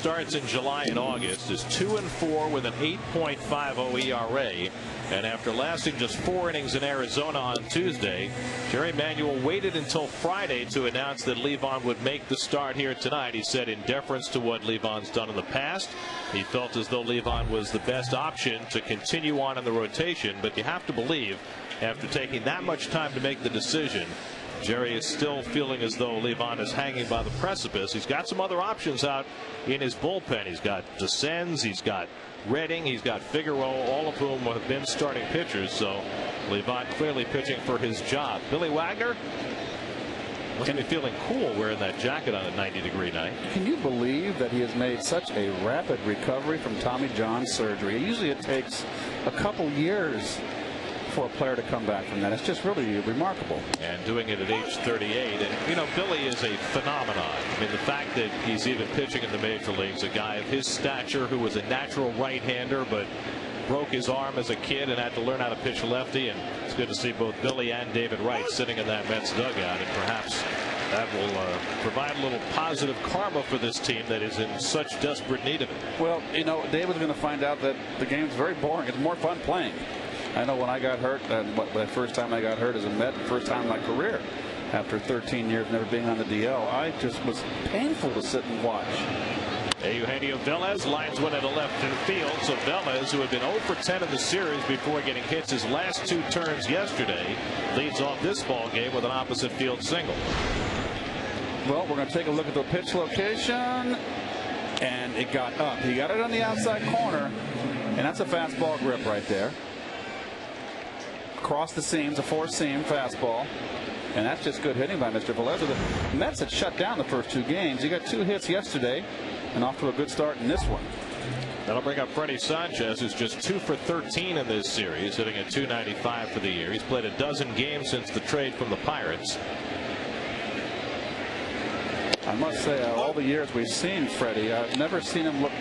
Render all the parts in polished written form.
starts in July and August, is 2-4 with an 8.50 ERA. And after lasting just 4 innings in Arizona on Tuesday, Jerry Manuel waited until Friday to announce that Livan would make the start here tonight. He said in deference to what Livan's done in the past, he felt as though Livan was the best option to continue on in the rotation. But you have to believe, after taking that much time to make the decision, Jerry is still feeling as though Livan is hanging by the precipice. He's got some other options out in his bullpen. He's got Descends, he's got Redding, he's got Figueroa, all of whom have been starting pitchers. So Livan clearly pitching for his job. Billy Wagner must be feeling cool wearing that jacket on a 90-degree night. Can you believe that he has made such a rapid recovery from Tommy John surgery? Usually it takes a couple years for a player to come back from that. It's just really remarkable. And doing it at age 38. And, you know, Billy is a phenomenon. I mean, the fact that he's even pitching in the major leagues, a guy of his stature who was a natural right-hander but broke his arm as a kid and had to learn how to pitch lefty. And it's good to see both Billy and David Wright sitting in that Mets dugout. And perhaps that will provide a little positive karma for this team that is in such desperate need of it. Well, you know, David's going to find out that the game's very boring. It's more fun playing. I know when I got hurt, the first time I got hurt as a Met, first time in my career, after 13 years never being on the DL, I just was painful to sit and watch. Eugenio Velez lines one into left field. So Velez, who had been 0 for 10 in the series before getting hits his last 2 turns yesterday, leads off this ball game with an opposite field single. Well, we're going to take a look at the pitch location, and it got up. He got it on the outside corner, and that's a fastball grip right there. Across the seams, a 4-seam fastball. And that's just good hitting by Mr. Velez. The Mets had shut down the first 2 games. He got 2 hits yesterday and off to a good start in this one. That'll bring up Freddie Sanchez, who's just 2 for 13 in this series, hitting at .295 for the year. He's played a dozen games since the trade from the Pirates. I must say, all the years we've seen Freddie, I've never seen him look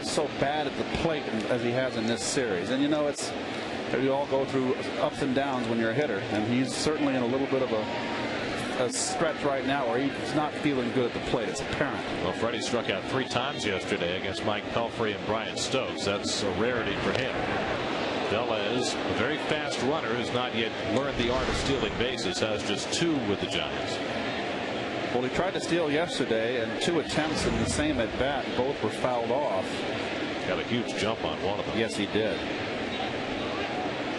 so bad at the plate as he has in this series. And you know, you all go through ups and downs when you're a hitter, and he's certainly in a little bit of a stretch right now where he's not feeling good at the plate. It's apparent. Well, Freddie struck out 3 times yesterday against Mike Pelfrey and Brian Stokes. That's a rarity for him. Velez, a very fast runner who's not yet learned the art of stealing bases, has just 2 with the Giants. Well, he tried to steal yesterday, and 2 attempts in the same at bat, both were fouled off. Got a huge jump on one of them. Yes, he did.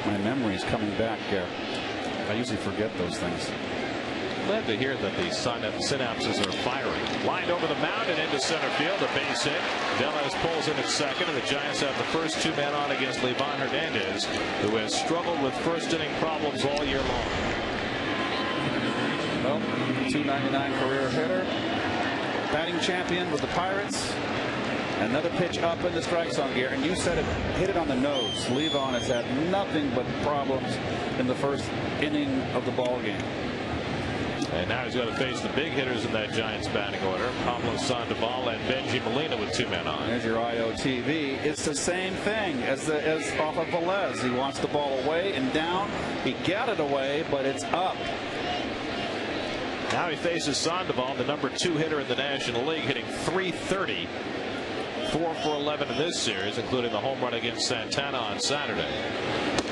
My memory's coming back here. I usually forget those things. Glad to hear that the synapses are firing. Lined over the mound and into center field, a base hit. Velez pulls in at second, and the Giants have the first 2 men on against Livan Hernandez, who has struggled with first inning problems all year long. Well, .299 career hitter, batting champion with the Pirates. Another pitch up in the strike zone gear, and you said it, hit it on the nose. Livan has had nothing but problems in the first inning of the ball game. And now he's going to face the big hitters in that Giants batting order. Pablo Sandoval and Benji Molina with 2 men on. There's your IOTV. It's the same thing as off of Velez. He wants the ball away and down. He got it away, but it's up. Now he faces Sandoval, the number 2 hitter in the National League, hitting .330. 4 for 11 in this series, including the home run against Santana on Saturday.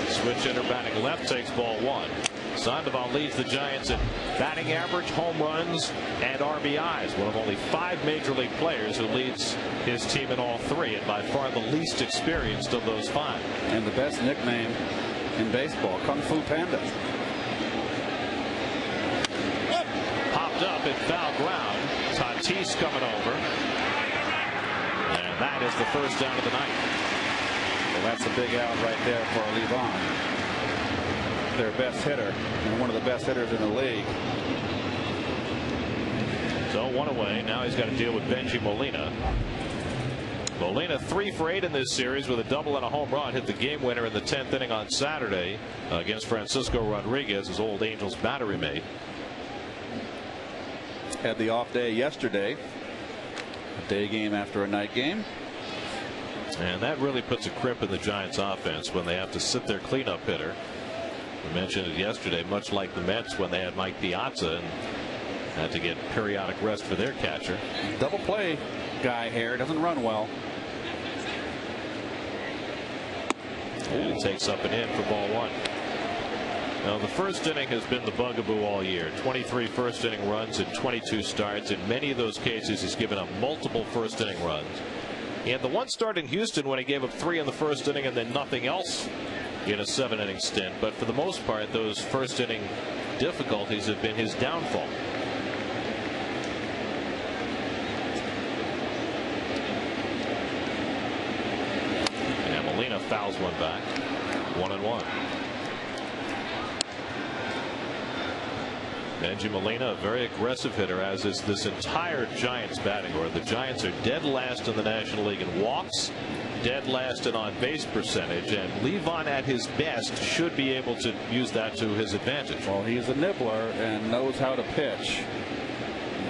Switch hitter batting left takes ball 1. Sandoval leads the Giants in batting average, home runs, and RBIs. One of only 5 major league players who leads his team in all 3, and by far the least experienced of those 5. And the best nickname in baseball, Kung Fu Panda. Popped up in foul ground. Tatis coming over. And that is the first down of the night. Well, that's a big out right there for Livan. Their best hitter, and one of the best hitters in the league. So 1 away. Now he's got to deal with Benji Molina. Molina 3 for 8 in this series with a double and a home run. Hit the game winner in the 10th inning on Saturday against Francisco Rodriguez, his old Angels battery mate. Had the off day yesterday. A day game after a night game. And that really puts a crimp in the Giants offense when they have to sit their cleanup hitter. We mentioned it yesterday, much like the Mets when they had Mike Piazza and had to get periodic rest for their catcher. Double play guy hair. Doesn't run well. And it takes up and in for ball one. Now, the first inning has been the bugaboo all year. 23 first inning runs in 22 starts. In many of those cases, he's given up multiple first inning runs. He had the one start in Houston when he gave up 3 in the first inning and then nothing else in a 7-inning stint. But for the most part, those first inning difficulties have been his downfall. And Molina fouls one back. 1-1. Benji Molina, a very aggressive hitter, as is this entire Giants batting order. The Giants are dead last in the National League in walks, dead last in on-base percentage, and Levon at his best should be able to use that to his advantage. Well, he's a nibbler and knows how to pitch.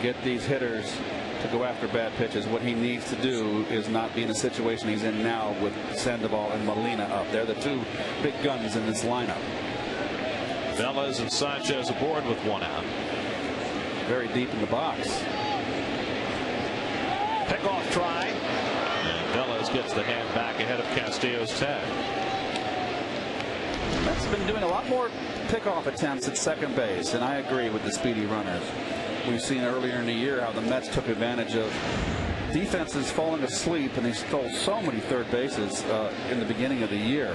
Get these hitters to go after bad pitches. What he needs to do is not be in a situation he's in now with Sandoval and Molina up. They're the two big guns in this lineup. Velez and Sanchez aboard with 1 out. Very deep in the box. Pickoff try. And Velez gets the hand back ahead of Castillo's tag. Mets have been doing a lot more pickoff attempts at second base, and I agree with the speedy runners. We've seen earlier in the year how the Mets took advantage of defenses falling asleep, and they stole so many third bases in the beginning of the year.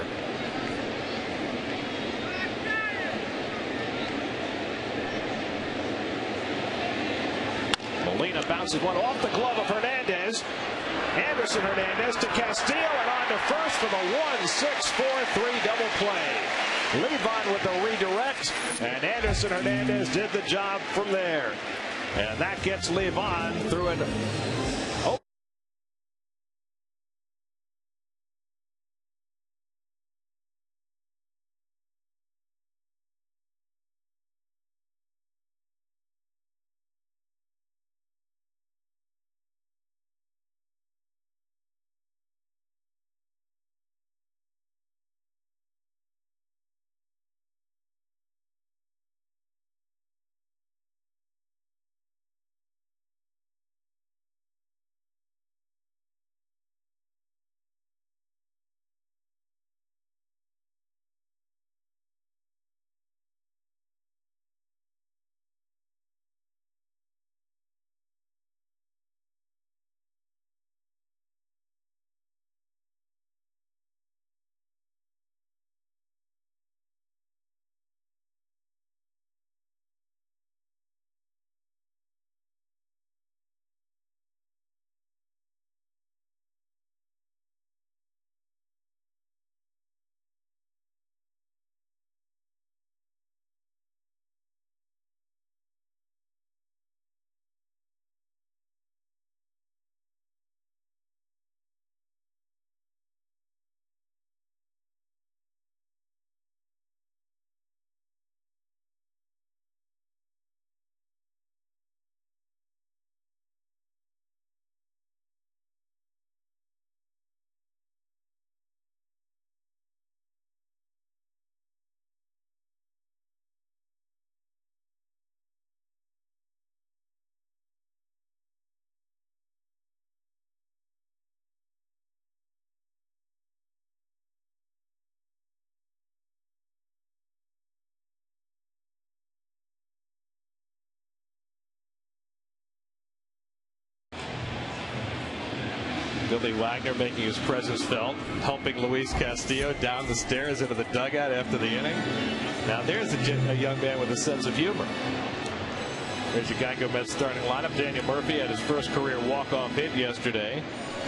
Molina bounces one off the glove of Hernandez. Anderson Hernandez to Castillo and on to first for the 1-6-4-3 double play. Levon with the redirect, and Anderson Hernandez did the job from there. And that gets Levon through an Billy Wagner making his presence felt, helping Luis Castillo down the stairs into the dugout after the inning. Now there's a young man with a sense of humor. There's your Geico Mets starting lineup. Daniel Murphy had his first career walk-off hit yesterday,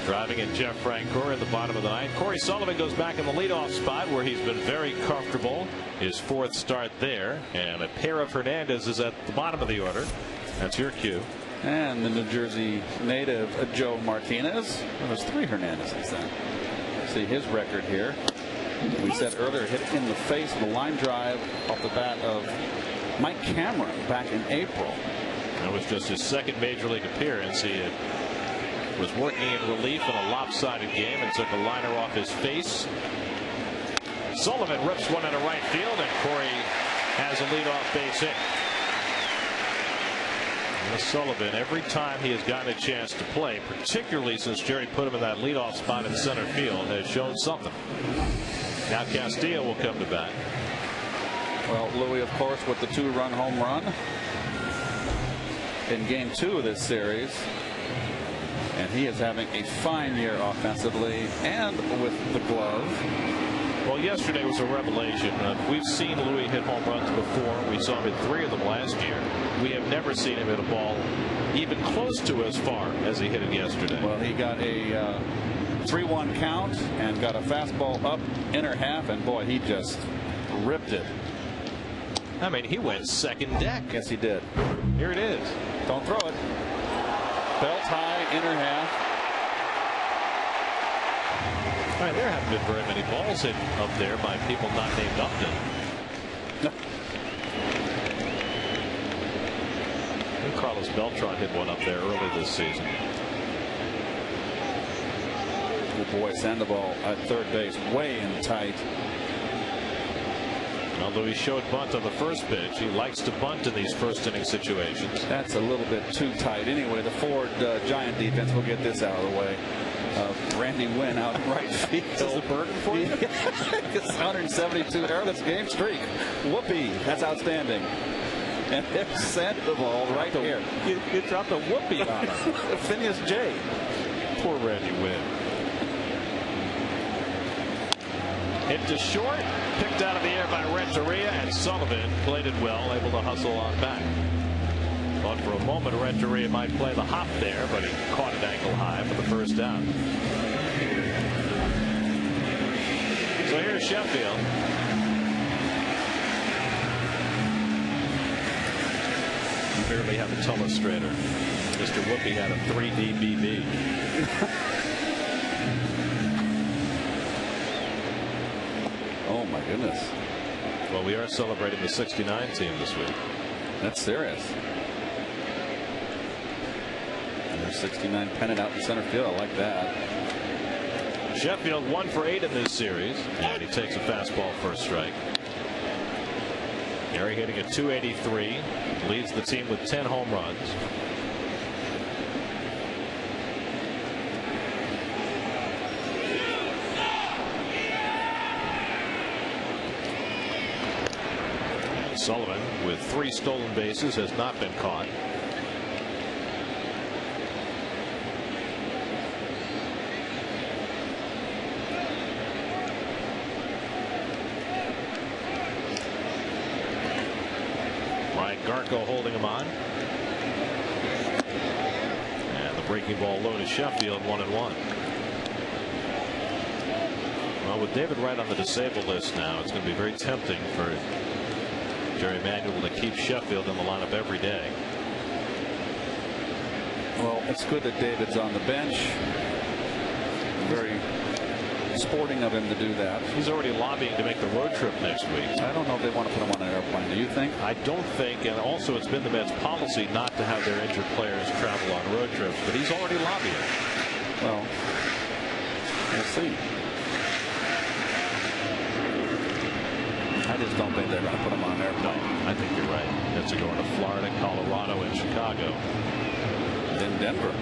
driving in Jeff Francoeur in the bottom of the ninth. Corey Sullivan goes back in the leadoff spot where he's been very comfortable. His 4th start there, and a pair of Hernandez is at the bottom of the order. That's your cue. And the New Jersey native Joe Martinez. Well, there's 3 Hernandezes then. See his record here. We said earlier, hit in the face of a line drive off the bat of Mike Cameron back in April. That was just his 2nd major league appearance. He was working in relief in a lopsided game and took a liner off his face. Sullivan rips one into right field, and Corey has a leadoff base hit. Sullivan, every time he has gotten a chance to play, particularly since Jerry put him in that leadoff spot in center field, has shown something. Now Castillo will come to bat. Well, Louis, of course, with the 2-run home run in game 2 of this series. And he is having a fine year offensively and with the glove. Well, yesterday was a revelation. We've seen Louis hit home runs before. We saw him hit 3 of them last year. We have never seen him hit a ball even close to as far as he hit it yesterday. Well, he got a 3-1 count and got a fastball up inner half, and boy, he just ripped it. I mean, he went second deck. Yes, he did. Here it is. Don't throw it. Belt high, inner half. All right, there haven't been very many balls hit up there by people not named Upton. No. Carlos Beltran hit one up there early this season. Good boy, Sandoval at third base, way in tight. Although he showed bunt on the first pitch, he likes to bunt in these first inning situations. That's a little bit too tight. Anyway, the Ford Giant defense will get this out of the way. Randy Wynn out in right field. Is this a burden for you? It's 172 errorless game streak. Whoopee. That's outstanding. And there's Sandoval right here. You dropped a whoopee on him. Phineas J. Poor Randy Wynn. Hit to short, picked out of the air by Renteria, and Sullivan played it well, able to hustle on back. Thought for a moment Renteria might play the hop there, but he caught it ankle high for the first down. So here's Sheffield. You barely have a telestrator. Mr. Whoopi had a 3D BB. Oh my goodness. Well, we are celebrating the '69 team this week. That's serious. And there's 69 pennant out in center field. I like that. Sheffield 1 for 8 in this series, and he takes a fastball for a strike. Gary hitting at .283, leads the team with 10 home runs. Sullivan, with 3 stolen bases, has not been caught. Garco holding him on. And the breaking ball low to Sheffield, 1-1. Well, with David Wright on the disabled list now, it's going to be very tempting for Jerry Manuel to keep Sheffield in the lineup every day. Well, it's good that David's on the bench. Very sporting of him to do that. He's already lobbying to make the road trip next week. I don't know if they want to put him on an airplane. Do you think? I don't think, and also it's been the Mets' policy not to have their injured players travel on road trips, but he's already lobbying. Well, we'll see. I just don't think they're going to put him on an airplane. No, I think you're right. Mets are going to Florida, Colorado, and Chicago. Then Denver.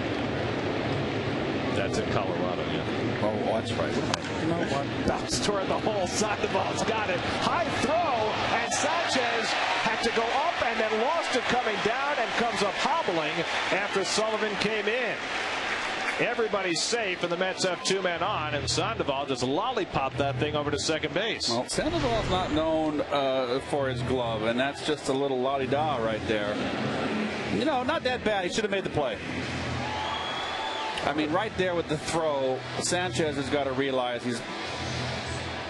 That's in Colorado, yeah. Oh, that's right. You know what? Bounce toward the hole. Sandoval's got it. High throw, and Sanchez had to go up and then lost it coming down and comes up hobbling after Sullivan came in. Everybody's safe, and the Mets have 2 men on, and Sandoval just lollipopped that thing over to second base. Well, Sandoval's not known for his glove, and that's just a little la-di-da right there. You know, not that bad. He should have made the play. I mean, right there with the throw, Sanchez has got to realize he's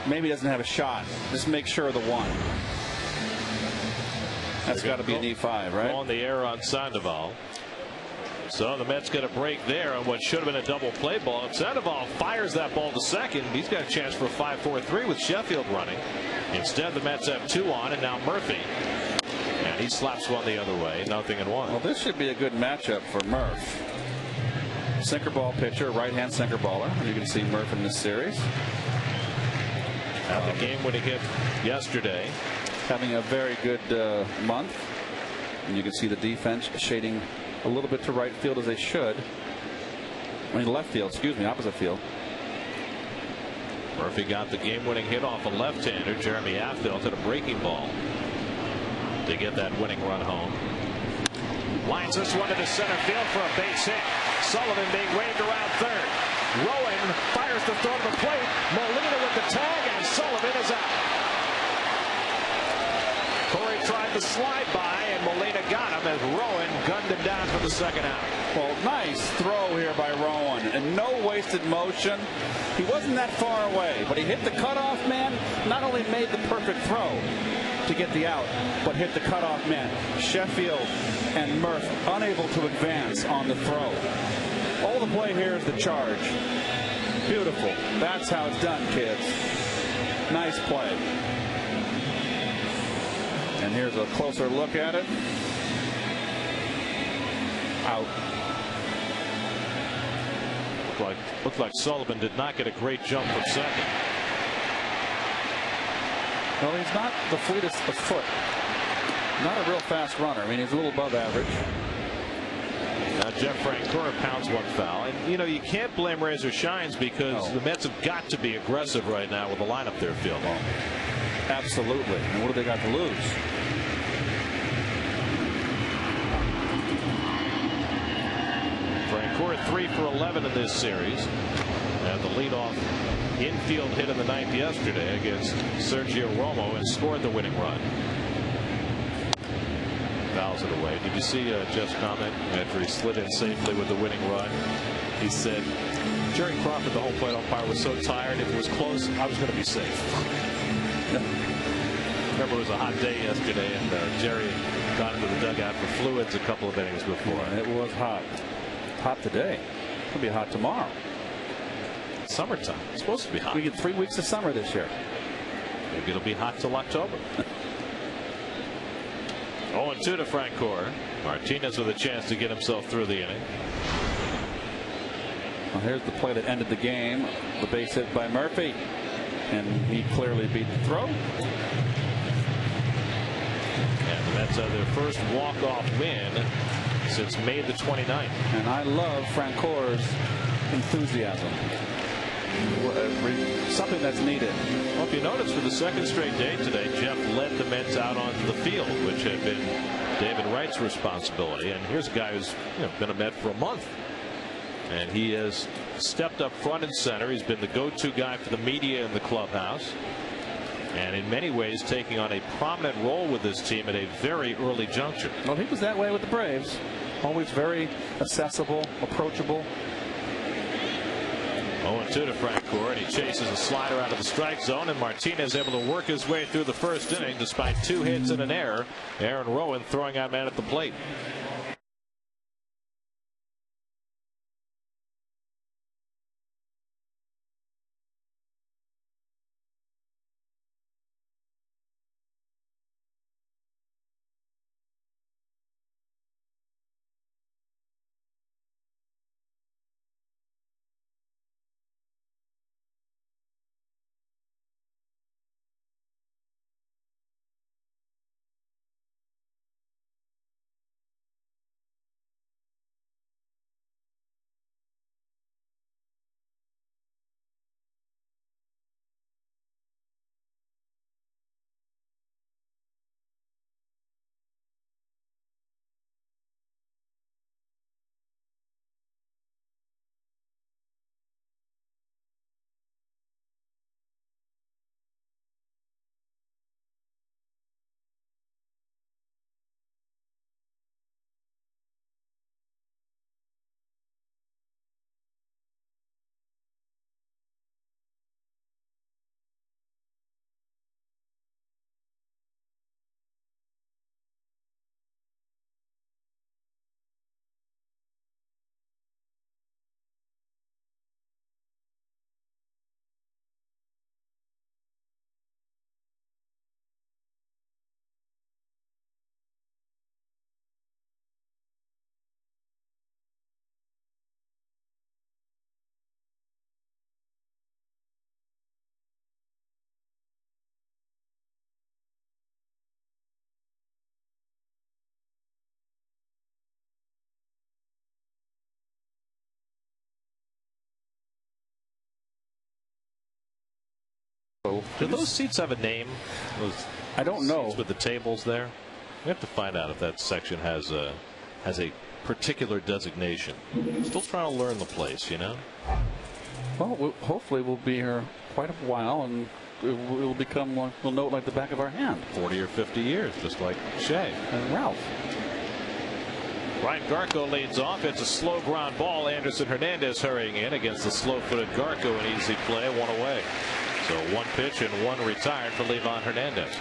maybe doesn't have a shot. Just make sure of the 1. That's got to be an E5, right? On the air on Sandoval. So the Mets get a break there on what should have been a double play ball. If Sandoval fires that ball to second, he's got a chance for a 5-4-3 with Sheffield running. Instead, the Mets have 2 on, and now Murphy. And he slaps one the other way, 0-1. Well, this should be a good matchup for Murph. Sinker ball pitcher, right-hand sinker baller. You can see Murph in this series. At the game-winning hit yesterday. Having a very good month. And you can see the defense shading a little bit to right field as they should. I mean left field, excuse me, opposite field. Murphy got the game-winning hit off a left-hander. Jeremy Affeldt hit a breaking ball to get that winning run home. Lines this one into center field for a base hit. Sullivan being waved around third. Rowan fires the throw to the plate. Molina with the tag, and Sullivan is out. Corey tried to slide by, and Molina got him as Rowan gunned him down for the second out. Well, nice throw here by Rowan, and no wasted motion. He wasn't that far away, but he hit the cutoff man. Not only made the perfect throw to get the out, but hit the cutoff man. Sheffield and Murph unable to advance on the throw. All the play here is the charge. Beautiful. That's how it's done, kids. Nice play. And here's a closer look at it. Out. Looked like Sullivan did not get a great jump from second. Well, he's not the fleetest of foot. Not a real fast runner. I mean, he's a little above average. Now Jeff Francoeur pounds one foul, and you know you can't blame Razor Shines because the Mets have got to be aggressive right now with the lineup they're fielding. Absolutely. And what do they got to lose? Francoeur 3 for 11 in this series, and the leadoff infield hit in the ninth yesterday against Sergio Romo and scored the winning run. Fouls it away. Did you see Jeff's comment after he slid in safely with the winning run? He said Jerry Crawford, the home plate umpire, was so tired if it was close I was going to be safe. Remember, it was a hot day yesterday, and Jerry got into the dugout for fluids a couple of innings before. Yeah, it was hot. Hot today. It'll be hot tomorrow. Summertime. It's supposed to be hot. We get 3 weeks of summer this year. Maybe it'll be hot till October. 0-2 to Francoeur. Martinez with a chance to get himself through the inning. Well, here's the play that ended the game. The base hit by Murphy. And he clearly beat the throw. And the Mets have their first walk-off win since May the 29th. And I love Francoeur's enthusiasm. Something that's needed. Well, if you notice, for the second straight day today, Jeff led the Mets out onto the field, which had been David Wright's responsibility. And here's a guy who's been a Met for a month. And he has stepped up front and center. He's been the go-to guy for the media in the clubhouse. And in many ways taking on a prominent role with this team at a very early juncture. Well, he was that way with the Braves. Always very accessible, approachable. 0-2 to Francoeur, and he chases a slider out of the strike zone, and Martinez able to work his way through the first inning despite 2 hits and an error. Aaron Rowan throwing out man at the plate. Do those seats have a name? I don't know. Seats with the tables there. We have to find out if that section has a particular designation. Still trying to learn the place, you know. Well, hopefully we'll be here quite a while, and we'll become one. We'll know it like the back of our hand. 40 or 50 years, just like Shea and Ralph. Ryan Garco leads off. It's a slow ground ball. Anderson Hernandez hurrying in against the slow-footed Garco. An easy play, one away. So one pitch and one retired for Livan Hernandez.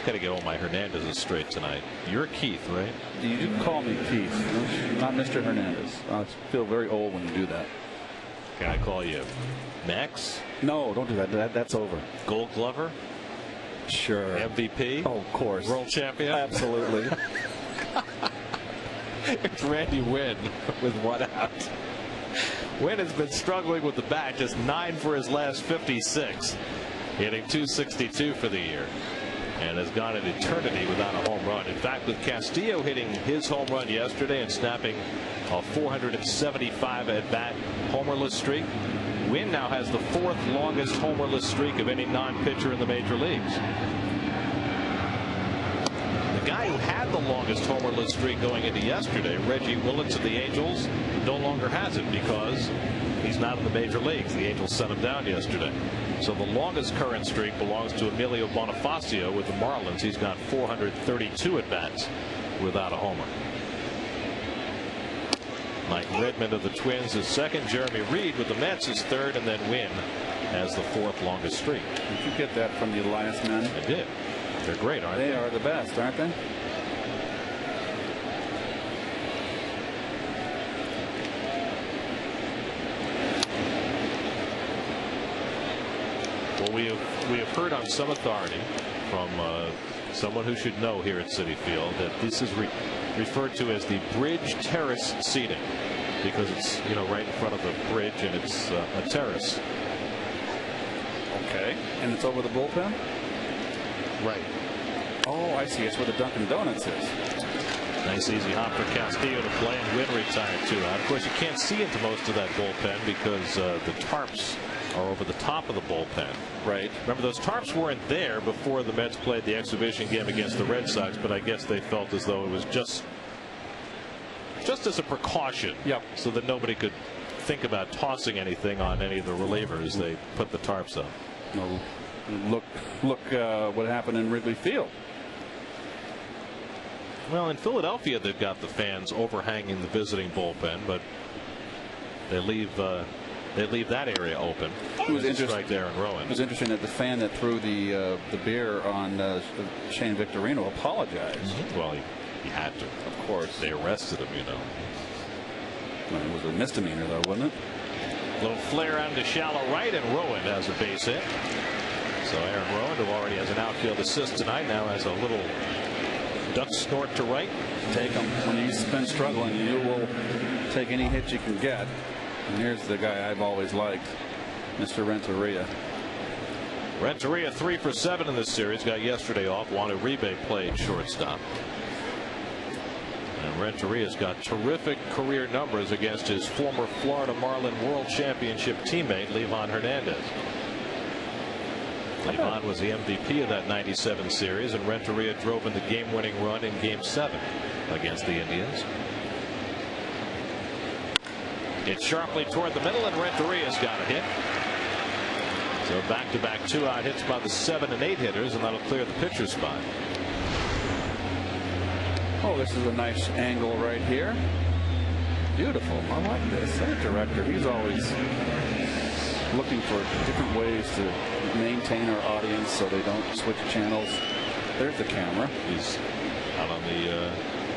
Got to get all my Hernandezes straight tonight. You're Keith, right? You can call me Keith, not Mr. Hernandez. I feel very old when you do that. Can I call you Max? No, don't do that. That's over. Gold Glover? Sure. MVP? Oh, of course. World champion? Absolutely. It's Randy Wynn with one out. Wynn has been struggling with the bat, just 9 for his last 56, hitting .262 for the year, and has gone an eternity without a home run. In fact, with Castillo hitting his home run yesterday and snapping a 475 at bat homerless streak, Wynn now has the 4th longest homerless streak of any non-pitcher in the major leagues. The guy who had the longest homerless streak going into yesterday, Reggie Willits of the Angels, no longer has it because he's not in the major leagues. The Angels sent him down yesterday. So the longest current streak belongs to Emilio Bonifacio with the Marlins. He's got 432 at bats without a homer. Mike Redmond of the Twins is second. Jeremy Reed with the Mets is third, and then Wynn has the 4th longest streak. Did you get that from the Elias men? I did. They're great, aren't they? They are the best, aren't they? Well, we have heard on some authority from someone who should know here at Citi Field that this is referred to as the bridge terrace seating because it's, you know, right in front of the bridge and it's a terrace. Okay. And it's over the bullpen? Right. Oh, I see. It's where the Dunkin' Donuts is. Nice easy hop for Castillo to play, and Wynn retired 2 out. Of course, you can't see into most of that bullpen because the tarps are over the top of the bullpen. Right. Remember, those tarps weren't there before the Mets played the exhibition game against the Red Sox, but I guess they felt as though it was just as a precaution. Yep. So that nobody could think about tossing anything on any of the relievers. They put the tarps up. No, look what happened in Wrigley Field. Well, in Philadelphia, they've got the fans overhanging the visiting bullpen, but they leave that area open. It was interesting. Right there in Rowan. It was interesting that the fan that threw the beer on Shane Victorino apologized. Mm-hmm. Well, he had to. Of course. They arrested him, you know. Well, it was a misdemeanor, though, wasn't it? Little flare out to shallow right, and Rowan has a base hit. So Aaron Rowan, who already has an outfield assist tonight, now has a little duck snort to right. Take him. When you've been struggling, you will take any hit you can get. And here's the guy I've always liked, Mr. Renteria. Renteria 3 for 7 in this series. Got yesterday off. Juan Uribe played shortstop. And Renteria's got terrific career numbers against his former Florida Marlin World Championship teammate, Livan Hernandez. Livan was the MVP of that '97 series, and Renteria drove in the game-winning run in Game 7 against the Indians. It's sharply toward the middle, and Renteria's got a hit. So back-to-back 2-out hits by the 7 and 8 hitters, and that'll clear the pitcher's spot. Oh, this is a nice angle right here. Beautiful. I like this. That director, he's always looking for different ways to maintain our audience so they don't switch channels. There's the camera. He's out on the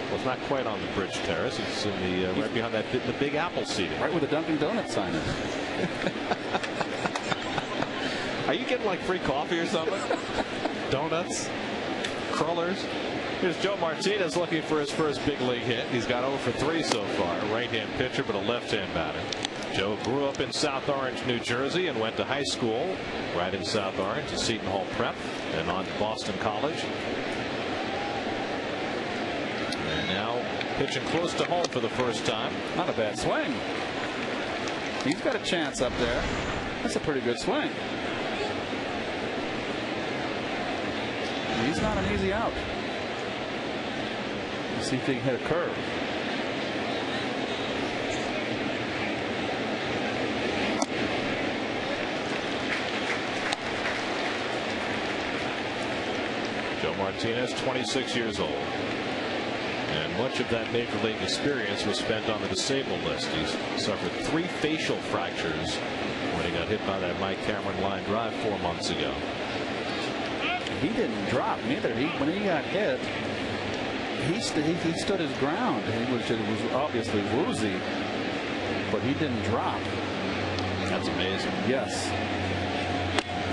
well, it's not quite on the bridge terrace. It's in the right behind that the Big Apple seating. Right where the Dunkin' Donuts sign is. Are you getting like free coffee or something? Donuts, crullers. Here's Joe Martinez looking for his first big league hit. He's got 0 for 3 so far. Right-hand pitcher, but a left-hand batter. Joe grew up in South Orange, New Jersey, and went to high school right in South Orange at Seton Hall Prep, and on to Boston College. And now pitching close to home for the first time. Not a bad swing. He's got a chance up there. That's a pretty good swing. He's not an easy out. Let's see if he can hit a curve. Joe Martinez, 26 years old. And much of that major league experience was spent on the disabled list. He's suffered 3 facial fractures when he got hit by that Mike Cameron line drive 4 months ago. He didn't drop neither. When he got hit, he stood his ground. It was obviously woozy, but he didn't drop. That's amazing. Yes.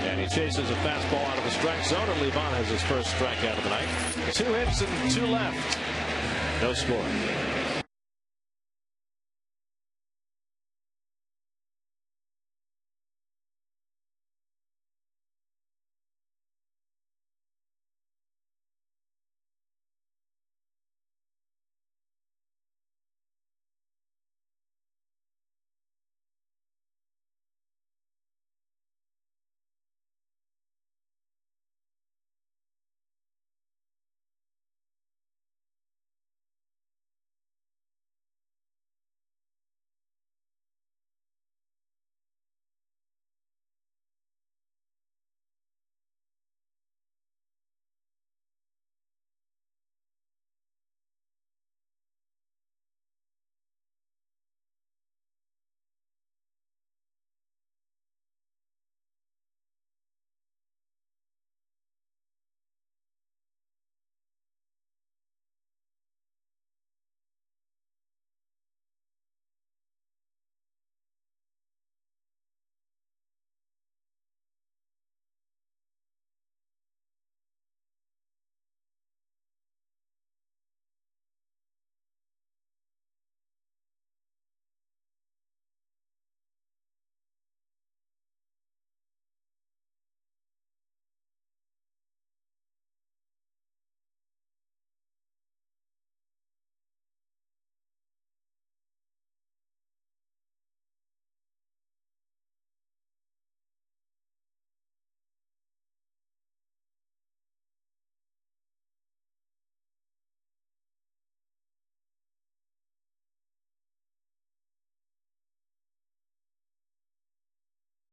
And he chases a fastball out of the strike zone, and Levon has his first strikeout of the night. 2 hits and 2 left. No score.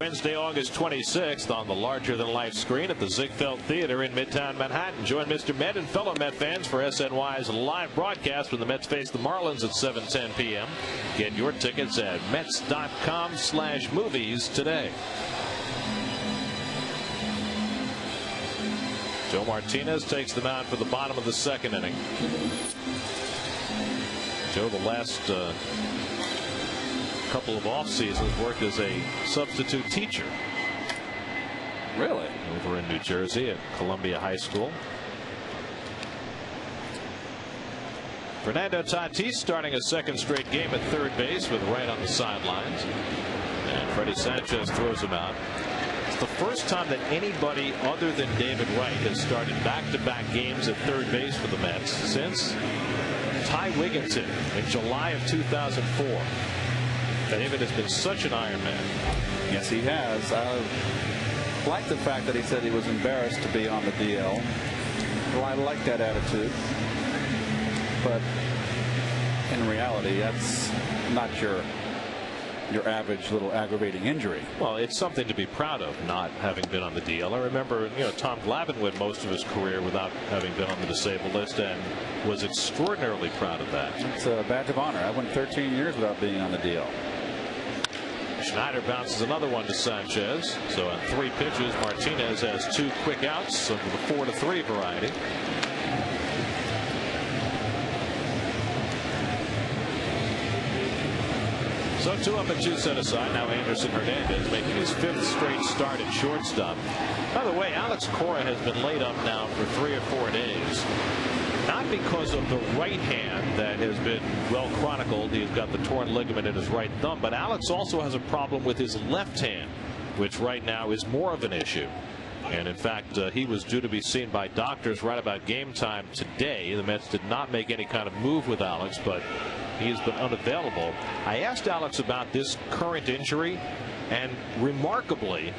Wednesday, August 26th on the larger-than-life screen at the Ziegfeld Theater in Midtown Manhattan. Join Mr. Met and fellow Met fans for SNY's live broadcast when the Mets face the Marlins at 7:10 p.m. Get your tickets at Mets.com/movies today. Joe Martinez takes the mound for the bottom of the 2nd inning. Joe, the last couple of off seasons, worked as a substitute teacher. Really? Over in New Jersey at Columbia High School. Fernando Tatis starting a 2nd straight game at third base with Wright on the sidelines. And Freddie Sanchez throws him out. It's the first time that anybody other than David Wright has started back-to-back games at third base for the Mets since Ty Wigginton in July of 2004. David has been such an Iron Man. Yes, he has. I like the fact that he said he was embarrassed to be on the DL. Well, I like that attitude. But in reality, that's not your average little aggravating injury. Well, it's something to be proud of, not having been on the DL. I remember, Tom Glavine went most of his career without having been on the disabled list and was extraordinarily proud of that. It's a badge of honor. I went 13 years without being on the DL. Schneider bounces another one to Sanchez. So on 3 pitches, Martinez has 2 quick outs of the 4-3 variety. So 2 up and 2 set aside. Now Anderson Hernandez making his 5th straight start at shortstop. By the way, Alex Cora has been laid up now for 3 or 4 days. Not because of the right hand that has been well chronicled. He's got the torn ligament in his right thumb. But Alex also has a problem with his left hand, which right now is more of an issue. And in fact, he was due to be seen by doctors right about game time today. The Mets did not make any kind of move with Alex, but he has been unavailable. I asked Alex about this current injury, and remarkably,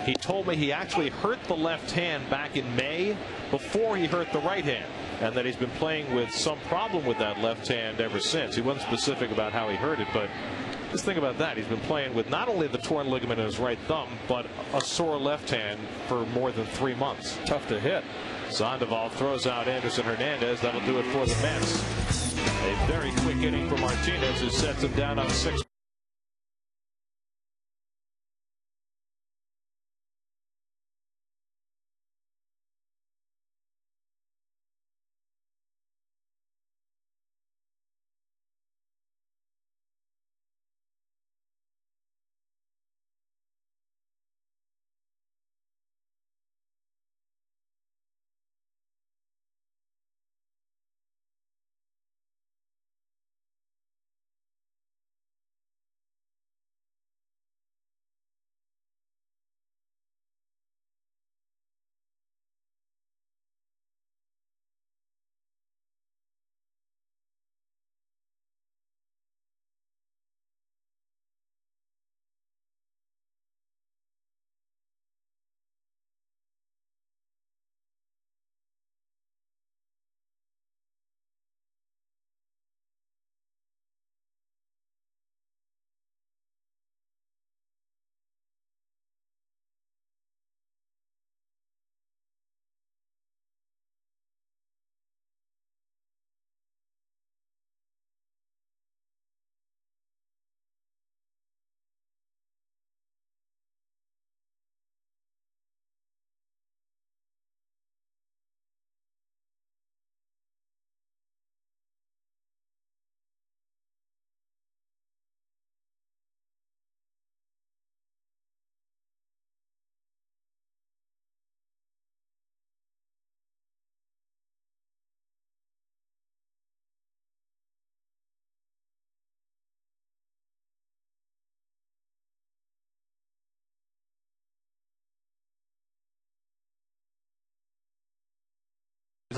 He told me he actually hurt the left hand back in May before he hurt the right hand, and that he's been playing with some problem with that left hand ever since. He wasn't specific about how he hurt it, but just think about that. He's been playing with not only the torn ligament in his right thumb, but a sore left hand for more than 3 months. Tough to hit. Sandoval throws out Anderson Hernandez. That'll do it for the Mets. A very quick inning for Martinez, who sets him down on 6.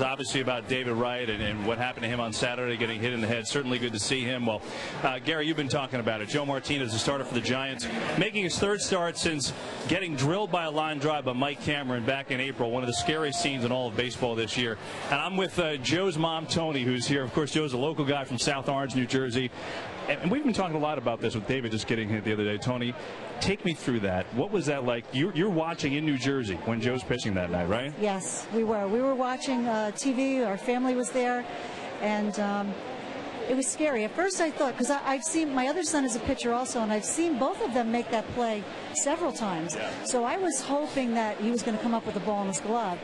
Obviously about David Wright and what happened to him on Saturday, getting hit in the head. Certainly good to see him. Well, Gary, you've been talking about it. Joe Martinez, the starter for the Giants, making his 3rd start since getting drilled by a line drive by Mike Cameron back in April. One of the scariest scenes in all of baseball this year. And I'm with Joe's mom, Tony, who's here. Of course, Joe's a local guy from South Orange, New Jersey. And we've been talking a lot about this with David just getting hit the other day. Tony, take me through that. What was that like? You're watching in New Jersey when Joe's pitching that night, right? Yes, we were. We were watching TV. Our family was there, and it was scary. At first I thought, because I've seen, my other son is a pitcher also, and I've seen both of them make that play several times. Yeah. So I was hoping that he was going to come up with the ball in his glove.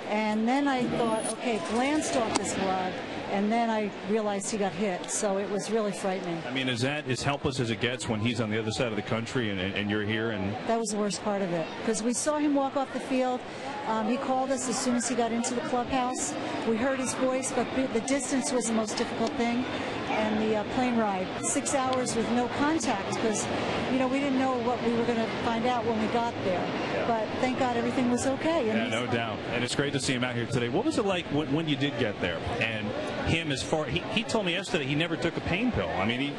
And then I thought, okay, glanced off his glove, and then I realized he got hit. So it was really frightening. I mean, is that as helpless as it gets when he's on the other side of the country and you're here? And that was the worst part of it, because we saw him walk off the field. He called us as soon as he got into the clubhouse. We heard his voice, but the distance was the most difficult thing. And the plane ride, 6 hours with no contact, because, you know, we didn't know what we were going to find out when we got there. Yeah. But thank God everything was okay. And yeah, no doubt. And it's great to see him out here today. What was it like when you did get there? And him, as far, he told me yesterday he never took a pain pill. I mean,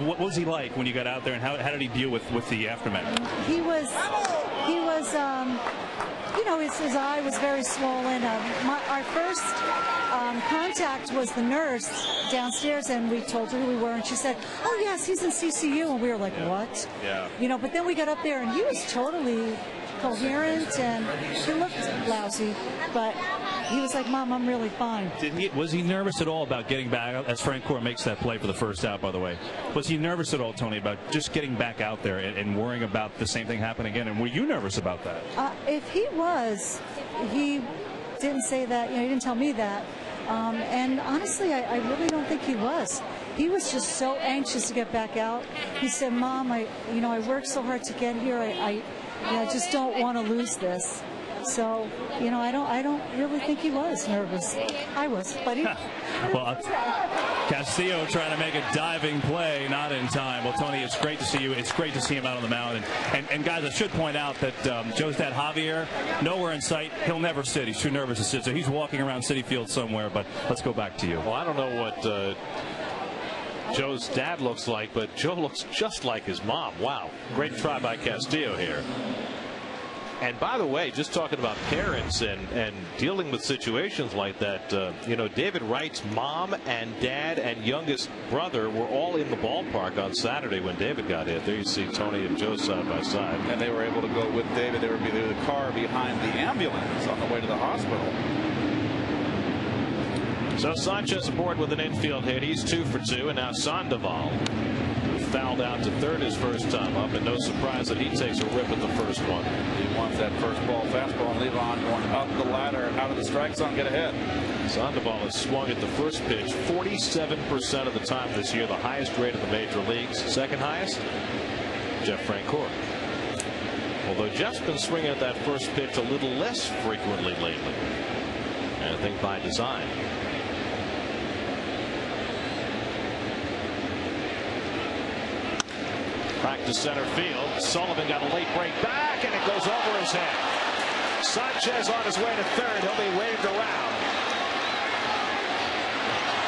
what was he like when you got out there, and how did he deal with the aftermath? He was you know, his eye was very swollen. Our first contact was the nurse downstairs, and we told her who we were, and she said, "Oh yes, he's in CCU," and we were like, yeah. What? Yeah. You know, but then we got up there, and he was totally coherent, and he looked lousy, but he was like, "Mom, I'm really fine." Was he nervous at all about getting back, as Frank Core makes that play for the first out, by the way? Was he nervous at all, Tony, about just getting back out there and worrying about the same thing happening again? And were you nervous about that? If he was, he didn't say that. You know, he didn't tell me that. And honestly, I really don't think he was. He was just so anxious to get back out. He said, "Mom, I worked so hard to get here. I just don't want to lose this." So, you know, I don't really think he was nervous. I was, but he. Well, Castillo trying to make a diving play, not in time. Well, Tony, it's great to see you. It's great to see him out on the mound. And guys, I should point out that Joe's dad, Javier, nowhere in sight. He'll never sit. He's too nervous to sit. So he's walking around Citi Field somewhere. But let's go back to you. Well, I don't know what Joe's dad looks like, but Joe looks just like his mom. Wow. Great try by Castillo here. And by the way, just talking about parents and dealing with situations like that, David Wright's mom and dad and youngest brother were all in the ballpark on Saturday when David got hit. There you see Tony and Joe side by side. And they were able to go with David. They were the car behind the ambulance on the way to the hospital. So Sanchez aboard with an infield hit. He's 2 for 2. And now Sandoval, who fouled out to third his first time up. And no surprise that he takes a rip at the first one. He wants that first ball fastball, and Levon going up the ladder, out of the strike zone, get ahead. Sandoval has swung at the first pitch 47% of the time this year, the highest rate in the major leagues. Second highest, Jeff Francoeur. Although Jeff's been swinging at that first pitch a little less frequently lately. And I think by design. Back to center field. Sullivan got a late break back, and it goes over his head. Sanchez on his way to third. He'll be waved around.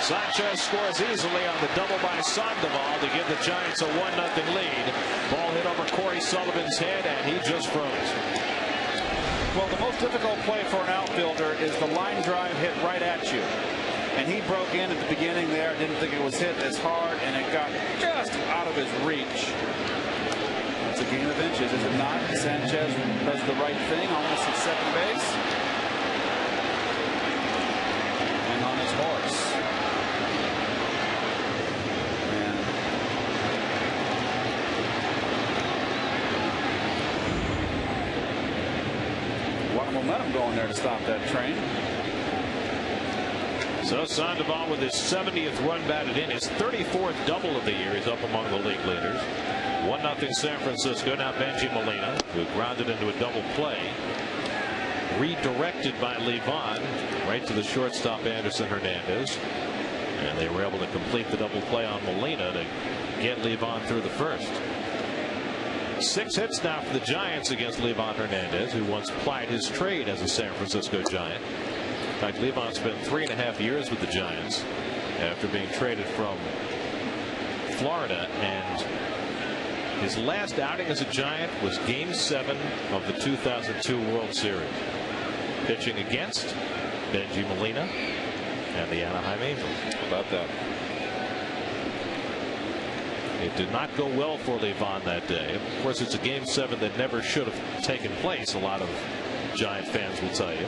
Sanchez scores easily on the double by Sandoval to give the Giants a 1-0 lead. Ball hit over Corey Sullivan's head, and he just froze. Well, the most difficult play for an outfielder is the line drive hit right at you. And he broke in at the beginning there, didn't think it was hit as hard, and it got just out of his reach. It's a game of inches, is it not? Sanchez does the right thing, almost at second base. And on his horse. And a lot of momentum going there to stop that train. So Sandoval with his 70th run batted in, his 34th double of the year. He's up among the league leaders. 1-0 San Francisco. Now Benji Molina, who grounded into a double play. Redirected by Levon right to the shortstop Anderson Hernandez. And they were able to complete the double play on Molina to get Levon through the first. 6 hits now for the Giants against Levon Hernandez, who once plied his trade as a San Francisco Giant. In fact, Levon spent 3.5 years with the Giants after being traded from Florida, and his last outing as a Giant was Game 7 of the 2002 World Series, pitching against Benji Molina and the Anaheim Angels. How about that? It did not go well for Levon that day. Of course, it's a Game 7 that never should have taken place, a lot of Giant fans will tell you.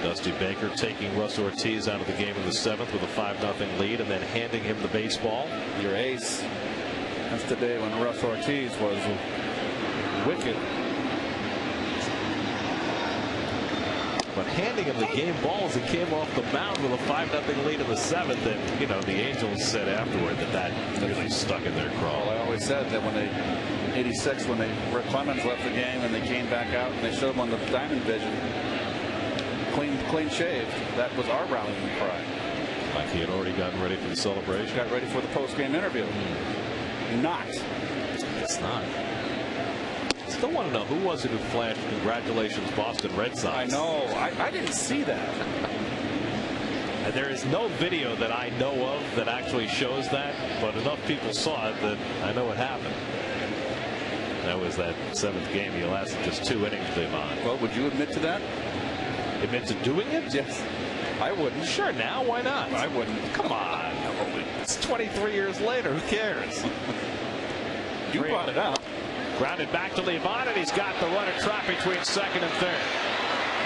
Dusty Baker taking Russ Ortiz out of the game in the 7th with a 5-0 lead, and then handing him the baseball. Your ace. That's the day when Russ Ortiz was wicked. But handing him the game ball as he came off the mound with a 5-0 lead in the 7th, and the Angels said afterward that really stuck in their craw. Well, I always said that when they, in '86, when Rick Clemens left the game and they came back out and they showed him on the Diamond Vision, clean shaved, that was our rallying cry. Like he had already gotten ready for the celebration. Got ready for the post-game interview. Not. It's not. Still want to know who was it who flashed "Congratulations, Boston Red Sox"? I know. I didn't see that. And there is no video that I know of that actually shows that, but enough people saw it that I know what happened. That was that 7th game. He lasted just 2 innings, Devon. Well, would you admit to that? Admit to doing it? Yes. I wouldn't. Sure, now, why not? I wouldn't. Come on. It's 23 years later. Who cares? You brought it up. Grounded back to Levon, and he's got the runner trapped between second and third.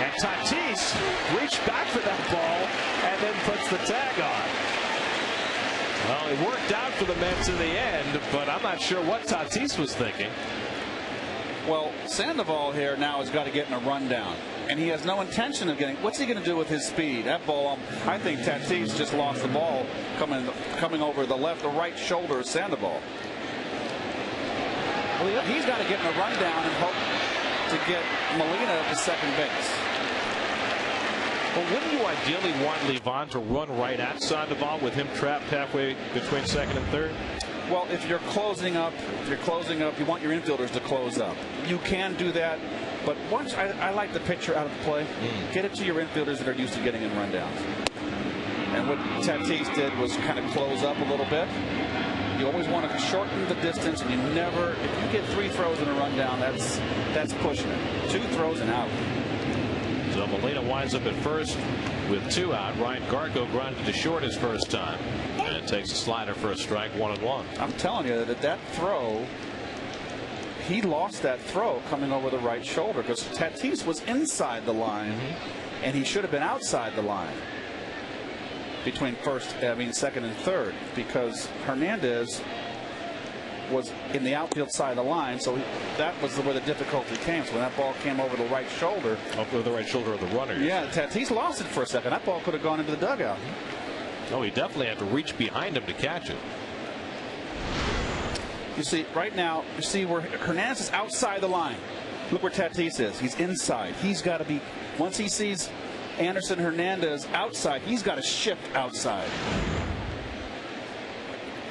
And Tatis reached back for that ball and then puts the tag on. Well, it worked out for the Mets in the end, but I'm not sure what Tatis was thinking. Well, Sandoval here now has got to get in a rundown, and he has no intention of getting. What's he going to do with his speed? That ball, I think Tatis just lost the ball coming over the right shoulder of Sandoval. Well, he's got to get in a rundown and hope to get Molina to second base. Well, wouldn't you ideally want Levon to run right at Sandoval with him trapped halfway between second and third? Well, if you're closing up, you want your infielders to close up. You can do that, but once I like the pitcher out of the play, get it to your infielders that are used to getting in rundowns. And what Tatis did was kind of close up a little bit You always want to shorten the distance, and you never, if you get 3 throws in a rundown, that's pushing it. 2 throws and out. So Molina winds up at first with 2 out. Ryan Garko grounded to short his first time, and takes a slider for a strike, 1-1. I'm telling you that throw, he lost that throw coming over the right shoulder because Tatis was inside the line, and he should have been outside the line between second and third, because Hernandez was in the outfield side of the line, so that was where the difficulty came. So when that ball came over the right shoulder, over the right shoulder of the runner. Yeah, Tatis lost it for a second. That ball could have gone into the dugout. Oh, he definitely had to reach behind him to catch it. You see, right now, you see where Hernandez is outside the line. Look where Tatis is. He's inside. He's got to be, once he sees Anderson Hernandez outside, he's got to shift outside.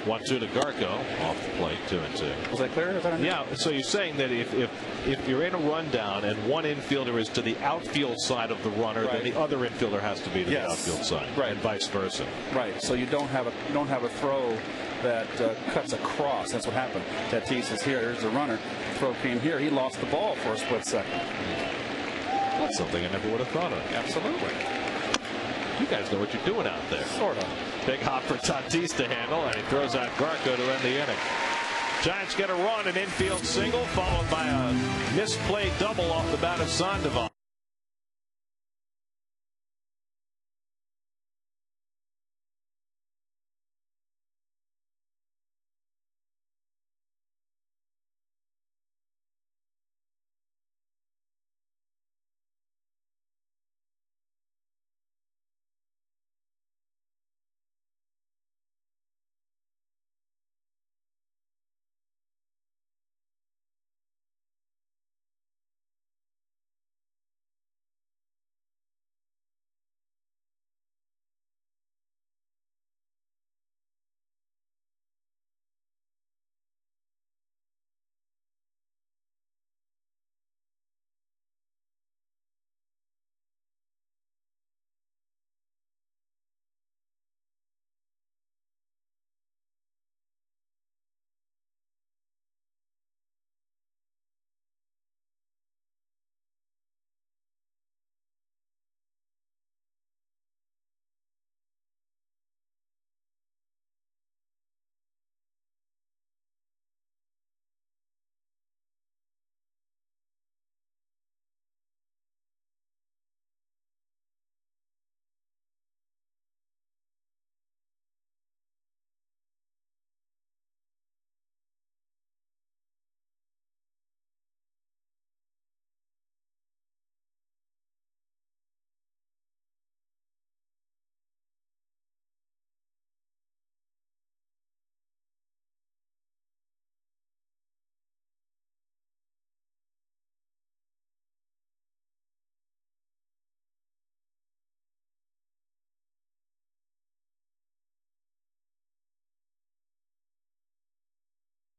1-2 to Garko off the plate, 2-2. Was that clear? Yeah. So you're saying that if you're in a rundown and one infielder is to the outfield side of the runner, then the other infielder has to be to the outfield side, and vice versa. Right. So you don't have a throw that cuts across. That's what happened. Tatis is here. There's the runner. The throw came here. He lost the ball for a split second. That's something I never would have thought of. Absolutely. You guys know what you're doing out there. Sort of. Big hop for Tatis to handle, and he throws out Garko to end the inning. Giants get a run, an infield single, followed by a misplayed double off the bat of Sandoval.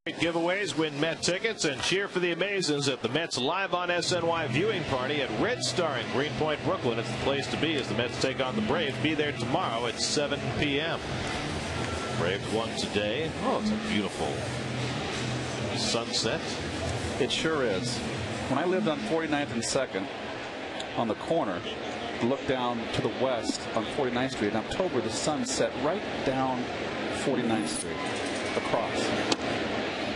Giveaways, win Met tickets, and cheer for the Amazons at the Mets live on SNY viewing party at Red Star in Greenpoint, Brooklyn. It's the place to be as the Mets take on the Braves. Be there tomorrow at 7 p.m. Braves won today. Oh, it's a beautiful sunset. It sure is. When I lived on 49th and 2nd on the corner, look down to the west on 49th Street. In October, the sun set right down 49th Street across.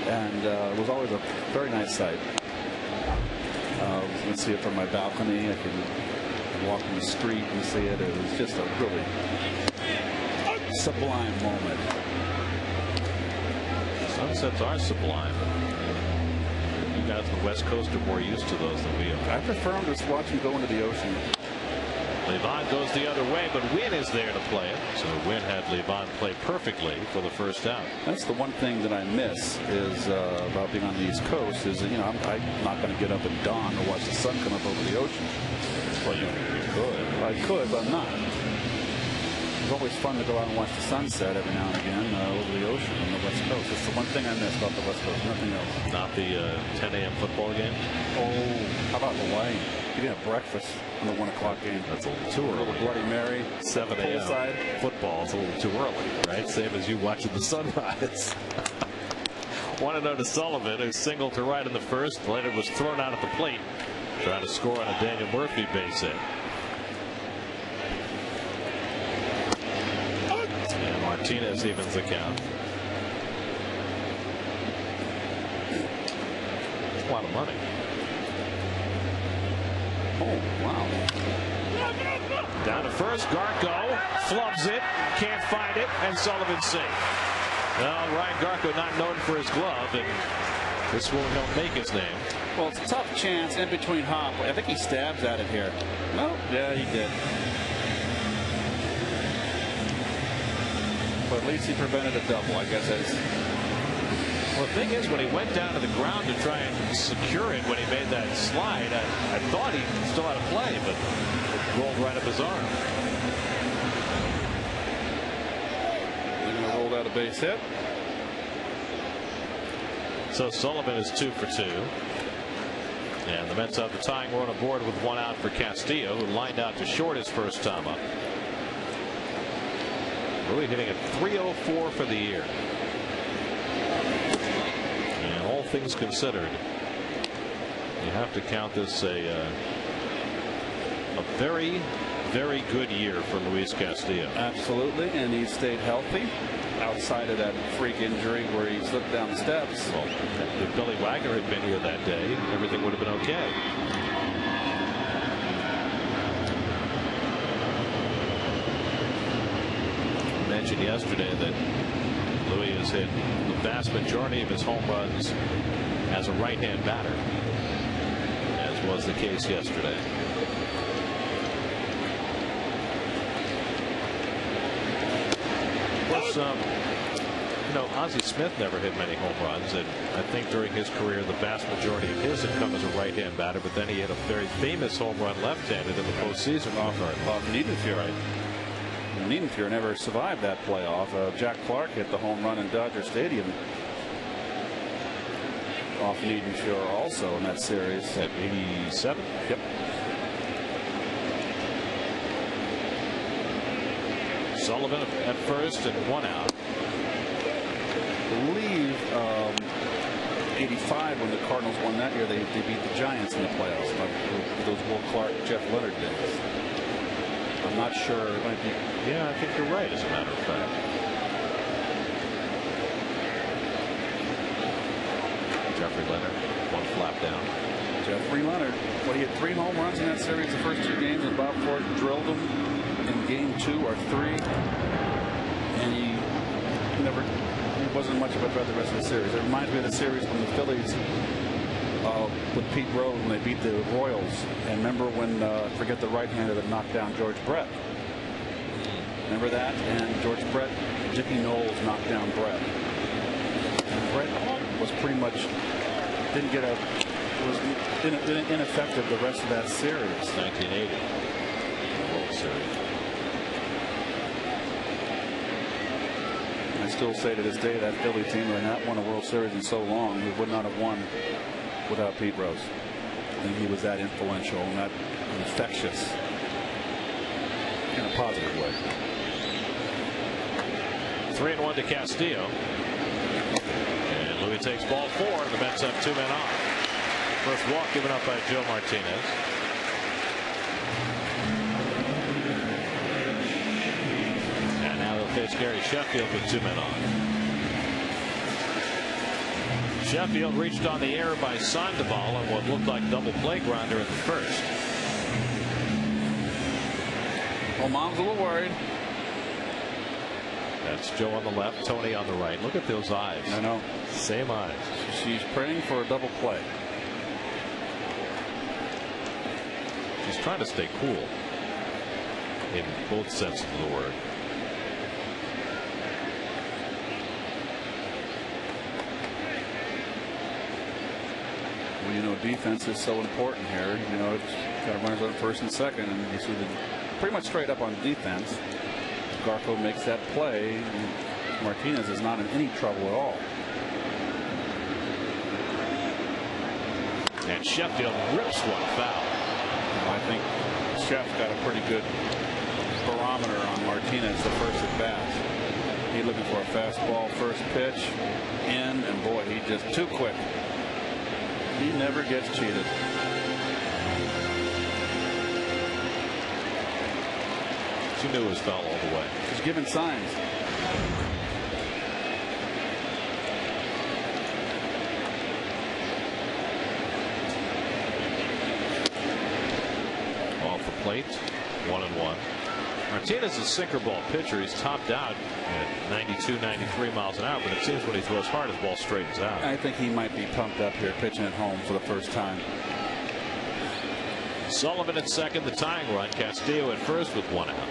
And it was always a very nice sight. You can see it from my balcony. I can walk in the street and see it. It was just a really sublime moment. Sunsets are sublime. You guys on the West Coast are more used to those than we are. I prefer them to watch them go into the ocean. Levon goes the other way, but Wynn is there to play it. So Wynn had Levon play perfectly for the first out. That's the one thing that I miss is about being on the East Coast is that, you know, I'm not going to get up at dawn to watch the sun come up over the ocean. Well, you could. I could, but I'm not. It's always fun to go out and watch the sunset every now and again over the ocean on the West Coast. It's the one thing I miss about the West Coast, nothing else. Not the 10 a.m. football game? Oh, how about Hawaii? You can have breakfast in the 1 o'clock game. That's a little too early. A little Bloody Mary, 7 a.m. Football is a little too early, right? Same as you watching the sunrise. 1-0 to Sullivan, who singled to right in the first. Later was thrown out at the plate, trying to score on a Daniel Murphy base hit. And Martinez evens the count. A lot of money. Oh, wow. Down to first. Garco flubs it. Can't find it. And Sullivan safe. Well, Ryan Garco not known for his glove. And this will help make his name. Well, it's a tough chance in between hop. I think he stabs at it here. No. Yeah, he did. But at least he prevented a double. I guess that's. Well, the thing is, when he went down to the ground to try and secure it when he made that slide, I thought he still had a play, but it rolled right up his arm. They're going to roll out a base hit. So Sullivan is 2 for 2. And the Mets have the tying run aboard with 1 out for Castillo, who lined out to short his first time up. Really hitting at .304 for the year. And all things considered, you have to count this a very, very good year for Luis Castillo. Absolutely, and he stayed healthy outside of that freak injury where he slipped down the steps. Well, if Billy Wagner had been here that day, everything would have been okay. I mentioned yesterday that Louis has hit the vast majority of his home runs as a right-hand batter, as was the case yesterday. Plus, you know, Ozzie Smith never hit many home runs, and I think during his career the vast majority of his had come as a right-hand batter, but then he had a very famous home run left-handed in the postseason off Niedenfuhr. Niedenfuhr never survived that playoff. Jack Clark hit the home run in Dodger Stadium off Niedenfuhr also in that series. At 87? Yep. Sullivan at first and 1 out. I believe 85 when the Cardinals won that year, they beat the Giants in the playoffs. Those Will Clark, Jeff Leonard days. I'm not sure. It might be. Yeah, I think you're right, as a matter of fact. Jeffrey Leonard, 1 flap down. Jeffrey Leonard. Well, he had 3 home runs in that series the first 2 games, and Bob Ford drilled him in game 2 or 3. And he wasn't much of a threat the rest of the series. It reminds me of the series when the Phillies with Pete Rose when they beat the Royals. And remember when forget the right-hander that knocked down George Brett. Remember that? And George Brett, Jicky Knowles knocked down Brett. And Brett was pretty much was ineffective the rest of that series. 1980 World Series. I still say to this day that Philly team had not won a World Series in so long, we would not have won without Pete Rose. And he was that influential and that infectious in a positive way. 3-1 to Castillo. And Louis takes ball 4. The Mets have 2 men on. First walk given up by Joe Martinez. And now they'll face Gary Sheffield with 2 men on. Sheffield reached on the air by Sandoval on what looked like double play grounder in the first. Well, Mom's a little worried. That's Joe on the left, Tony on the right. Look at those eyes. I know. Same eyes. She's praying for a double play. She's trying to stay cool in both senses of the word. Well, you know, defense is so important here. You know, it's got to run on first and second, and you see the pretty much straight up on defense. Garco makes that play, and Martinez is not in any trouble at all. And Sheffield rips one foul. I think Chef's got a pretty good barometer on Martinez the first at bat. He's looking for a fastball first pitch in, and boy, he just too quick. He never gets cheated. She knew it was foul all the way. He's giving signs. Off the plate, 1-1. Martinez is a sinker ball pitcher. He's topped out at 92, 93 miles an hour, but it seems when he throws hard, his ball straightens out. I think he might be pumped up here pitching at home for the first time. Sullivan at second, the tying run. Castillo at first with 1 out.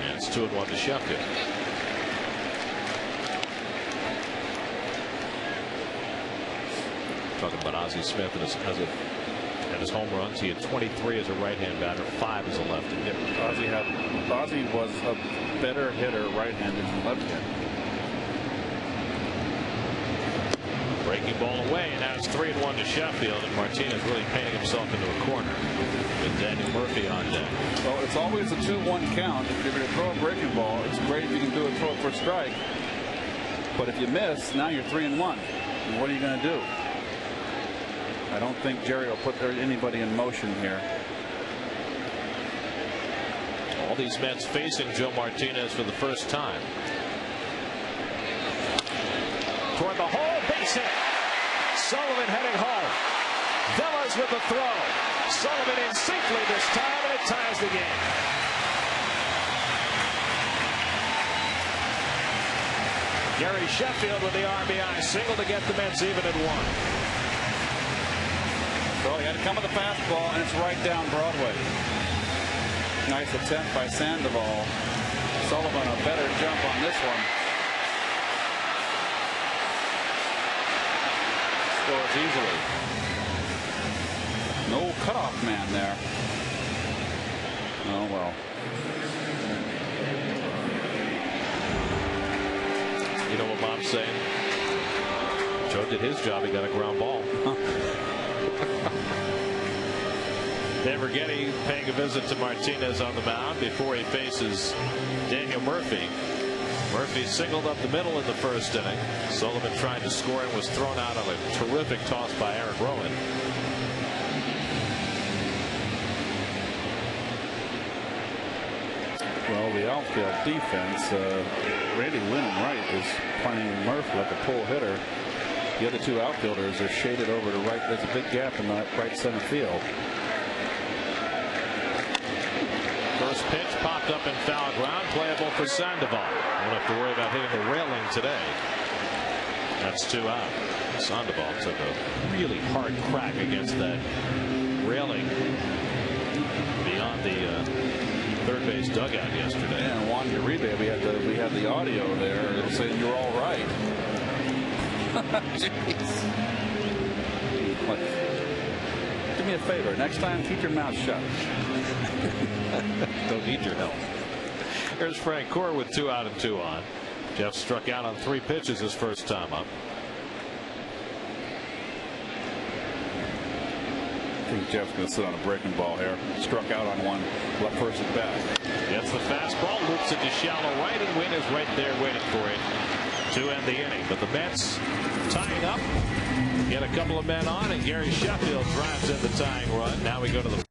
And it's 2-1 to Sheffield. Talking about Ozzie Smith and his home runs. He had 23 as a right-hand batter, 5 as a lefty. Ozzie was a better hitter right-handed than left-handed. Breaking ball away, and now it's 3-1 to Sheffield, and Martinez really painting himself into a corner with Daniel Murphy on deck. Well, it's always a 2-1 count. If you're going to throw a breaking ball, it's great if you can do it, throw it for a strike. But if you miss, now you're 3-1. And what are you going to do? I don't think Jerry will put anybody in motion here. All these Mets facing Joe Martinez for the first time. Toward the hole, base hit. Sullivan heading home. Villas with the throw. Sullivan in safely this time, and it ties the game. Gary Sheffield with the RBI single to get the Mets even at 1. Well, he had to come with a fastball, and it's right down Broadway. Nice attempt by Sandoval. Sullivan a better jump on this one. Scores easily. No cutoff man there. Oh well. You know what Bob's saying? Joe did his job. He got a ground ball. Dan Vergetti paying a visit to Martinez on the mound before he faces Daniel Murphy. Murphy singled up the middle in the first inning. Sullivan tried to score and was thrown out on a terrific toss by Eric Rowan. Well, the outfield defense, Randy Wright is playing Murphy like a pull hitter. The other two outfielders are shaded over to right. There's a big gap in the right center field. First pitch popped up in foul ground, playable for Sandoval. Won't have to worry about hitting the railing today. That's 2 out. Sandoval took a really hard crack against that railing beyond the third base dugout yesterday. And Juan Uribe, we had the audio there. It'll say you're all right. Jeez. Do me a favor. Next time, keep your mouth shut. Don't need your help. Here's Frank Core with 2 out and 2 on. Jeff struck out on 3 pitches his first time up. I think Jeff's going to sit on a breaking ball here. Struck out on one. Left first at bat. Gets the fastball, loops it to shallow right, and Wynn is right there waiting for it to end the inning. But the Mets tying up, get a couple of men on, and Gary Sheffield drives in the tying run. Now we go to the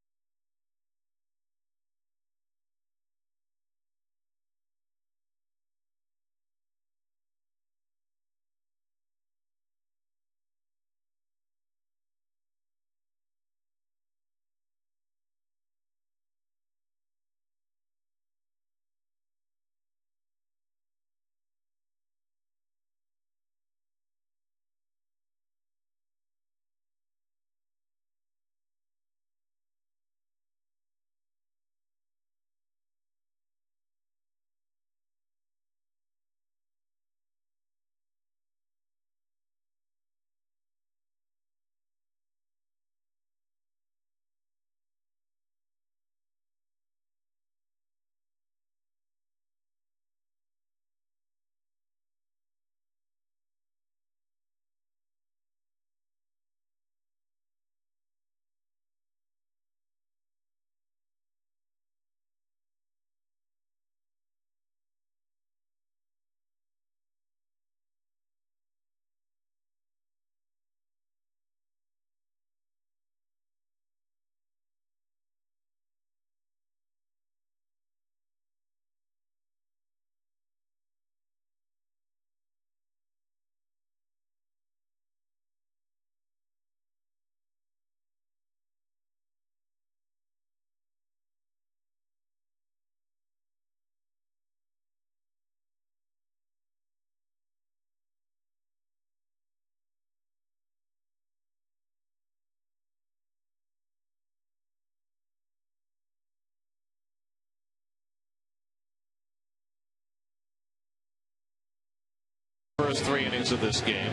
first 3 innings of this game.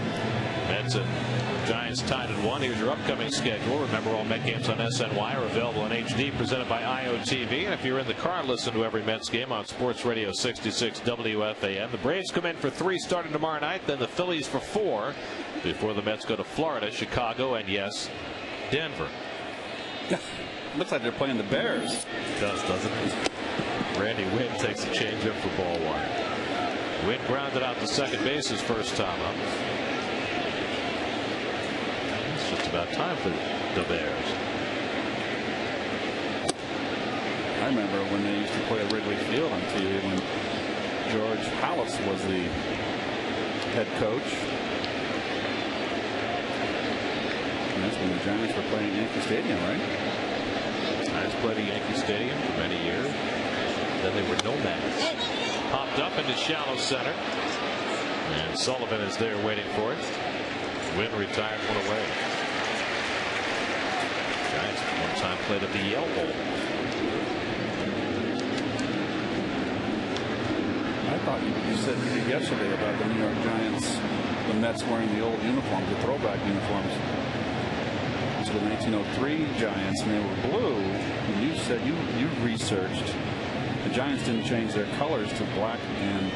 Mets and Giants tied at 1. Here's your upcoming schedule. Remember, all Met games on SNY are available in HD, presented by IOTV. And if you're in the car, listen to every Mets game on Sports Radio 66 WFAN. The Braves come in for 3 starting tomorrow night, then the Phillies for 4 before the Mets go to Florida, Chicago, and yes, Denver. Looks like they're playing the Bears. It does, doesn't it? Randy Wynn takes the changeup for ball one. Wynn grounded out to second base his first time up. It's just about time for the Bears. I remember when they used to play at Wrigley Field on TV when George Halas was the head coach. And that's when the Giants were playing Yankee Stadium, right? Giants played at Yankee Stadium for many years. Then they were nomads. Popped up into shallow center. And Sullivan is there waiting for it. Wynn retired one away. Giants one time played at the Yale Bowl. I thought you said yesterday about the New York Giants, the Mets wearing the old uniforms, the throwback uniforms to the 1903 Giants, and they were blue. And you said you researched the Giants didn't change their colors to black and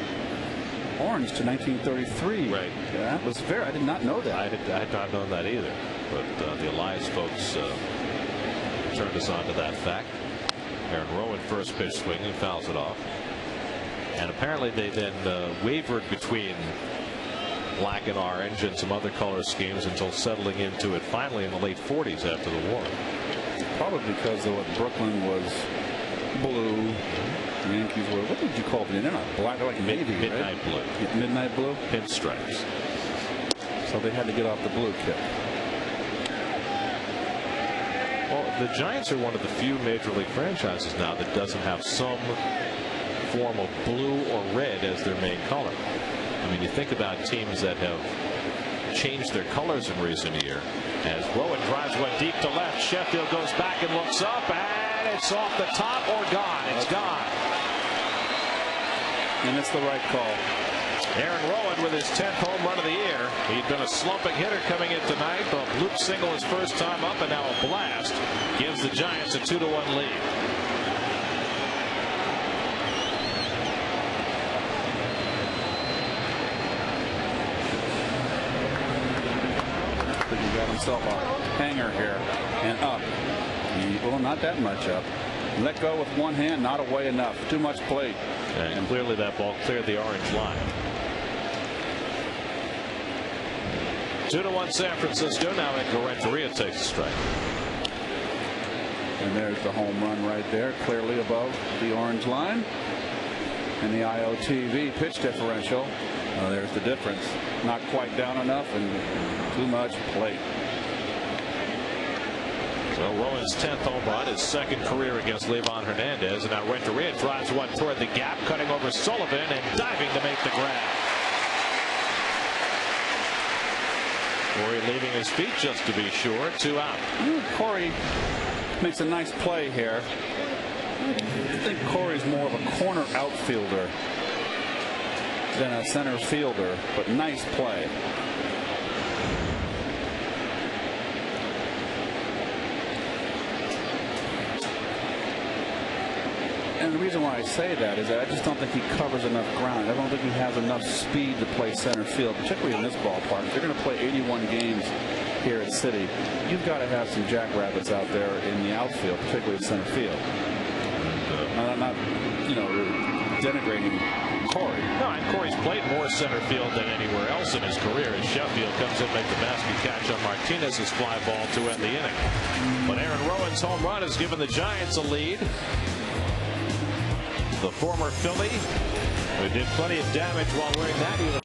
orange to 1933. Right. That was fair. I did not know that. I had not known that either. But the Elias folks turned us on to that fact. Aaron Rowan first pitch swinging, fouls it off. And apparently they then wavered between black and orange and some other color schemes until settling into it finally in the late 40s after the war. Probably because of what Brooklyn was blue. The Yankees were, what did you call them? They're not black, they're like navy, midnight right? blue. Yeah, midnight blue? Pinstripes. So they had to get off the blue kit. Well, the Giants are one of the few major league franchises now that doesn't have some form of blue or red as their main color. I mean, you think about teams that have changed their colors in recent year. As Rowan drives one deep to left, Sheffield goes back and looks up, and it's off the top or gone. It's gone. And it's the right call. Aaron Rowan with his 10th home run of the year. He'd been a slumping hitter coming in tonight. The bloop single his first time up, and now a blast gives the Giants a 2-1 lead. He got himself a hanger here and up. Well, not that much up. Let go with one hand, not away enough. Too much plate. And clearly that ball cleared the orange line. 2-1 San Francisco. Now Edgar Renteria takes a strike. And there's the home run right there, clearly above the orange line. And the IOTV pitch differential. There's the difference. Not quite down enough and too much plate. So Rowan's 10th home run, his second career against Livan Hernandez, and now Renteria drives one toward the gap, cutting over Sullivan and diving to make the grab. Corey leaving his feet just to be sure. 2 out. Corey makes a nice play here. I think Corey's more of a corner outfielder than a center fielder, but nice play. And the reason why I say that is that I just don't think he covers enough ground. I don't think he has enough speed to play center field, particularly in this ballpark. If you're going to play 81 games here at City, you've got to have some jackrabbits out there in the outfield, particularly in center field. I'm not, denigrating Corey. No, and Corey's played more center field than anywhere else in his career as Sheffield comes in, make the basket catch on Martinez's fly ball to end the inning. But Aaron Rowan's home run has given the Giants a lead. The former Philly, who did plenty of damage while wearing that uniform.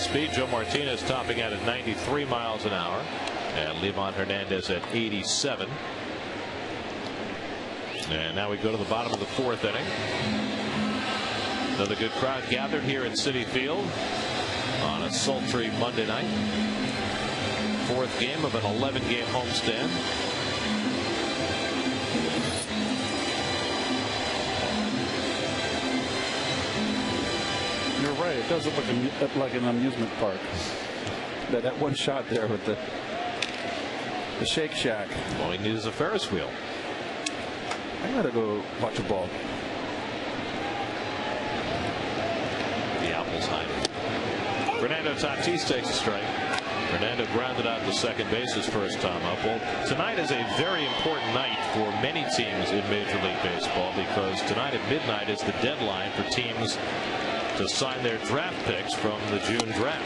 Speed. Joe Martinez topping out at 93 miles an hour, and Livan Hernandez at 87. And now we go to the bottom of the 4th inning. Another good crowd gathered here at Citi Field on a sultry Monday night. 4th game of an 11-game homestand. You're right. It does look like an amusement park. That one shot there with the Shake Shack. All he needs is a Ferris wheel. I gotta go watch a ball. The Apples high. Fernando Tatis takes a strike. Fernando grounded out to second base his first time up. Well, tonight is a very important night for many teams in Major League Baseball, because tonight at midnight is the deadline for teams to sign their draft picks from the June draft.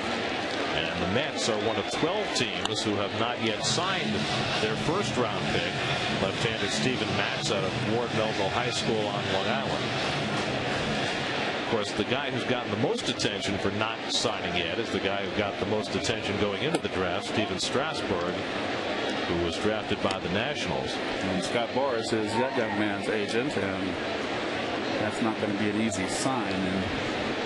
And the Mets are one of 12 teams who have not yet signed their first round pick, left-hander Steven Matz out of Ward Melville High School on Long Island. Of course, the guy who's gotten the most attention for not signing yet is the guy who got the most attention going into the draft, Steven Strasburg, who was drafted by the Nationals. And Scott Boras is that young man's agent, and that's not going to be an easy sign. And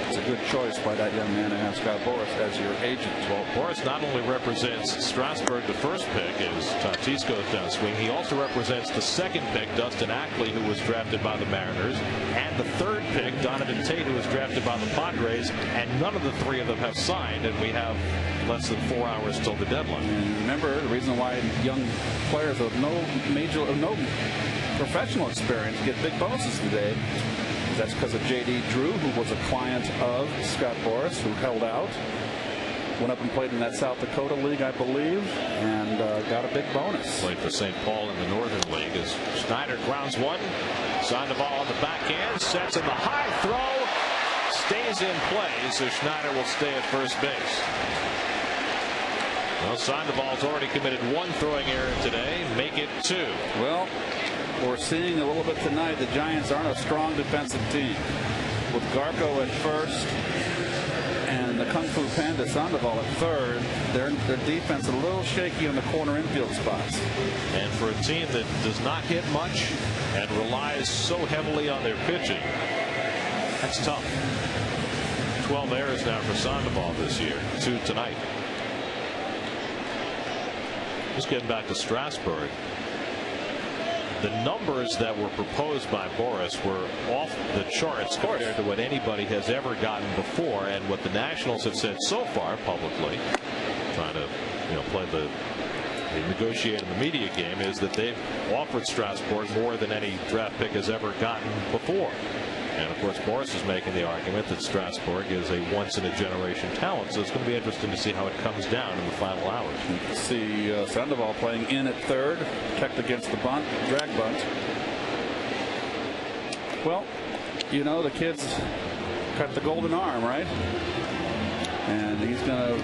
it's a good choice by that young man to have Scott Boras as your agent. Well, Boras not only represents Strasburg, the first pick, as Tatis goes down swing, he also represents the second pick, Dustin Ackley, who was drafted by the Mariners, and the third pick, Donovan Tate, who was drafted by the Padres, and none of the three of them have signed, and we have less than 4 hours till the deadline. And remember, the reason why young players of no professional experience get big bonuses today, that's because of J.D. Drew, who was a client of Scott Boras, who held out, went up and played in that South Dakota League, I believe, and got a big bonus. Played for St. Paul in the Northern League as Schneider grounds one. Sandoval on the backhand, sets in the high throw, stays in play, so Schneider will stay at first base. Well, Sandoval's already committed one throwing error today, make it 2. Well, we're seeing a little bit tonight the Giants aren't a strong defensive team. With Garco at first and the Kung Fu Panda Sandoval at third, their defense a little shaky on the corner infield spots. And for a team that does not hit much and relies so heavily on their pitching, that's tough. 12 errors now for Sandoval this year, 2 tonight. Just getting back to Strasburg. The numbers that were proposed by Boras were off the charts compared to what anybody has ever gotten before, and what the Nationals have said so far publicly, trying to play the negotiate in the media game, is that they've offered Strasburg more than any draft pick has ever gotten before. And of course, Boras is making the argument that Strasburg is a once-in-a-generation talent, so it's going to be interesting to see how it comes down in the final hours. You can see Sandoval playing in at third, protect against the bunt, drag bunt. Well, the kid's got the golden arm, right? And he's going to,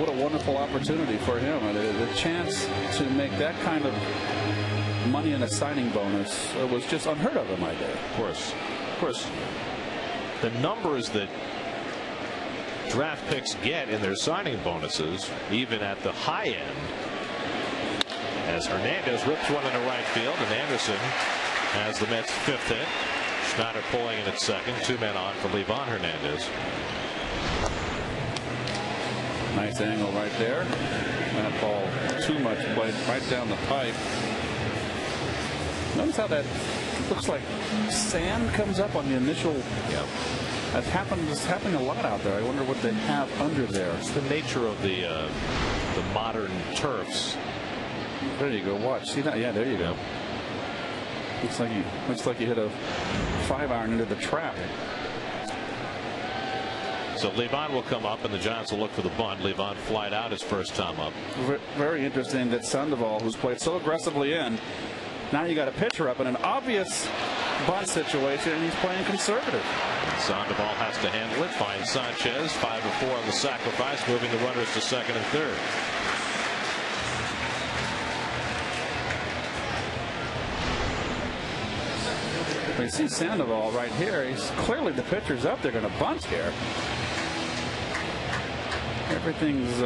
what a wonderful opportunity for him. The chance to make that kind of money in a signing bonus was just unheard of in my day. Of course, the numbers that draft picks get in their signing bonuses, even at the high end, as Hernandez rips one into right field, and Anderson has the Mets' 5th hit. Schneider pulling in at second, 2 men on for Livan Hernandez. Nice angle right there. That ball too much played right down the pipe. Notice how that looks like sand comes up on the initial. Yep. It's happening a lot out there. I wonder what they have under there. It's the nature of the modern turfs. There you go. Watch. See that? Yeah, there you go. Looks like you hit a 5-iron into the trap. So Livan will come up, and the Giants will look for the bunt. Livan flied out his first time up. Very interesting that Sandoval, who's played so aggressively in, now you got a pitcher up in an obvious bunt situation, and he's playing conservative. Sandoval has to handle it. Finds Sanchez, 5 of 4 on the sacrifice, moving the runners to second and third. We see Sandoval right here. He's clearly the pitcher's up. They're going to bunt here. everything's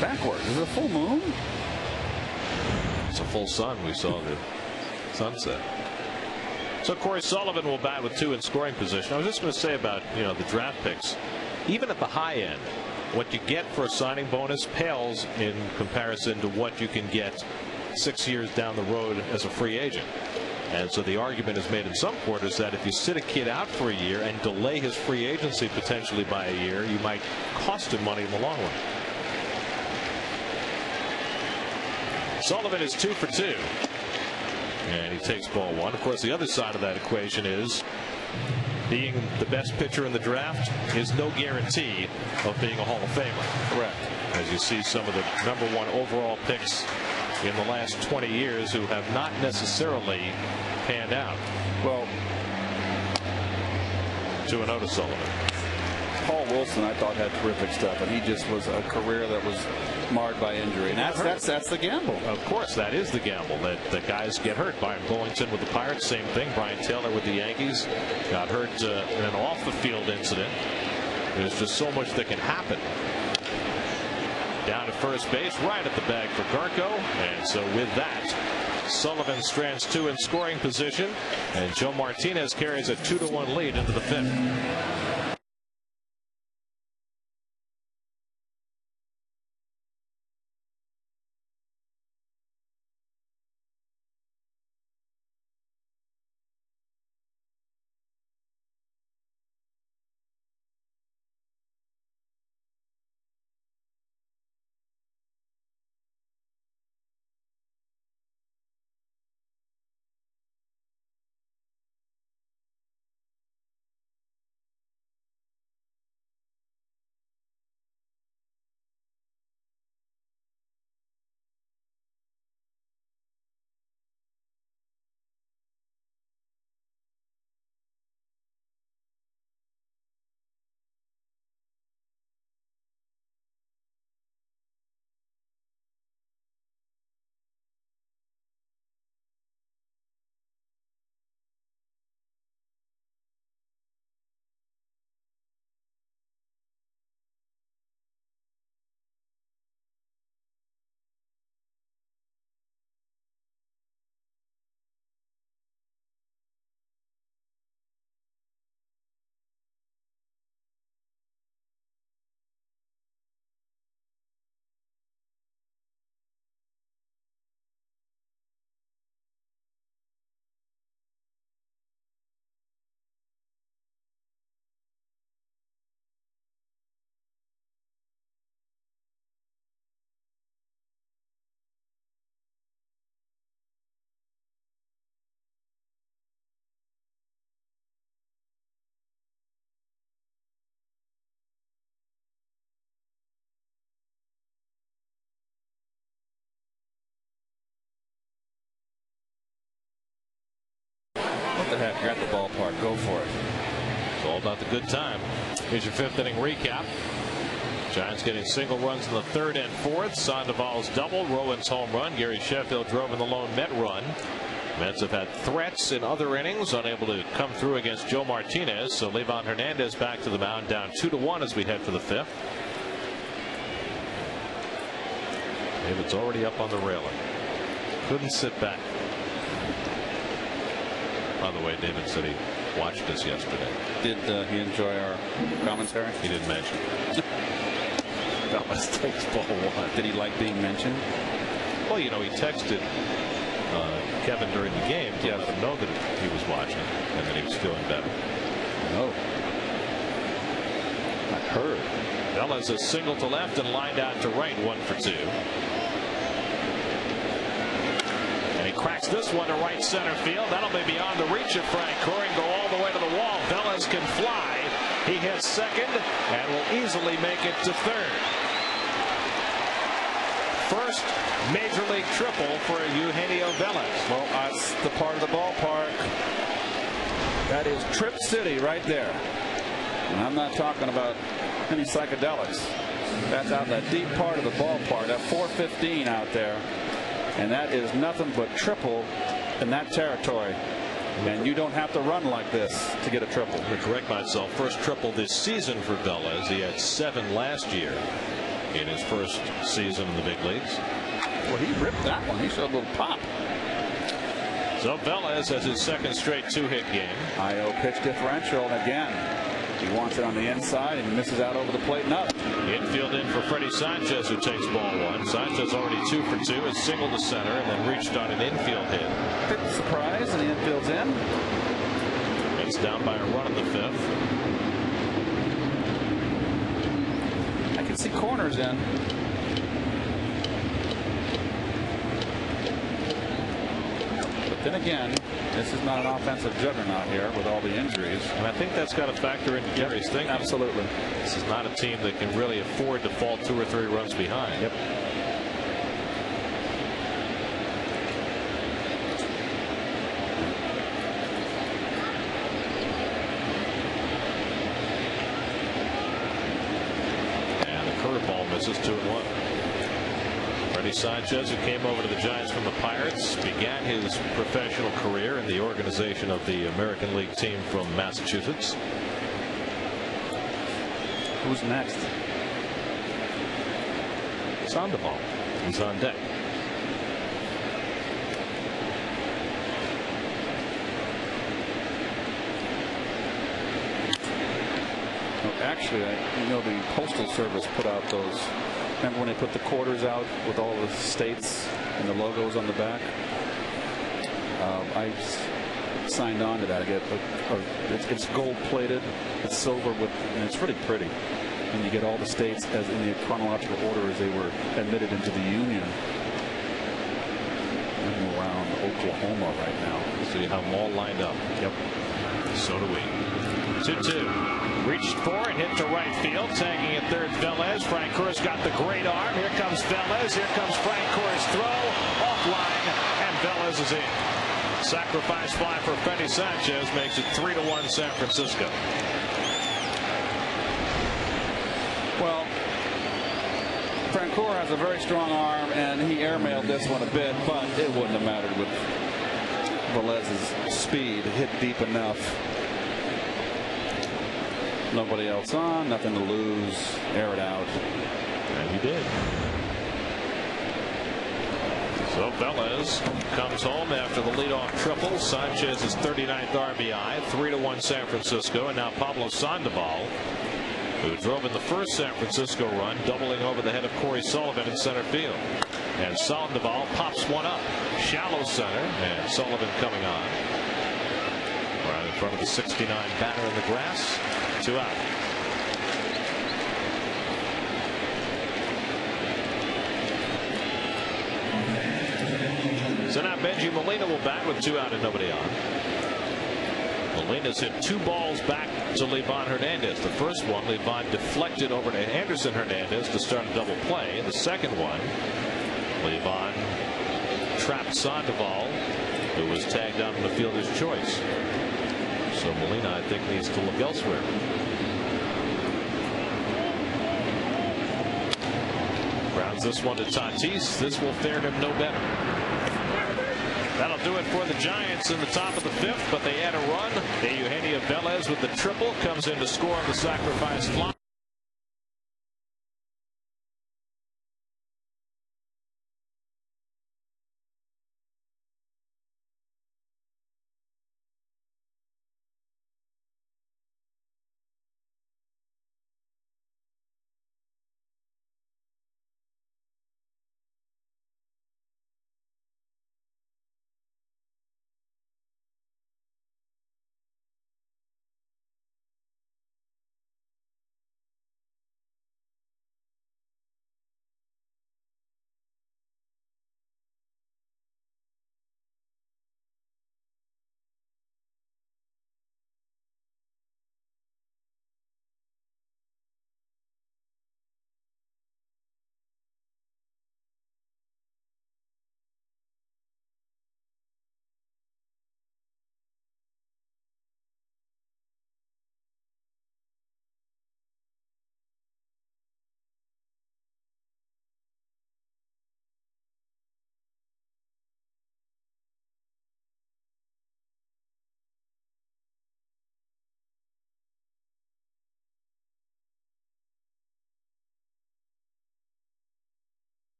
backwards. Is it a full moon? It's a full sun. We saw the sunset. So Corey Sullivan will bat with 2 in scoring position. I was just going to say about the draft picks. Even at the high end, what you get for a signing bonus pales in comparison to what you can get 6 years down the road as a free agent. And so the argument is made in some quarters that if you sit a kid out for a year and delay his free agency potentially by a year, you might cost him money in the long run. Sullivan is 2 for 2. And he takes ball 1. Of course, the other side of that equation is being the best pitcher in the draft is no guarantee of being a Hall of Famer. Correct. As you see some of the #1 overall picks in the last 20 years who have not necessarily panned out. Well, 2-0 to Sullivan. Paul Wilson, I thought, had terrific stuff, and he just was a career that was marred by injury. And that's the gamble. Of course, that is the gamble, that the guys get hurt. Byron Bullpen with the Pirates, same thing. Brian Taylor with the Yankees got hurt in an off-the-field incident. There's just so much that can happen. Down to first base, right at the bag for Garco. And so with that, Sullivan strands 2 in scoring position, and Joe Martinez carries a 2-1 lead into the 5th. What the heck? You're at the ballpark. Go for it. It's all about the good time. Here's your 5th inning recap. Giants getting single runs in the 3rd and 4th. Sandoval's double, Rowan's home run. Gary Sheffield drove in the lone Met run. Mets have had threats in other innings, unable to come through against Joe Martinez. So Levon Hernandez back to the mound, down 2-1 as we head for the 5th. David's already up on the railing. Couldn't sit back. By the way, David said he watched us yesterday. Did he enjoy our commentary? He didn't mention. Dallas takes ball 1. Did he like being mentioned? Well, he texted Kevin during the game to let him know that he was watching and that he was feeling better. No. I heard. Vella's a single to left and lined out to right, 1 for 2. And he cracks this one to right center field. That'll be beyond the reach of Frank Corey and go all the way to the wall. Velas can fly. He hits second and will easily make it to third. First major league triple for Eugenio Velas. Well, that's the part of the ballpark. That is Trip City right there. And I'm not talking about any psychedelics. That's out in that deep part of the ballpark, that 415 out there. And that is nothing but triple in that territory. And you don't have to run like this to get a triple. To correct myself, first triple this season for Velez. He had 7 last year in his first season in the big leagues. Well, he ripped that one. He showed a little pop. So Velez has his second straight 2-hit game. IO pitch differential, and again, he wants it on the inside and misses out over the plate. No. Infield in for Freddie Sanchez, who takes ball 1. Sanchez already 2 for 2, has singled to center and then reached on an infield hit. Bit surprised, and the infield's in. It's down by a run in the 5th. I can see corners in. Then again, this is not an offensive juggernaut here with all the injuries. And I think that's got to factor into Gary's thinking. Absolutely. This is not a team that can really afford to fall 2 or 3 runs behind. Yep. And the curveball misses 2-1. Freddie Sanchez, who came over to the Giants from the Pirates, began his professional career in the organization of the American League team from Massachusetts. Who's next? Sandoval. He's on deck. Actually, the Postal Service put out those. Remember when they put the quarters out with all the states and the logos on the back? I signed on to that. I get it's gold plated, it's silver with, and it's really pretty. And you get all the states as in the chronological order as they were admitted into the Union. I'm around Oklahoma right now. So you have them all lined up. Yep. So do we. 2-2. Reached for and hit to right field. Tagging at third, Velez. Francoeur's got the great arm. Here comes Velez. Here comes Francoeur's throw. Offline, and Velez is in. Sacrifice fly for Freddie Sanchez makes it 3-1 San Francisco. Well, Francoeur has a very strong arm, and he airmailed this one a bit, but it wouldn't have mattered with Velez's speed. Hit deep enough. Nobody else on, nothing to lose. Air it out. And he did. So Velez comes home after the leadoff triple. Sanchez's 39th RBI. 3-1 San Francisco. And now Pablo Sandoval, who drove in the first San Francisco run, doubling over the head of Corey Sullivan in center field. And Sandoval pops one up. Shallow center. And Sullivan coming on. Right in front of the 69 batter in the grass. 2 out. So now Benji Molina will bat with 2 out and nobody on. Molina's hit 2 balls back to Livan Hernandez. The first one, Livan deflected over to Anderson Hernandez to start a double play. The second one, Livan trapped Sandoval, who was tagged out in the fielder's choice. So Molina, I think, needs to look elsewhere. Grounds this one to Tatis. This will fare him no better. That'll do it for the Giants in the top of the 5th, but they add a run. Eugenio Velez with the triple comes in to score on the sacrifice fly.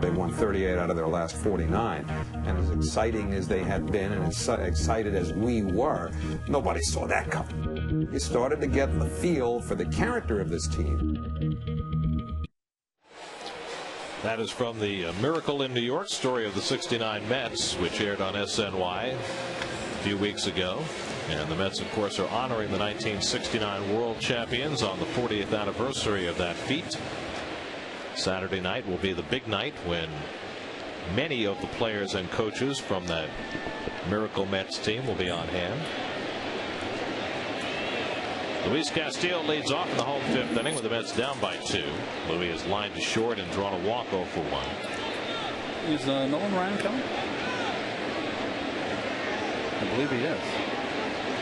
They won 38 out of their last 49. And as exciting as they had been and as excited as we were, nobody saw that coming. You started to get the feel for the character of this team. That is from the Miracle in New York story of the '69 Mets, which aired on SNY a few weeks ago. And the Mets, of course, are honoring the 1969 World Champions on the 40th anniversary of that feat. Saturday night will be the big night when many of the players and coaches from that Miracle Mets team will be on hand. Luis Castillo leads off in the home 5th inning with the Mets down by 2. Louis is lined to short and drawn a walk 0 for 1. Is Nolan Ryan coming? I believe he is.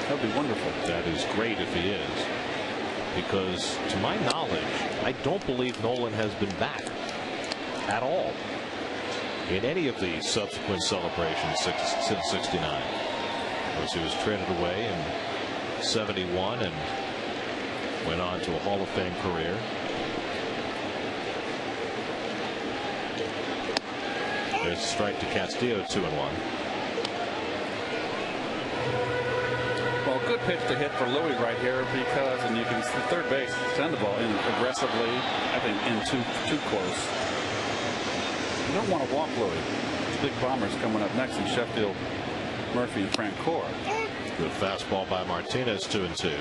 That would be wonderful. That is great if he is, because to my knowledge, I don't believe Nolan has been back at all in any of the subsequent celebrations since '69. Of course, he was traded away in '71 and went on to a Hall of Fame career. There's a strike to Castillo, 2-1. Well, good pitch to hit for Louis right here, because, and you can see third base, send the ball in aggressively, I think in too close. You don't want to walk Louis. The big bombers coming up next in Sheffield, Murphy, and Frank Core. Good fastball by Martinez, 2-2.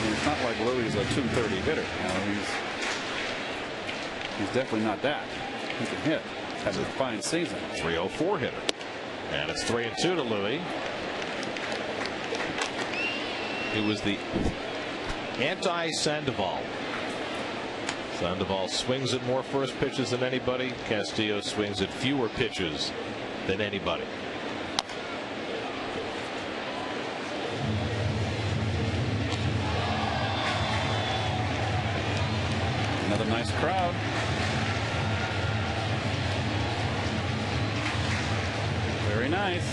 It's not like Louis is a .230 hitter. You know, he's definitely not that. He can hit. Has a fine season. 304 hitter. And it's 3-2 to Louis. It was the anti-Sandoval. Sandoval swings at more first pitches than anybody. Castillo swings at fewer pitches than anybody. Another nice crowd. Very nice.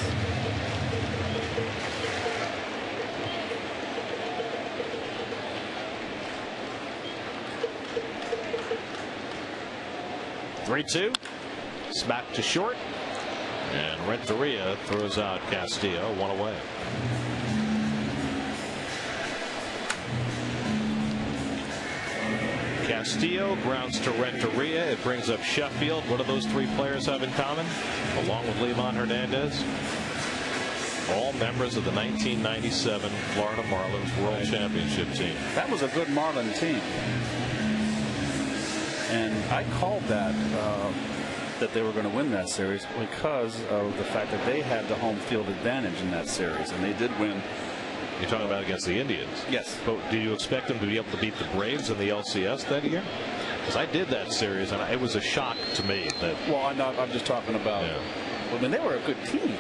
Three-two. Smack to short. And Renteria throws out Castillo, 1 away. Castillo grounds to Renteria. It brings up Sheffield. What do those 3 players have in common, along with Livan Hernandez? All members of the 1997 Florida Marlins World Championship team. That was a good Marlin team. And I called that they were going to win that series because of the fact that they had the home field advantage in that series, and they did win. You're talking about against the Indians? Yes. But do you expect them to be able to beat the Braves in the LCS that year? Because I did that series, and it was a shock to me that. Well, I'm just talking about. Yeah. Well, I mean, they were a good team,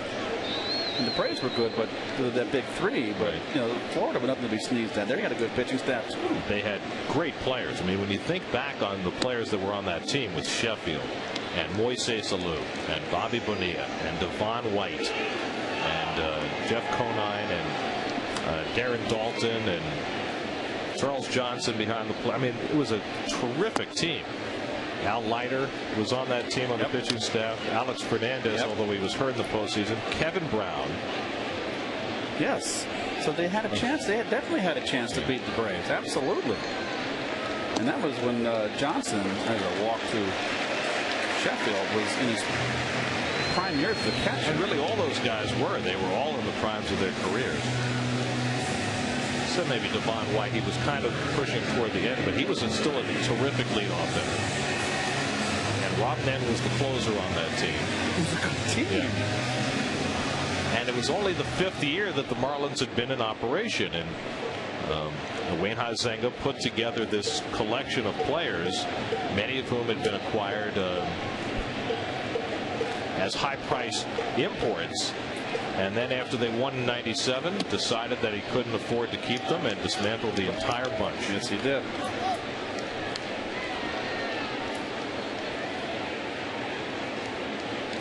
and the Braves were good, but that big 3. But you know, Florida was nothing to be sneezed at. They had a good pitching staff too. They had great players. I mean, when you think back on the players that were on that team with Sheffield and Moises Alou and Bobby Bonilla and Devon White and Jeff Conine and Darren Dalton and Charles Johnson behind the plate. I mean, it was a terrific team. Al Leiter was on that team on the pitching staff. Alex Fernandez, although he was hurt in the postseason. Kevin Brown. Yes. So they had a chance. They definitely had a chance to beat the Braves. Absolutely. And that was when Johnson, as a walk to Sheffield, was in his prime years as a catcher. And really all those guys were. They were all in the primes of their careers. So maybe Devon White, he was kind of pushing toward the end, but he was still a terrific leadoff hitter. And Rob Nen was the closer on that team. It was a good team. Yeah. And it was only the 5th year that the Marlins had been in operation, and Wayne Huizenga put together this collection of players, many of whom had been acquired as high-priced imports. And then after they won in '97, decided that he couldn't afford to keep them and dismantled the entire bunch. Yes, he did.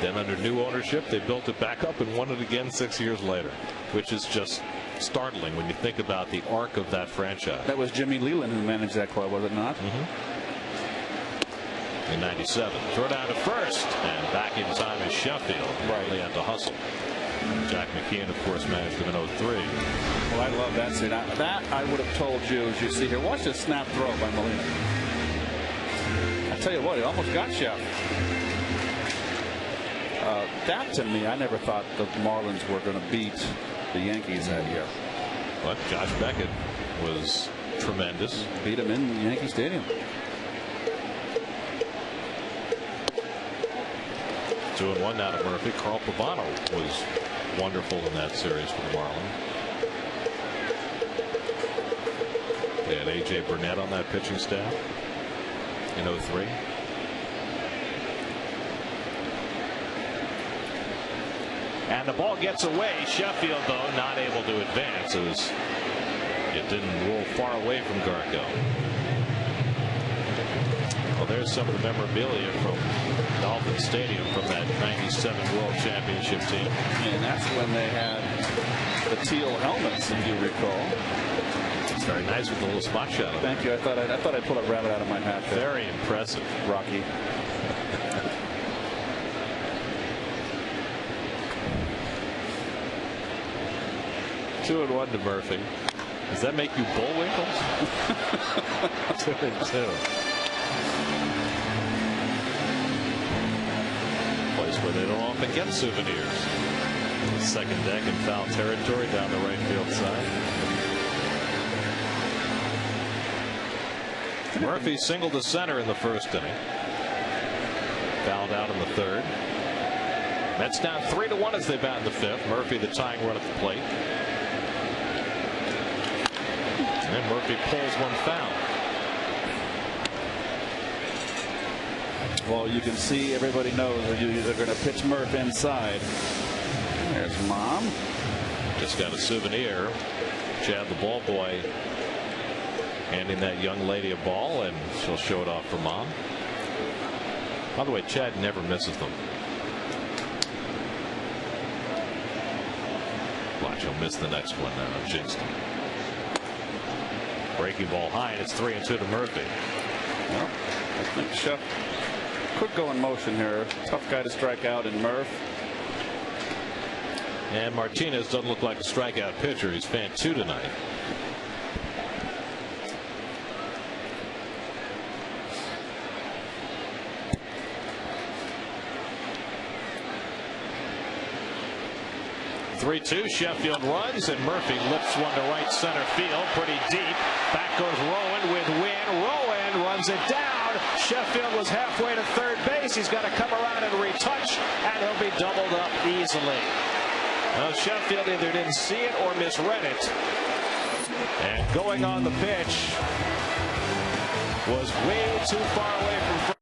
Then under new ownership, they built it back up and won it again 6 years later, which is just startling when you think about the arc of that franchise. That was Jimmy Leland who managed that club, was it not? In '97. Throw down to first, and back in time is Sheffield. They had to hustle. Jack McKeon, of course, managed him in '03. Well, I love that scene. That I would have told you, as you see here. Watch this snap throw by Molina. I tell you what, he almost got Sheff. That to me, I never thought the Marlins were going to beat the Yankees that year. But Josh Beckett was tremendous. Beat him in Yankee Stadium. 2-1 now to Murphy. Carl Pavano was wonderful in that series for the Marlins. They had A.J. Burnett on that pitching staff in '03. And the ball gets away. Sheffield, though, not able to advance as it didn't roll far away from Garco. Well, there's some of the memorabilia from Dolphin Stadium from that '97 World Championship team. And that's when they had the teal helmets, if you recall. It's very nice with a little spot shot. Thank you. I thought I'd pull a rabbit out of my hat there. Very impressive. Rocky. Two and 1 to Murphy. Does that make you Bullwinkles? 2-2. Place where they don't often get souvenirs. Second deck in foul territory down the right field side. Murphy singled to center in the first inning. Fouled out in the third. Mets down 3-1 as they bat in the fifth. Murphy the tying run at the plate. And Murphy pulls one foul. Well, you can see everybody knows that they're going to pitch Murph inside. There's Mom. Just got a souvenir. Chad the ball boy handing that young lady a ball, and she'll show it off for Mom. By the way, Chad never misses them. Watch, he'll miss the next one now. Jinxed him. Breaking ball high, and it's 3-2 to Murphy. Well, I think Sheff could go in motion here. Tough guy to strike out in Murph. And Martinez doesn't look like a strikeout pitcher. He's fan 2 tonight. Sheffield runs, and Murphy lifts one to right center field, pretty deep. Back goes Rowan with Wynn. Rowan runs it down. Sheffield was halfway to third base. He's got to come around and retouch, and he'll be doubled up easily. Well, Sheffield either didn't see it or misread it. And going on the pitch was way too far away from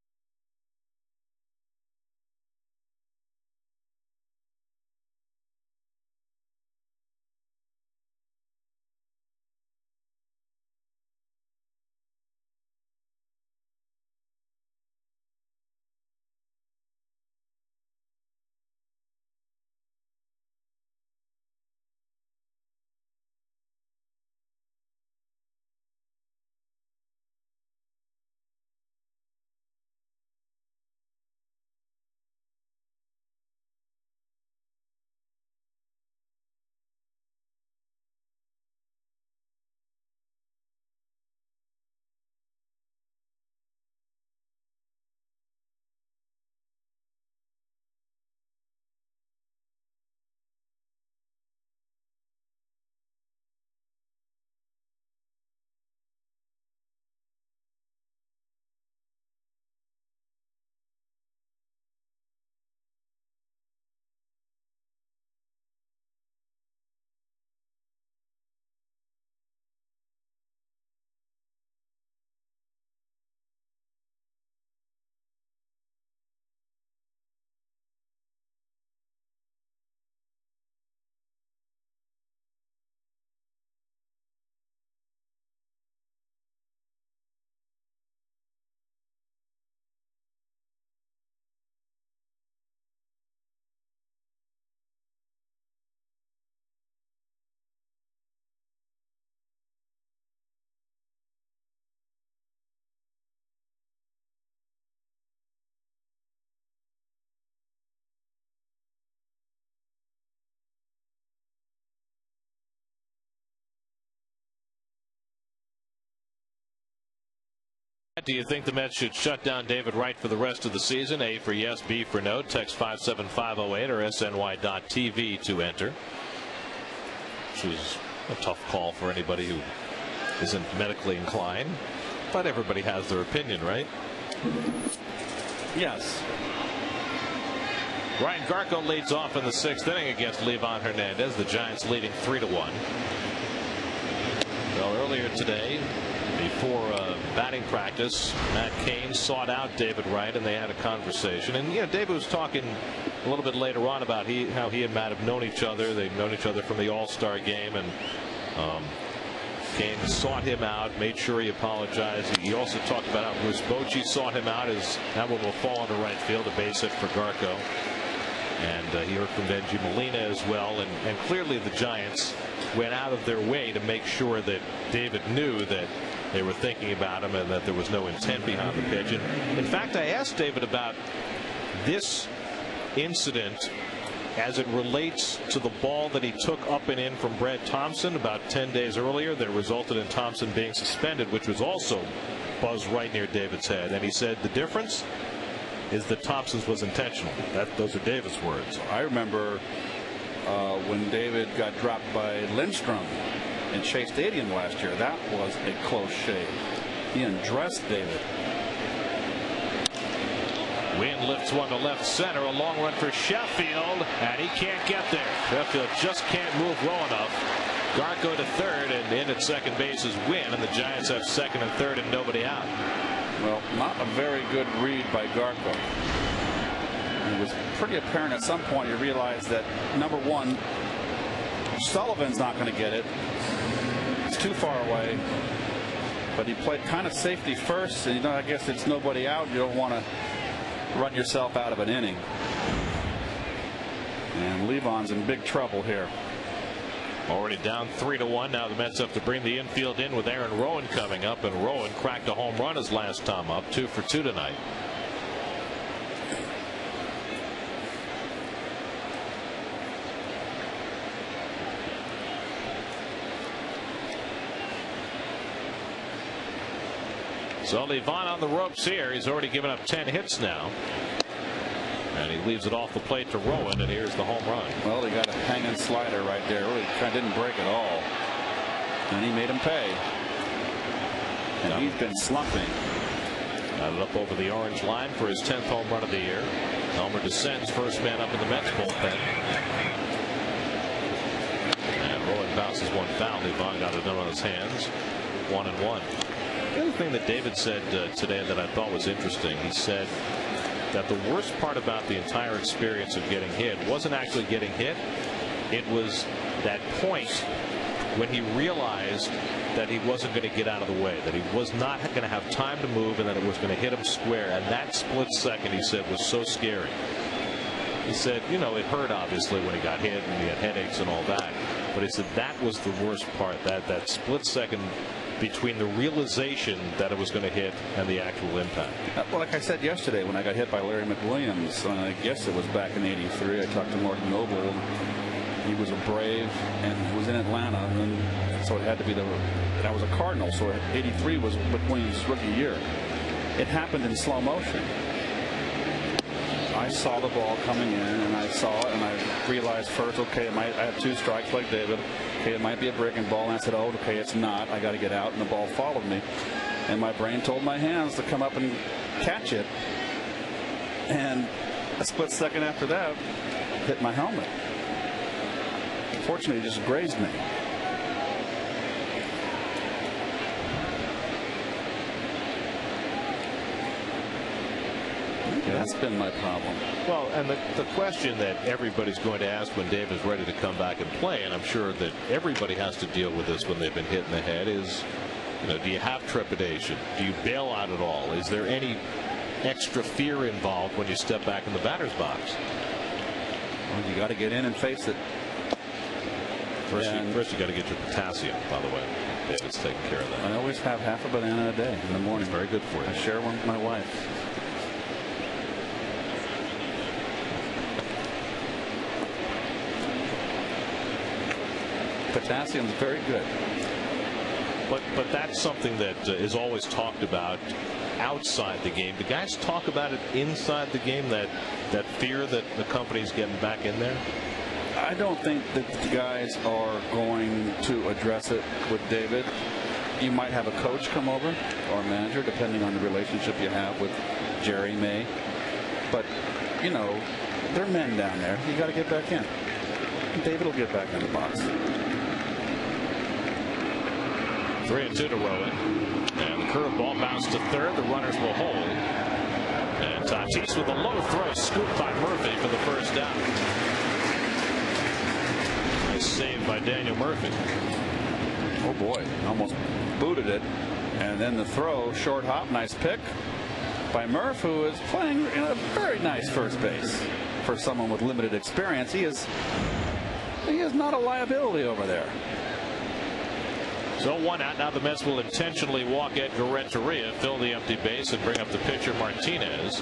Do you think the Mets should shut down David Wright for the rest of the season? A for yes, B for no. Text 57508 or SNY.TV to enter. Which is a tough call for anybody who isn't medically inclined. But everybody has their opinion, right? Yes. Ryan Garko leads off in the 6th inning against Livan Hernandez. The Giants leading 3-1. Well, earlier today, before batting practice, Matt Cain sought out David Wright and they had a conversation. And David was talking a little bit later on about how he and Matt have known each other. They've known each other from the All-Star game, and Cain sought him out, made sure he apologized. He also talked about how Bruce Bochy sought him out, as that one will fall into right field, a base hit for Garko. And he heard from Benji Molina as well. And clearly the Giants went out of their way to make sure that David knew that they were thinking about him and that there was no intent behind the pitch. And in fact, I asked David about this incident as it relates to the ball that he took up and in from Brad Thompson about 10 days earlier that resulted in Thompson being suspended, which was also buzzed right near David's head. And he said the difference is that Thompson's was intentional. Those are David's words. I remember when David got dropped by Lindstrom in Shea Stadium last year. That was a close shave. He undressed David. Wynn lifts one to left center. A long run for Sheffield, and he can't get there. Sheffield just can't move well enough. Garko to third, and in at second base is Wynn, and the Giants have second and third and nobody out. Well, not a very good read by Garko. It was pretty apparent at some point. You realized that, number one, Sullivan's not going to get it. It's too far away. But he played kind of safety first, and I guess it's nobody out. You don't want to run yourself out of an inning. And Levon's in big trouble here. Already down 3-1. Now the Mets have to bring the infield in with Aaron Rowan coming up, and Rowan cracked a home run his last time up, 2 for 2 tonight. So Livan on the ropes here. He's already given up 10 hits now. And he leaves it off the plate to Rowan, and here's the home run. Well, he got a hanging slider right there. Really kind of didn't break at all. And he made him pay. And he's been slumping. Got it up over the orange line for his 10th home run of the year. Elmer descends, first man up in the Mets bullpen. And Rowan bounces one foul. Livan got it done on his hands. 1-1. The other thing that David said today that I thought was interesting, he said that the worst part about the entire experience of getting hit wasn't actually getting hit. It was that point when he realized that he wasn't going to get out of the way, that he was not going to have time to move, and that it was going to hit him square. And that split second, he said, was so scary. He said, it hurt obviously when he got hit and he had headaches and all that. But he said that was the worst part, that split second between the realization that it was going to hit and the actual impact. Well, like I said yesterday when I got hit by Larry McWilliams, I guess it was back in '83. I talked to Morton Noble. He was a Brave and was in Atlanta, and so it had to be and I was a Cardinal, so '83 was McWilliams' rookie year. It happened in slow motion. I saw the ball coming in, and I saw it, and I realized first, okay, I had 2 strikes like David. Okay, it might be a breaking ball. And I said, oh, okay, it's not. I got to get out, and the ball followed me. And my brain told my hands to come up and catch it. And a split second after that, hit my helmet. Fortunately, it just grazed me. That's been my problem. Well, and the question that everybody's going to ask when Dave is ready to come back and play, and I'm sure that everybody has to deal with this when they've been hit in the head, is, do you have trepidation? Do you bail out at all? Is there any extra fear involved when you step back in the batter's box? Well, you got to get in and face it. First, you got to get your potassium, by the way. David's taking care of that. I always have half a banana a day in the morning. It's very good for you. I share one with my wife. Potassium is very good. But that's something that is always talked about outside the game. Do guys talk about it inside the game, that fear that the company's getting back in there? I don't think that the guys are going to address it with David. You might have a coach come over or a manager, depending on the relationship you have with Jerry May. But, you know, they're men down there. You got to get back in. David will get back in the box. 3-2 to Rowan. And the curveball bounced to third. The runners will hold. And Tatis with a low throw, scooped by Murphy for the first down. Nice save by Daniel Murphy. Oh boy, almost booted it. And then the throw, short hop, nice pick by Murph, who is playing a very nice first base for someone with limited experience. He is not a liability over there. So 1 out. Now the Mets will intentionally walk Edgar Renteria, fill the empty base, and bring up the pitcher Martinez.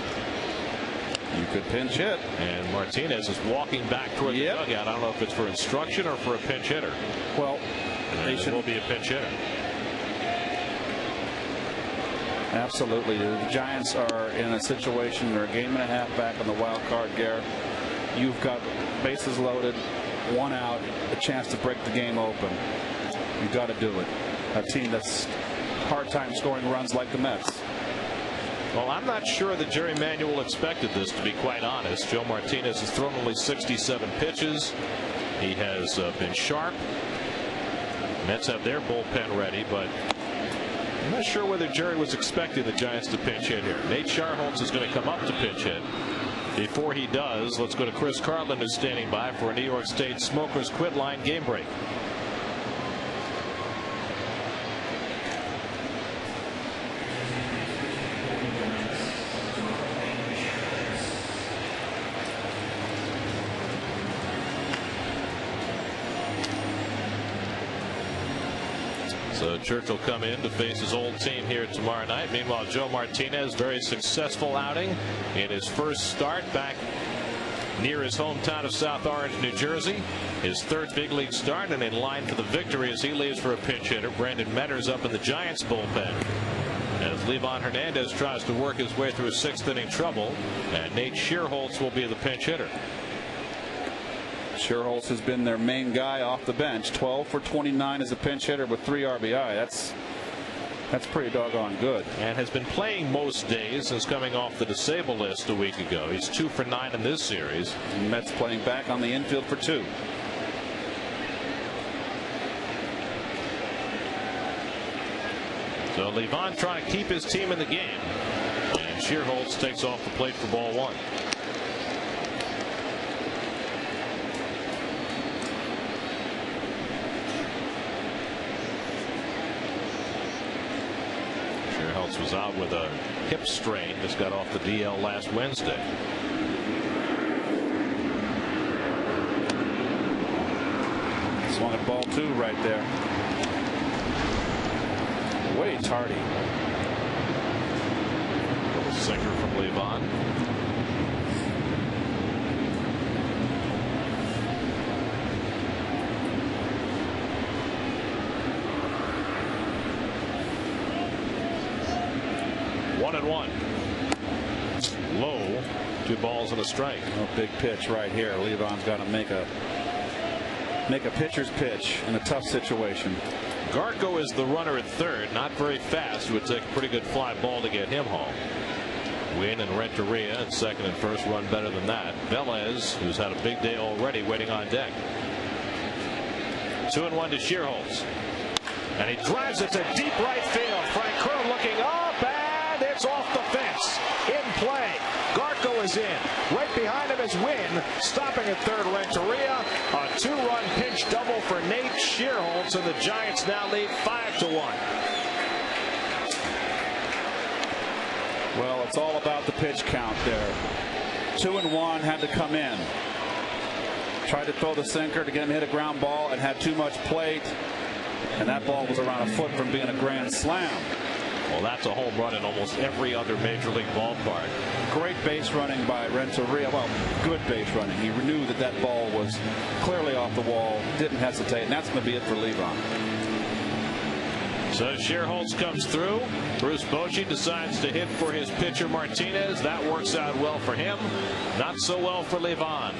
You could pinch hit. And Martinez is walking back toward the dugout. I don't know if it's for instruction or for a pinch hitter. Well, it will be a pinch hitter. Absolutely. The Giants are in a situation, they're a game and a half back on the wild card, Garrett. You've got bases loaded, 1 out, a chance to break the game open. You've got to do it. A team that's hard time scoring runs like the Mets. Well, I'm not sure that Jerry Manuel expected this, to be quite honest. Joe Martinez has thrown only 67 pitches. He has been sharp. Mets have their bullpen ready, but I'm not sure whether Jerry was expecting the Giants to pinch hit here. Nate Scherholz is going to come up to pinch hit. Before he does, let's go to Chris Carlin, who's standing by for a New York State Smokers Quit Line game break. So Church will come in to face his old team here tomorrow night. Meanwhile, Joe Martinez, very successful outing in his first start back near his hometown of South Orange, New Jersey. His third big league start, and in line for the victory as he leaves for a pinch hitter. Brandon Metters up in the Giants bullpen as Livan Hernandez tries to work his way through a 6th inning trouble, and Nate Scherholz will be the pinch hitter. Scherholz has been their main guy off the bench. 12 for 29 as a pinch hitter with 3 RBI. That's pretty doggone good. And has been playing most days since coming off the disabled list a week ago. He's 2 for 9 in this series. Mets playing back on the infield for 2. So Livan trying to keep his team in the game. And Scherholz takes off the plate for ball 1. Scherholz was out with a hip strain. Just got off the DL last Wednesday. Swung at ball 2 right there. Way tardy. Little sinker from Livan. One and one. Low. 2 balls and a strike. A big pitch right here. Livan's got to make a pitcher's pitch in a tough situation. Garco is the runner at third. Not very fast. It would take a pretty good fly ball to get him home. Wynn and Renteria at second and first run better than that. Velez, who's had a big day already, waiting on deck. 2-1 to Scherholz. And he drives it to deep right field. Frank Crow looking up, and it's off the fence. In play. Garco is in. Right behind him is Wynn. Stopping at third, Renteria. A 2-run pinch double for Nate Scherholz, and the Giants now lead 5-1. Well, it's all about the pitch count there. 2-1 had to come in. Tried to throw the sinker to get him to hit a ground ball and had too much plate. And that ball was around a foot from being a grand slam. Well, that's a home run in almost every other major league ballpark. Great base running by Renteria. Well, good base running. He knew that that ball was clearly off the wall, didn't hesitate, and that's going to be it for Livan. So Sherholtz comes through. Bruce Bochy decides to hit for his pitcher Martinez. That works out well for him. Not so well for Levon.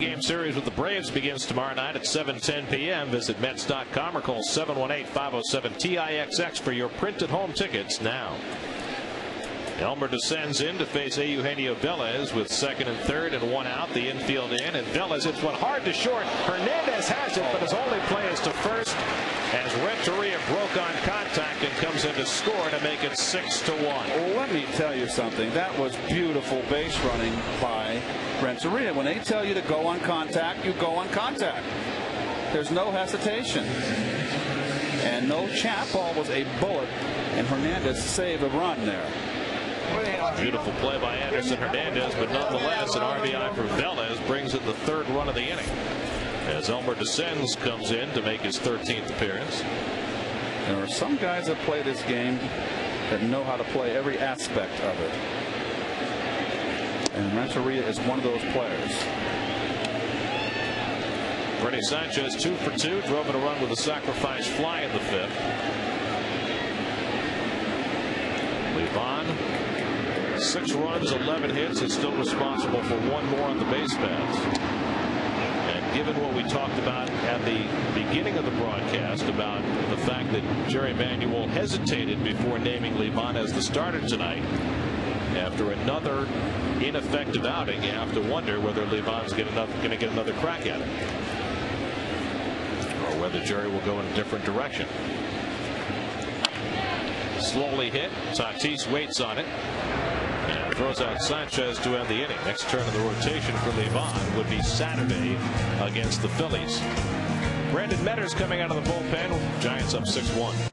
Game series with the Braves begins tomorrow night at 7:10 p.m. Visit Mets.com or call 718-507-TIXX for your printed home tickets now. Elmer descends in to face Eugenio Velez with second and third and one out. The infield in, and Velez hits one hard to short. Hernandez has it, but his only play is to first as Renteria broke on contact and comes in to score to make it 6-1. Well, let me tell you something. That was beautiful base running by Renteria. When they tell you to go on contact, you go on contact. There's no hesitation. And no chap ball was a bullet, and Hernandez saved a run there. Beautiful play by Anderson Hernandez, but nonetheless an RBI for Velez brings in the third run of the inning. As Elmer Descends comes in to make his 13th appearance. There are some guys that play this game that know how to play every aspect of it. And Renteria is one of those players. Freddie Sanchez 2 for 2, drove in a run with a sacrifice fly in the fifth. Levon, 6 runs, 11 hits, and still responsible for one more on the base paths. And given what we talked about at the beginning of the broadcast about the fact that Jerry Manuel hesitated before naming Levon as the starter tonight, after another ineffective outing, you have to wonder whether Levon's going to get another crack at it, or whether Jerry will go in a different direction. Slowly hit. Tatis waits on it and throws out Sanchez to end the inning. Next turn of the rotation for Levon would be Saturday against the Phillies. Brandon Metters coming out of the bullpen. Giants up 6-1.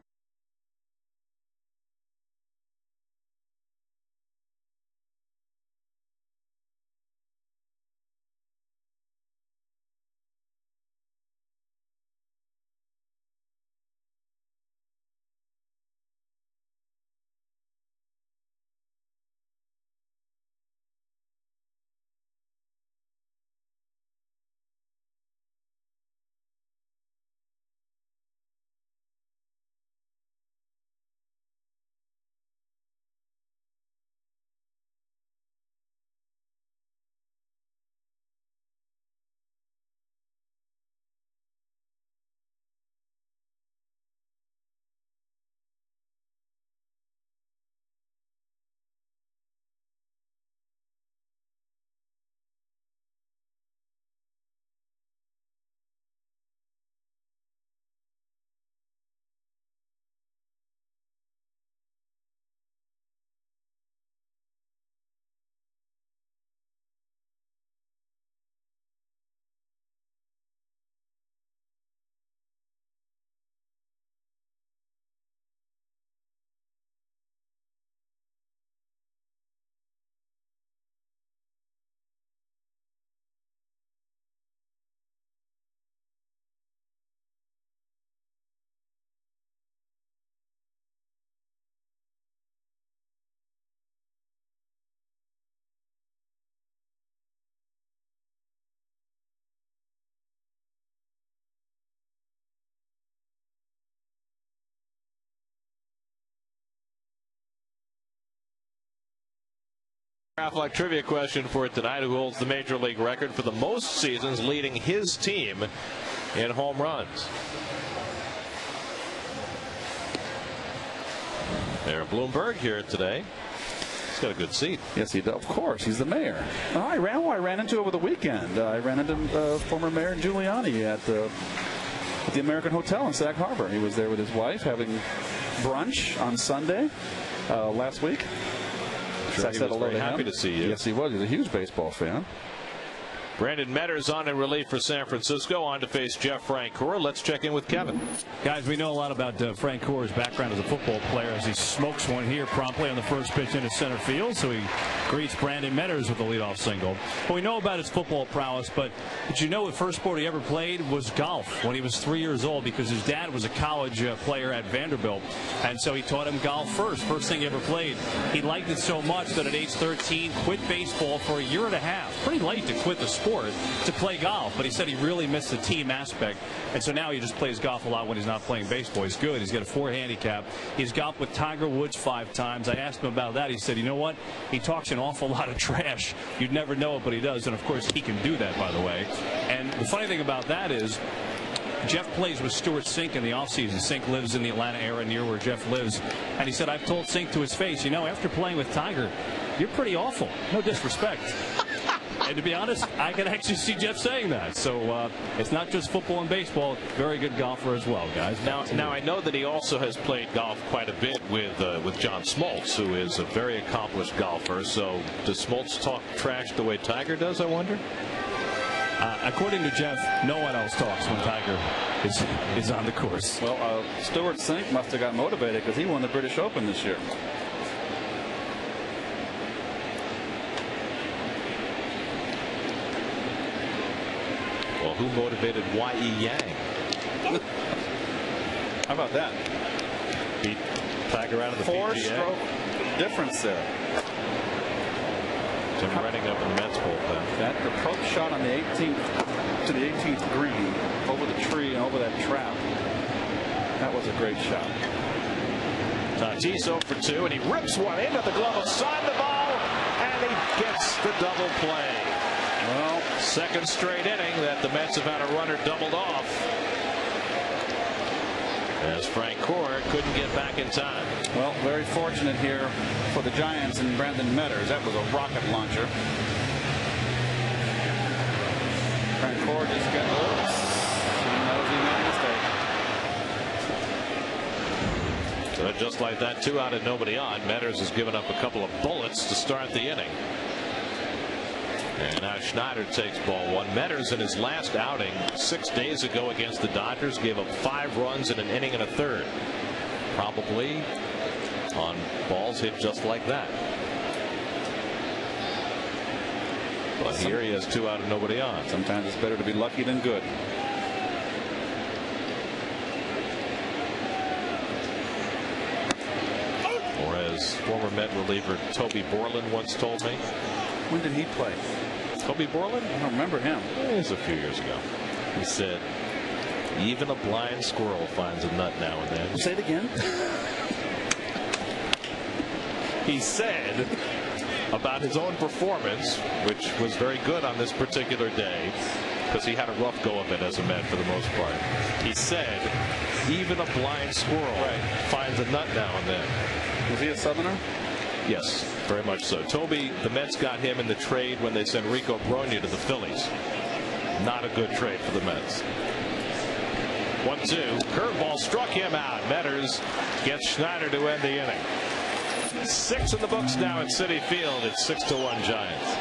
Aflac trivia question for tonight: who holds the major league record for the most seasons leading his team in home runs? Mayor Bloomberg here today. He's got a good seat. Yes, he does. Of course, he's the mayor. I ran into him over the weekend. I ran into former Mayor Giuliani at the American Hotel in Sag Harbor. He was there with his wife having brunch on Sunday last week. Sure, he was very happy to see you. Yes, he was. He's a huge baseball fan. Brandon Metters on in relief for San Francisco, on to face Jeff Francoeur. Let's check in with Kevin. Guys, we know a lot about Francoeur's background as a football player, as he smokes one here promptly on the first pitch into center field. So he greets Brandon Metters with a leadoff single. But we know about his football prowess, but did you know the first sport he ever played was golf when he was 3 years old, because his dad was a college player at Vanderbilt, and so he taught him golf first thing he ever played. He liked it so much that at age 13 quit baseball for a year and a half. Pretty late to quit the sport to play golf, but he said he really missed the team aspect, and so now he just plays golf a lot when he's not playing baseball. He's good. He's got a 4 handicap. He's golfed with Tiger Woods 5 times. I asked him about that. He said, you know what? He talks an awful lot of trash. You'd never know it, but he does, and of course he can do that, by the way. And the funny thing about that is Jeff plays with Stuart Sink in the offseason. Sink lives in the Atlanta area near where Jeff lives, and he said, I've told Sink to his face, you know, after playing with Tiger, you're pretty awful. No disrespect. And to be honest, I can actually see Jeff saying that. So it's not just football and baseball. Very good golfer as well, guys. Now I know that he also has played golf quite a bit with John Smoltz, who is a very accomplished golfer. So does Smoltz talk trash the way Tiger does, I wonder? According to Jeff, no one else talks when Tiger is on the course. Well, Stuart Sink must have got motivated because he won the British Open this year. Well, who motivated Y.E. Yang? How about that? Beat Tiger out of the PGA. 4-stroke difference there. Jim Redding up in the Mets bullpen. That approach shot on the 18th to the 18th green, over the tree and over that trap. That was a great shot. Tatis 0 for 2, and he rips one into the glove of Sandoval, and he gets the double play. Well, second straight inning that the Mets have had a runner doubled off, as Francoeur couldn't get back in time. Well, very fortunate here for the Giants and Brandon Metters. That was a rocket launcher. Francoeur just got oops. He knows he made a mistake. So just like that, 2 out and nobody on. Metters has given up a couple of bullets to start the inning. And now Schneider takes ball 1. Metters in his last outing 6 days ago against the Dodgers gave up 5 runs in an inning and a third. Probably on balls hit just like that. But here he has 2 out and nobody on. Sometimes it's better to be lucky than good. Or as former Met reliever Toby Borland once told me. When did he play? Toby Borland? I don't remember him. It was a few years ago. He said, even a blind squirrel finds a nut now and then. Say it again. He said about his own performance, which was very good on this particular day, because he had a rough go of it as a Met for the most part. He said, even a blind squirrel finds a nut now and then. Was he a Southerner? Yes, very much so. Toby, the Mets got him in the trade when they sent Rico Brogna to the Phillies. Not a good trade for the Mets. 1-2. Curveball struck him out. Metters gets Schneider to end the inning. 6 in the books now at Citi Field. It's 6-1 Giants.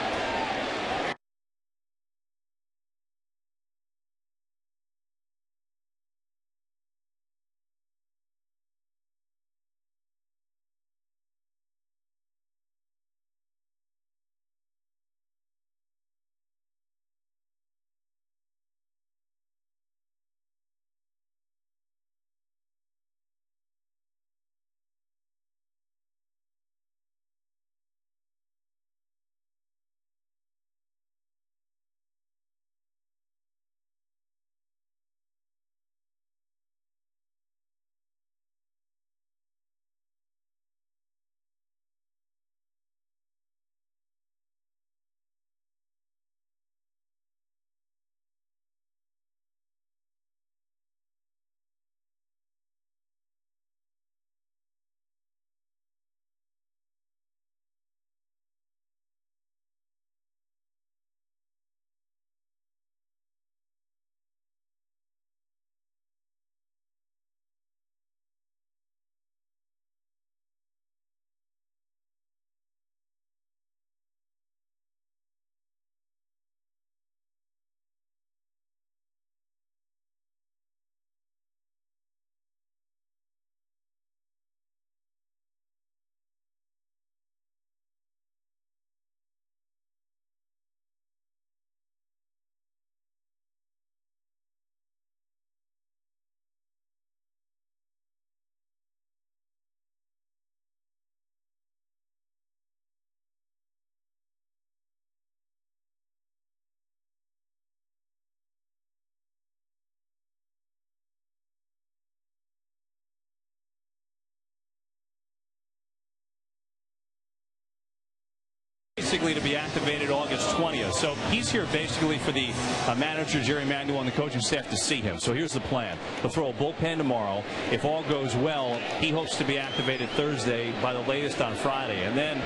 basically to be activated August 20th. So he's here basically for the manager, Jerry Manuel, and the coaching staff to see him. So here's the plan. He'll throw a bullpen tomorrow. If all goes well, he hopes to be activated Thursday, by the latest on Friday. And then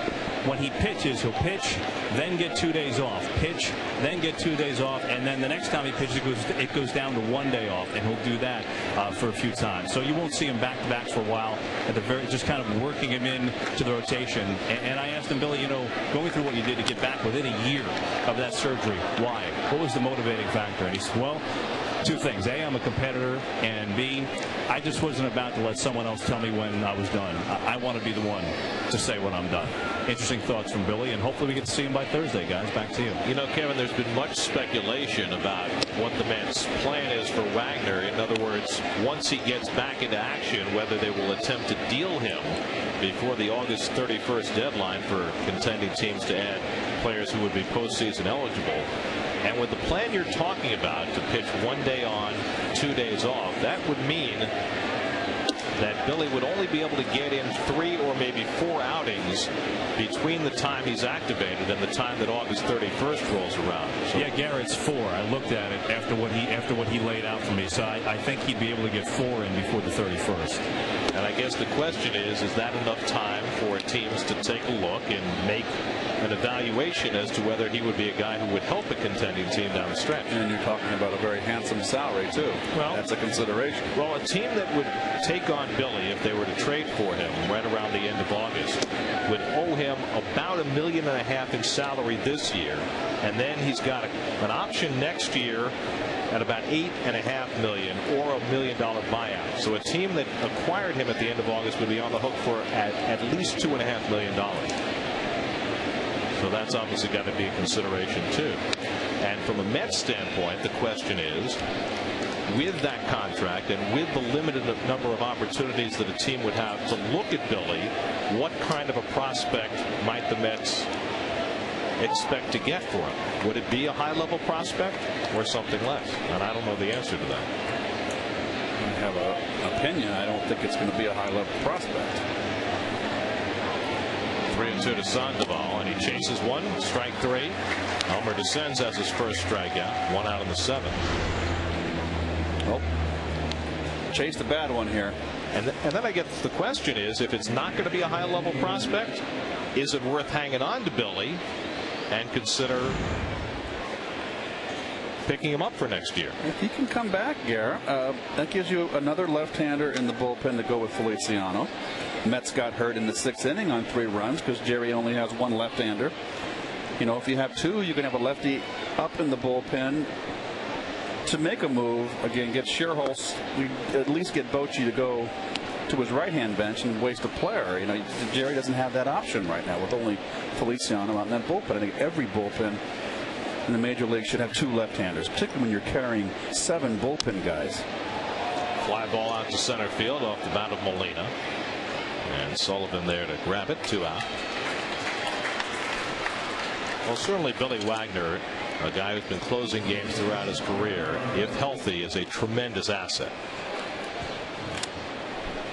when he pitches, he'll pitch, then get 2 days off. Pitch, then get 2 days off. And then the next time he pitches, it goes down to 1 day off. And he'll do that for a few times. So you won't see him back-to-backs for a while. At the very, just kind of working him in to the rotation. And I asked him, Billy, you know, going through what you did to get back within a year of that surgery, why? What was the motivating factor? And he said, well, two things. A, I'm a competitor, and B, I just wasn't about to let someone else tell me when I was done. I want to be the one to say when I'm done. Interesting thoughts from Billy, and hopefully we get to see him by Thursday, guys. Back to you. You know, Kevin, there's been much speculation about what the Mets' plan is for Wagner. In other words, once he gets back into action, whether they will attempt to deal him before the August 31st deadline for contending teams to add players who would be postseason eligible. And with the plan you're talking about, to pitch 1 day on, 2 days off, that would mean that Billy would only be able to get in 3 or maybe 4 outings between the time he's activated and the time that August 31st rolls around. So yeah, Garrett's 4. I looked at it after what he laid out for me, so I think he'd be able to get 4 in before the 31st. And I guess the question is that enough time for teams to take a look and make an evaluation as to whether he would be a guy who would help a contending team down the stretch? And you're talking about a very handsome salary, too. Well, that's a consideration. Well, a team that would take on Billy if they were to trade for him right around the end of August would owe him about $1.5 million in salary this year, and then he's got an option next year at about $8.5 million or $1 million buyout. So a team that acquired him at the end of August would be on the hook for at least $2.5 million. So that's obviously got to be a consideration too. And from a Mets standpoint, the question is, with that contract and with the limited number of opportunities that a team would have to look at Billy, what kind of a prospect might the Mets expect to get for him? Would it be a high-level prospect or something less? And I don't know the answer to that. I have an opinion. I don't think it's going to be a high-level prospect. 3-2 to Sandoval, and he chases one, strike 3. Elmer Descends has his first strikeout, 1 out in the 7th. Oh, chased a bad one here. And then I guess the question is, if it's not going to be a high-level prospect, is it worth hanging on to Billy and consider picking him up for next year? If he can come back, Garrett, that gives you another left-hander in the bullpen to go with Feliciano. Mets got hurt in the 6th inning on 3 runs because Jerry only has 1 left-hander. You know, if you have 2, you can have a lefty up in the bullpen to make a move. Again, get Scherholz, at least get Bochy to go to his right-hand bench and waste a player. You know, Jerry doesn't have that option right now with only Feliciano out in that bullpen. I think every bullpen in the major league should have 2 left-handers, particularly when you're carrying 7 bullpen guys. Fly ball out to center field off the bat of Molina. And Sullivan there to grab it, 2 out. Well, certainly Billy Wagner, a guy who's been closing games throughout his career, if healthy, is a tremendous asset.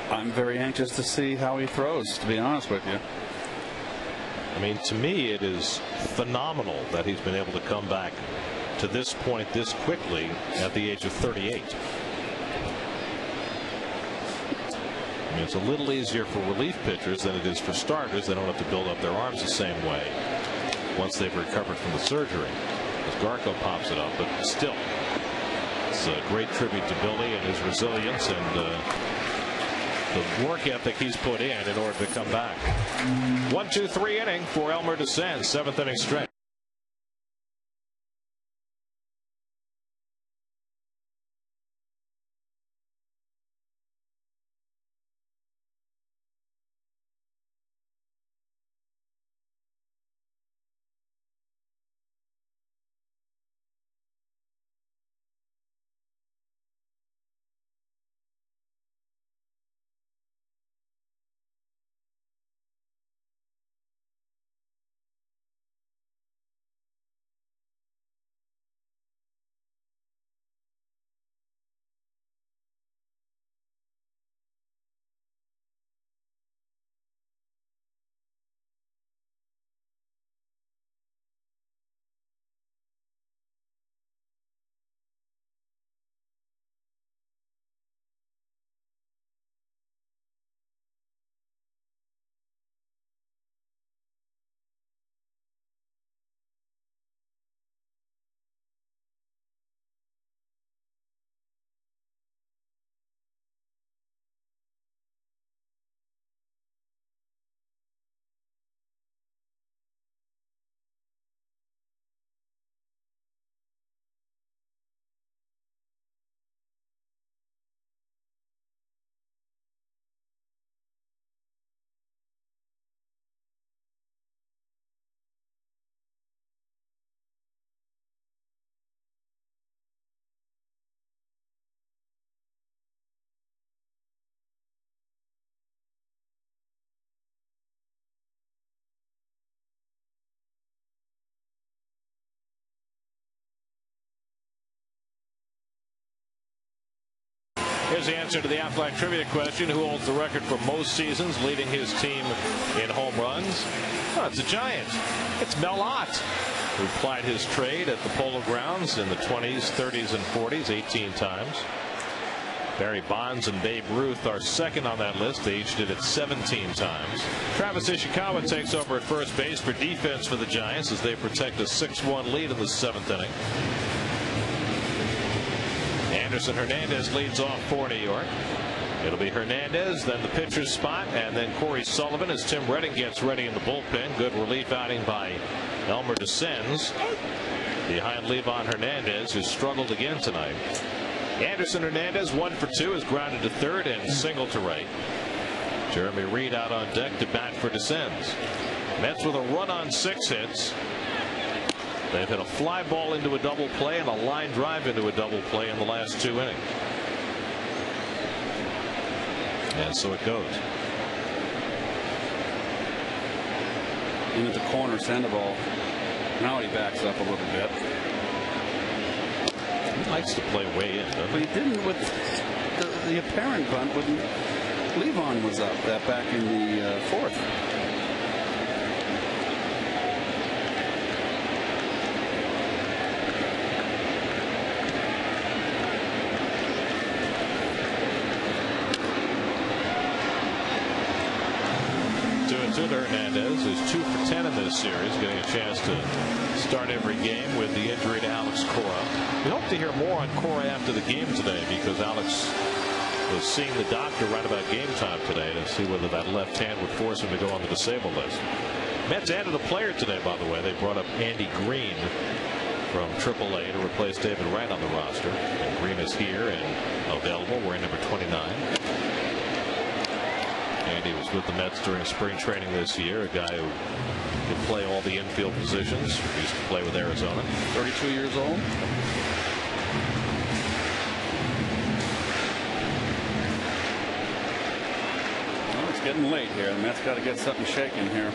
I'm very anxious to see how he throws, to be honest with you. I mean, to me, it is phenomenal that he's been able to come back to this point this quickly at the age of 38. I mean, it's a little easier for relief pitchers than it is for starters. They don't have to build up their arms the same way once they've recovered from the surgery, as Garco pops it up. But still, it's a great tribute to Billy and his resilience and the work ethic he's put in order to come back. 1-2-3 inning for Elmer Descends, 7th inning stretch. Here's the answer to the Aflac trivia question. Who holds the record for most seasons leading his team in home runs? Oh, it's a Giant. It's Mel Ott, who plied his trade at the Polo Grounds in the 20s, 30s, and 40s 18 times. Barry Bonds and Babe Ruth are second on that list. They each did it 17 times. Travis Ishikawa takes over at first base for defense for the Giants as they protect a 6-1 lead in the 7th inning. Anderson Hernandez leads off for New York. It'll be Hernandez, then the pitcher's spot, and then Corey Sullivan as Tim Redding gets ready in the bullpen. Good relief outing by Elmer Descends behind Levon Hernandez, who struggled again tonight. Anderson Hernandez 1 for 2 is grounded to third and single to right. Jeremy Reed out on deck to bat for Descends. Mets with a run on 6 hits. They've hit a fly ball into a double play and a line drive into a double play in the last 2 innings. And so it goes. In at the corner, Sandoval. Now he backs up a little bit. He likes to play way in, doesn't But he didn't with the apparent bunt when Levon was up that back in the 4th. Hernandez is 2 for 10 in this series, getting a chance to start every game with the injury to Alex Cora. We hope to hear more on Cora after the game today because Alex was seeing the doctor right about game time today to see whether that left hand would force him to go on the disabled list. Mets added a player today, by the way. They brought up Andy Green from AAA to replace David Wright on the roster. And Green is here and available wearing number 29. Andy was with the Mets during spring training this year, a guy who could play all the infield positions. He used to play with Arizona. 32 years old. Well, it's getting late here. The Mets got to get something shaking here.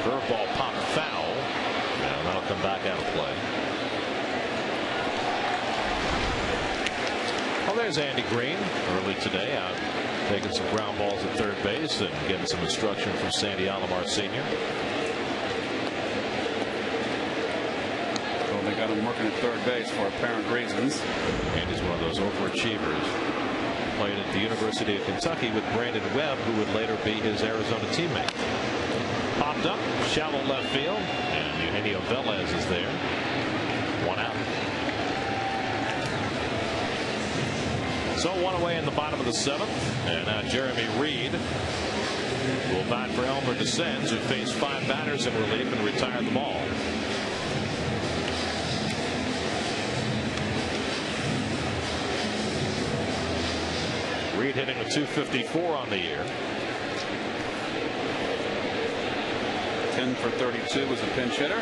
Curveball popped foul. And that'll come back out of play. There's Andy Green early today out taking some ground balls at third base and getting some instruction from Sandy Alomar Sr. Well, they got him working at third base for apparent reasons. Andy's one of those overachievers. Played at the University of Kentucky with Brandon Webb, who would later be his Arizona teammate. Popped up, shallow left field, and Eugenio Velez is there. 1 out. So 1 away in the bottom of the 7th, and now Jeremy Reed will bat for Elmer Descends, who faced 5 batters in relief and retired them all. Reed hitting a .254 on the year. 10 for 32 was a pinch hitter.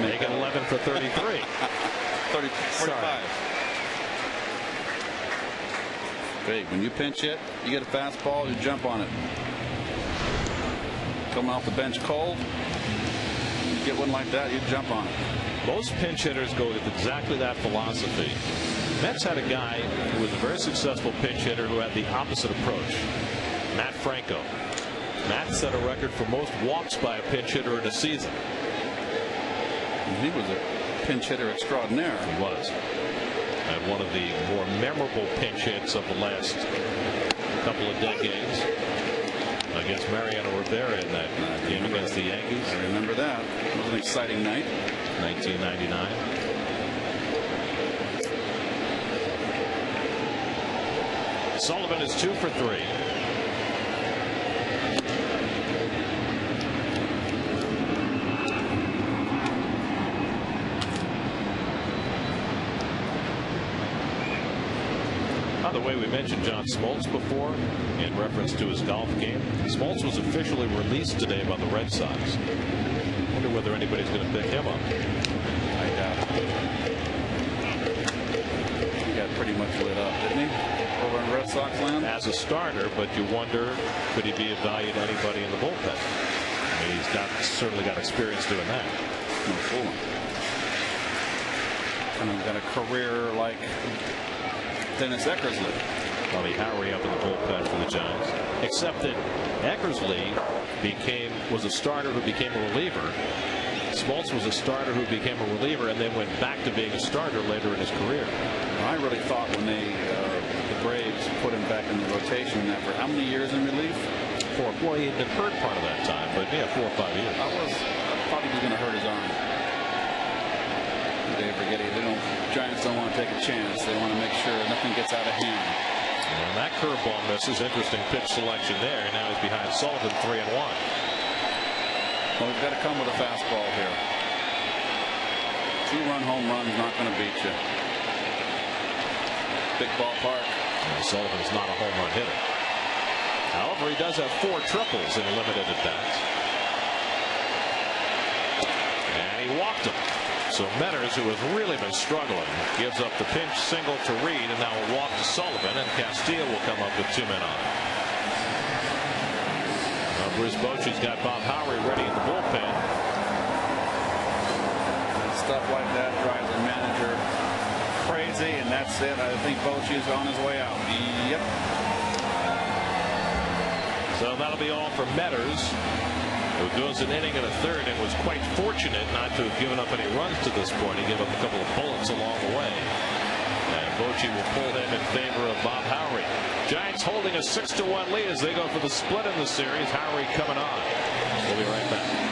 Making 11 for 33. 45. Hey, when you pinch hit, you get a fastball, you jump on it. Coming off the bench cold, you get one like that, you jump on it. Most pinch hitters go with exactly that philosophy. Mets had a guy who was a very successful pinch hitter who had the opposite approach. Matt Franco. Matt set a record for most walks by a pinch hitter in a season. He was a pinch hitter extraordinaire. He was. And one of the more memorable pinch hits of the last couple of decades against Mariano Rivera in that game against the Yankees. I remember that. It was an exciting night. 1999. Sullivan is 2 for 3. By the way, we mentioned John Smoltz before in reference to his golf game. Smoltz was officially released today by the Red Sox. I wonder whether anybody's going to pick him up. I doubt it. He got pretty much lit up, didn't he? Over in Red Sox land? As a starter, but you wonder, could he be of value to anybody in the bullpen? I mean, he's certainly got experience doing that. No fooling. Kind of got a career like Dennis Eckersley. Bobby Howry up in the bullpen for the Giants. Except that Eckersley was a starter who became a reliever. Smoltz was a starter who became a reliever and then went back to being a starter later in his career. I really thought when the Braves put him back in the rotation that for how many years in relief? 4. Well, he had been hurt part of that time, but yeah, 4 or 5 years. I thought he was going to hurt his arm. They forget it. Giants don't want to take a chance. They want to make sure nothing gets out of hand. And that curveball misses. Interesting pitch selection there. And now he's behind Sullivan, 3-1. Well, we've got to come with a fastball here. 2-run home run's not going to beat you. Big ballpark. And Sullivan's not a home run hitter. However, he does have 4 triples in limited at bats. And he walked him. So Metters, who has really been struggling, gives up the pinch single to Reed, and now a walk to Sullivan, and Castillo will come up with 2 men on. Now Bruce Bochy's got Bob Howry ready in the bullpen. Stuff like that drives the manager crazy, and that's it. I think Bochy's on his way out. Yep. So that'll be all for Metters, who goes an inning and a third and was quite fortunate not to have given up any runs to this point. He gave up a couple of bullets along the way. And Bochy will pull him in favor of Bob Howry. Giants holding a 6-1 lead as they go for the split in the series. Howry coming on. We'll be right back.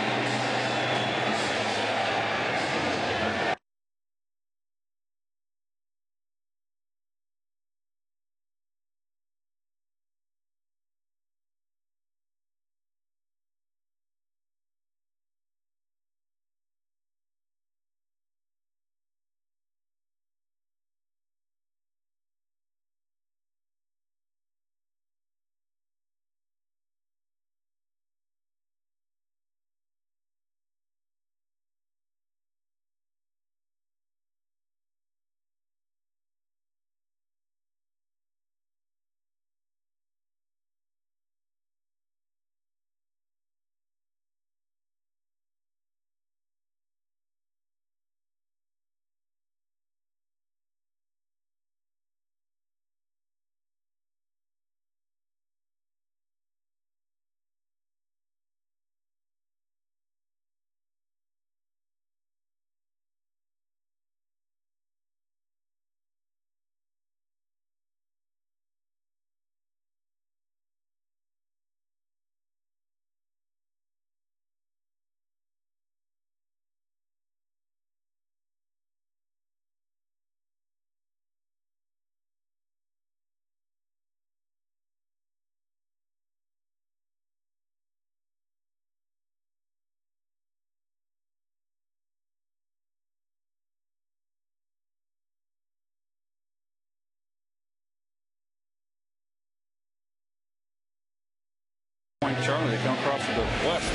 Charlie, they come across to the west.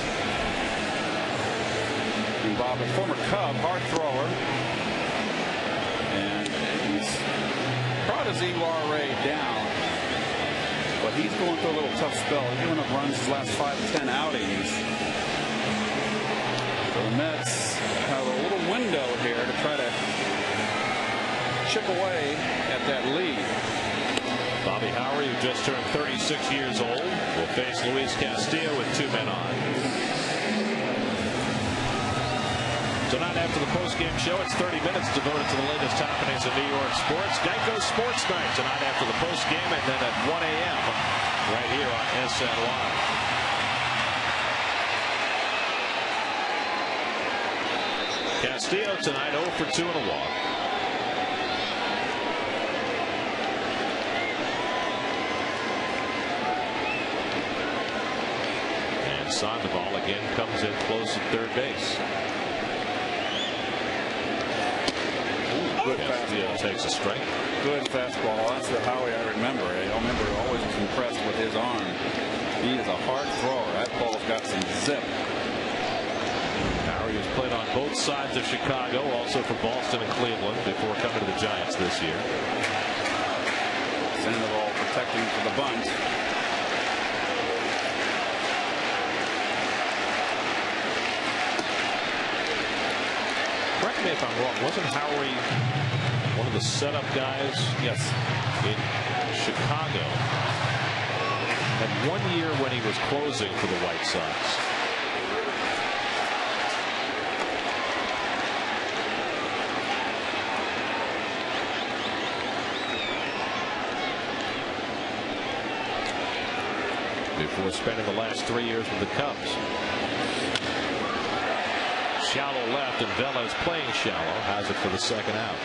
And Bob, a former Cub, hard thrower. And he's brought his ERA down. But he's going through a little tough spell. He's giving up runs his last 5 to 10 outings. So the Mets have a little window here to try to chip away at that lead. Bobby Howry, who just turned 36 years old, will face Luis Castillo with 2 men on. Tonight after the postgame show, it's 30 minutes devoted to the latest happenings in New York sports. Geico Sports Night tonight after the postgame, and then at 1 a.m. right here on SNY. Castillo tonight 0 for 2 and a walk. Sandoval again comes in close at third base. Good fastball. Takes a strike. Good fastball. That's the Howie I remember. I remember always was impressed with his arm. He is a hard thrower. That ball's got some zip. Howry has played on both sides of Chicago, also for Boston and Cleveland before coming to the Giants this year. Sandoval protecting for the bunt. if I'm wrong, wasn't Howery one of the setup guys? Yes. In Chicago. And 1 year when he was closing for the White Sox. Before spending the last 3 years with the Cubs. Shallow left, and Vela's playing shallow. Has it for the second out.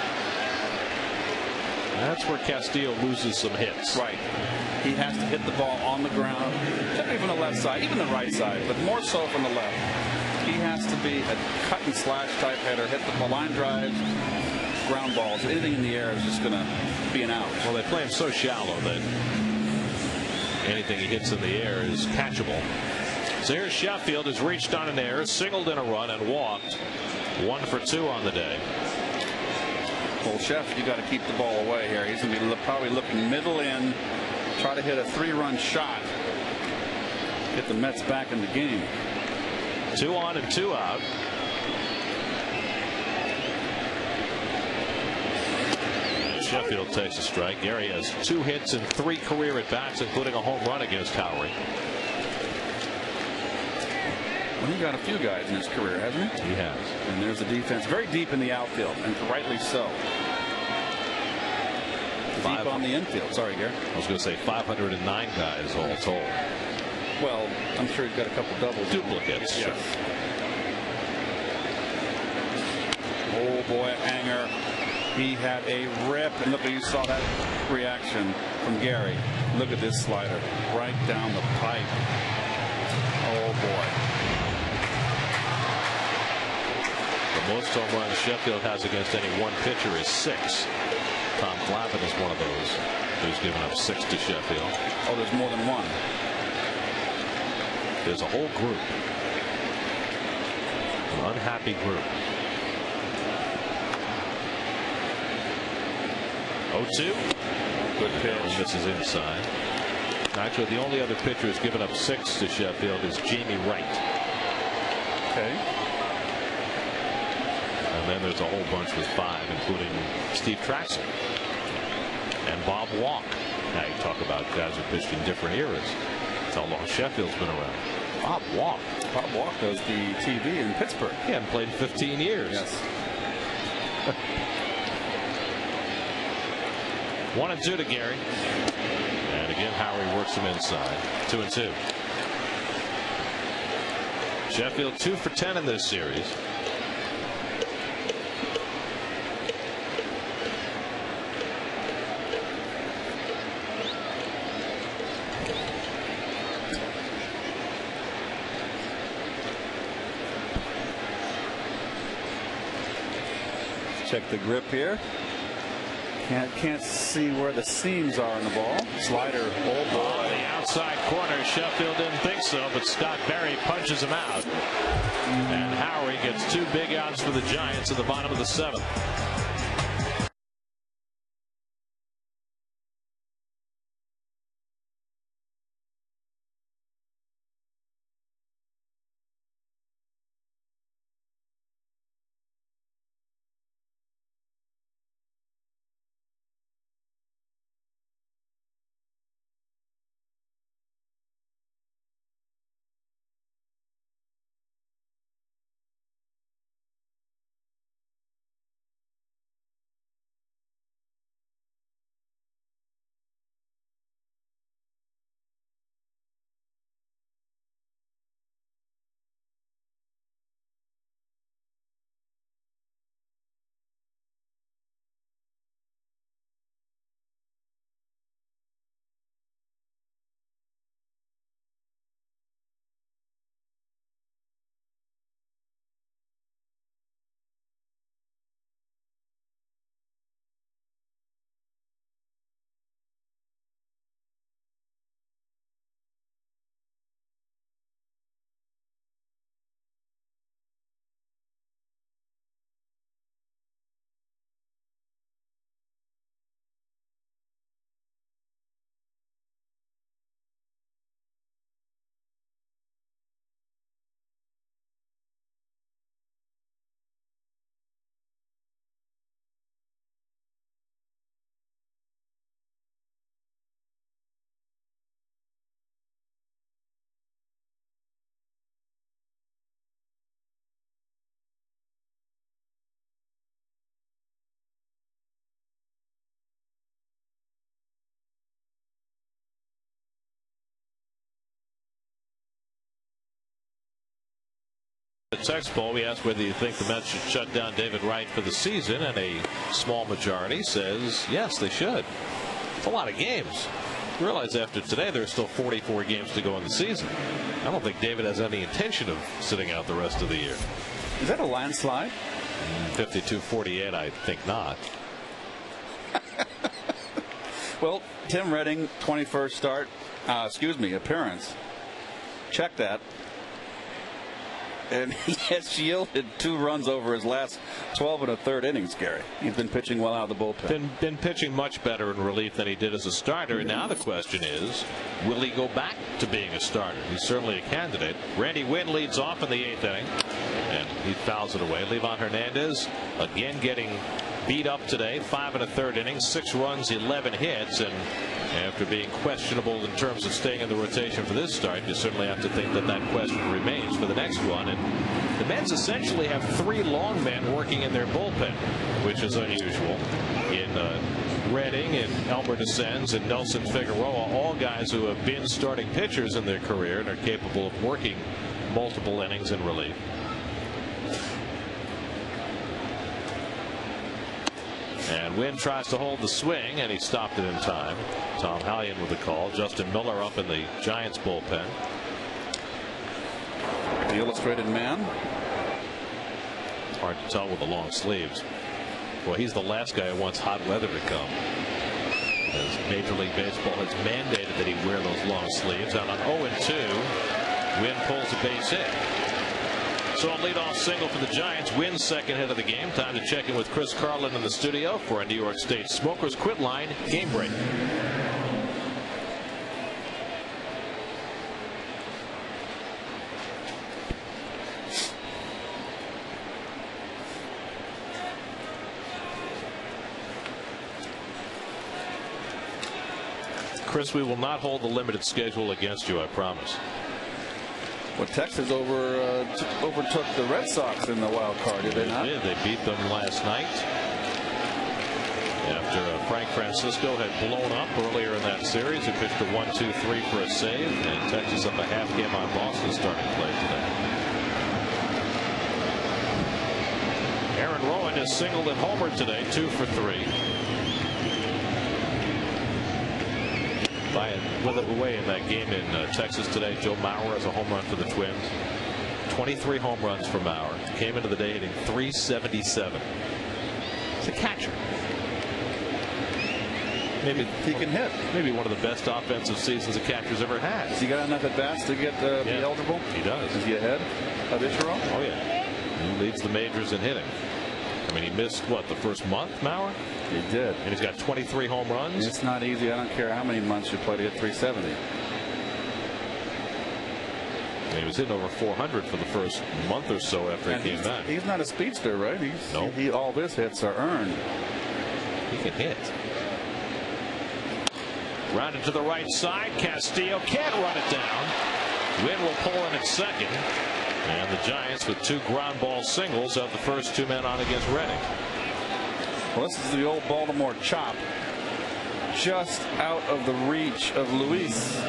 That's where Castillo loses some hits. Right. He has to hit the ball on the ground, typically from the left side, even the right side, but more so from the left. He has to be a cut and slash type hitter, hit the line drives, ground balls. Anything in the air is just going to be an out. Well, they play him so shallow that anything he hits in the air is catchable. So here's Sheffield, has reached on an error, singled in a run, and walked. 1 for 2 on the day. Well, Sheff, you got to keep the ball away here. He's going to be probably looking middle in, try to hit a 3-run shot, get the Mets back in the game. 2 on and 2 out. Sheffield takes a strike. Gary has 2 hits and 3 career at bats, including a home run against Howery. Well, he got a few guys in his career, hasn't he? He has. And there's the defense, very deep in the outfield, and rightly so. Deep on the infield. Sorry, Gary. I was going to say 509 guys all told. Well, I'm sure he's got a couple doubles. Duplicates. Yes. Oh boy, Anger. He had a rip, and look, you saw that reaction from Gary. Look at this slider, right down the pipe. Oh boy. The most home runs Sheffield has against any one pitcher is 6. Tom Glavine is one of those who's given up 6 to Sheffield. Oh, there's more than one. There's a whole group. An unhappy group. 0-2. Good pitch. Misses inside. Actually, the only other pitcher who's given up 6 to Sheffield is Jamie Wright. Okay. And then there's a whole bunch with 5, including Steve Traxel and Bob Walk. Now you talk about guys who pitched in different eras. That's how long Sheffield's been around. Bob Walk. Bob Walk does the TV in Pittsburgh. He hadn't played in 15 years. Yes. 1-2 to Gary. And again, Howery works him inside. 2-2. Sheffield 2 for 10 in this series. Check the grip here. Can't see where the seams are in the ball. Slider. Oh boy. On the outside corner. Sheffield didn't think so, but Scott Berry punches him out. And Howery gets 2 big outs for the Giants at the bottom of the 7th. text poll. We asked whether you think the Mets should shut down David Wright for the season, and a small majority says yes, they should. It's a lot of games. You realize after today there's still 44 games to go in the season. I don't think David has any intention of sitting out the rest of the year. Is that a landslide? 52-48, I think not. Well, Tim Redding, 21st start, appearance. Check that. And he has yielded 2 runs over his last 12 1/3 innings, Gary. He's been pitching well out of the bullpen. Been pitching much better in relief than he did as a starter. And now the question is, will he go back to being a starter? He's certainly a candidate. Randy Wynn leads off in the 8th inning, and he fouls it away. Livan Hernandez again getting beat up today. 5 1/3 innings, 6 runs, 11 hits, and after being questionable in terms of staying in the rotation for this start, you certainly have to think that that question remains for the next one. And the Mets essentially have 3 long men working in their bullpen, which is unusual. In Redding and Elmer Descends and Nelson Figueroa, all guys who have been starting pitchers in their career and are capable of working multiple innings in relief. And Wynn tries to hold the swing, and he stopped it in time. Tom Hallion with the call. Justin Miller up in the Giants bullpen. The Illustrated Man. Hard to tell with the long sleeves. Well, he's the last guy who wants hot weather to come, as Major League Baseball has mandated that he wear those long sleeves. And on 0-2, Wynn pulls a base hit. So a leadoff single for the Giants. Wynn's second hit of the game. Time to check in with Chris Carlin in the studio for a New York State Smokers Quit Line game break. Chris, we will not hold the limited schedule against you, I promise. Well, Texas overtook the Red Sox in the wild card, did they not? They did. They beat them last night after Frank Francisco had blown up earlier in that series. He pitched a 1-2-3 for a save, and Texas up a half game on Boston starting play today. Aaron Rowan has singled and homered today, 2 for 3. With it away in that game in Texas today, Joe Mauer has a home run for the Twins. 23 home runs for Mauer. Came into the day hitting .377. He's a catcher. Maybe he can hit. Maybe one of the best offensive seasons a catcher's ever had. Has he got enough at bats to get be eligible? He does. Is he ahead of Ichiro? Oh yeah. He leads the majors in hitting. I mean, he missed what, the first month, Mauer? He did. And he's got 23 home runs. It's not easy. I don't care how many months you play to get 370. And he was hitting over 400 for the first month or so after he came back. He's not a speedster, right? All his hits are earned. He can hit. Rounded to the right side. Castillo can't run it down. Wynn will pull in at second. And the Giants, with 2 ground ball singles, have the first 2 men on against Redding. Well, this is the old Baltimore chop, just out of the reach of Luis.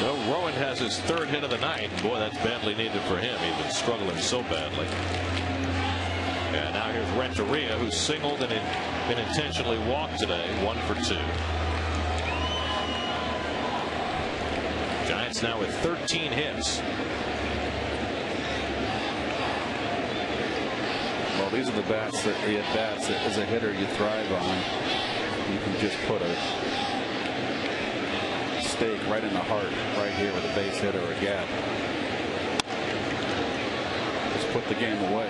Well, Rowan has his 3rd hit of the night. Boy, that's badly needed for him. He's been struggling so badly. And now here's Renteria, who singled and been intentionally walked today, 1 for 2. Giants now with 13 hits. Well, these are the bats that as a hitter you thrive on. You can just put a stake right in the heart, right here with a base hit or a gap. Just put the game away.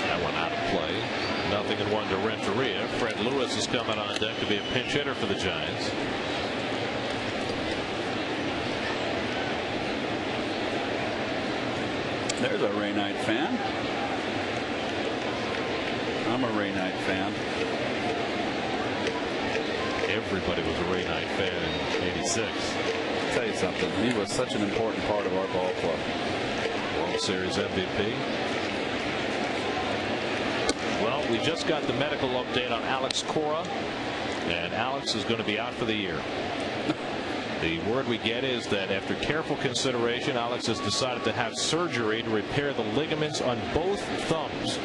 That one out of play. 0-1 to Renteria. Fred Lewis is coming on deck to be a pinch hitter for the Giants. There's a Ray Knight fan. I'm a Ray Knight fan. Everybody was a Ray Knight fan in '86. I'll tell you something. He was such an important part of our ball club. World Series MVP. Well, we just got the medical update on Alex Cora. and Alex is going to be out for the year. The word we get is that after careful consideration, Alex has decided to have surgery to repair the ligaments on both thumbs,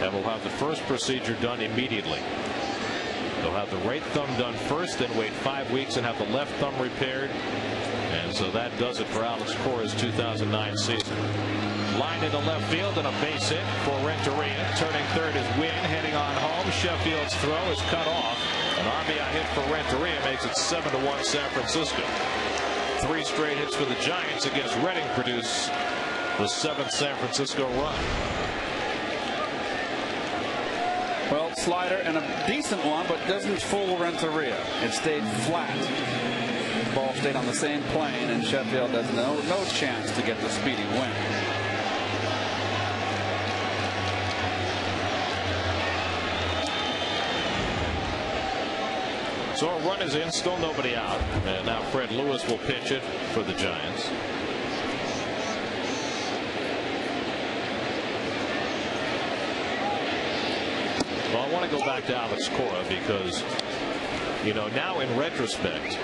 and will have the first procedure done immediately. They'll have the right thumb done first, then wait 5 weeks and have the left thumb repaired. And so that does it for Alex Cora's 2009 season. Line into left field and a base hit for Renteria. Turning third is Wynn, heading on home. Sheffield's throw is cut off. An RBI hit for Renteria makes it 7-1 San Francisco. 3 straight hits for the Giants against Reading produce the 7th San Francisco run. Well, slider and a decent one, but doesn't fool Renteria. It stayed flat. Ball stayed on the same plane, and Sheffield has no chance to get the speedy win. So a run is in, still nobody out, and now Fred Lewis will pitch it for the Giants. Well, I want to go back to Alex Cora because, you know, now in retrospect,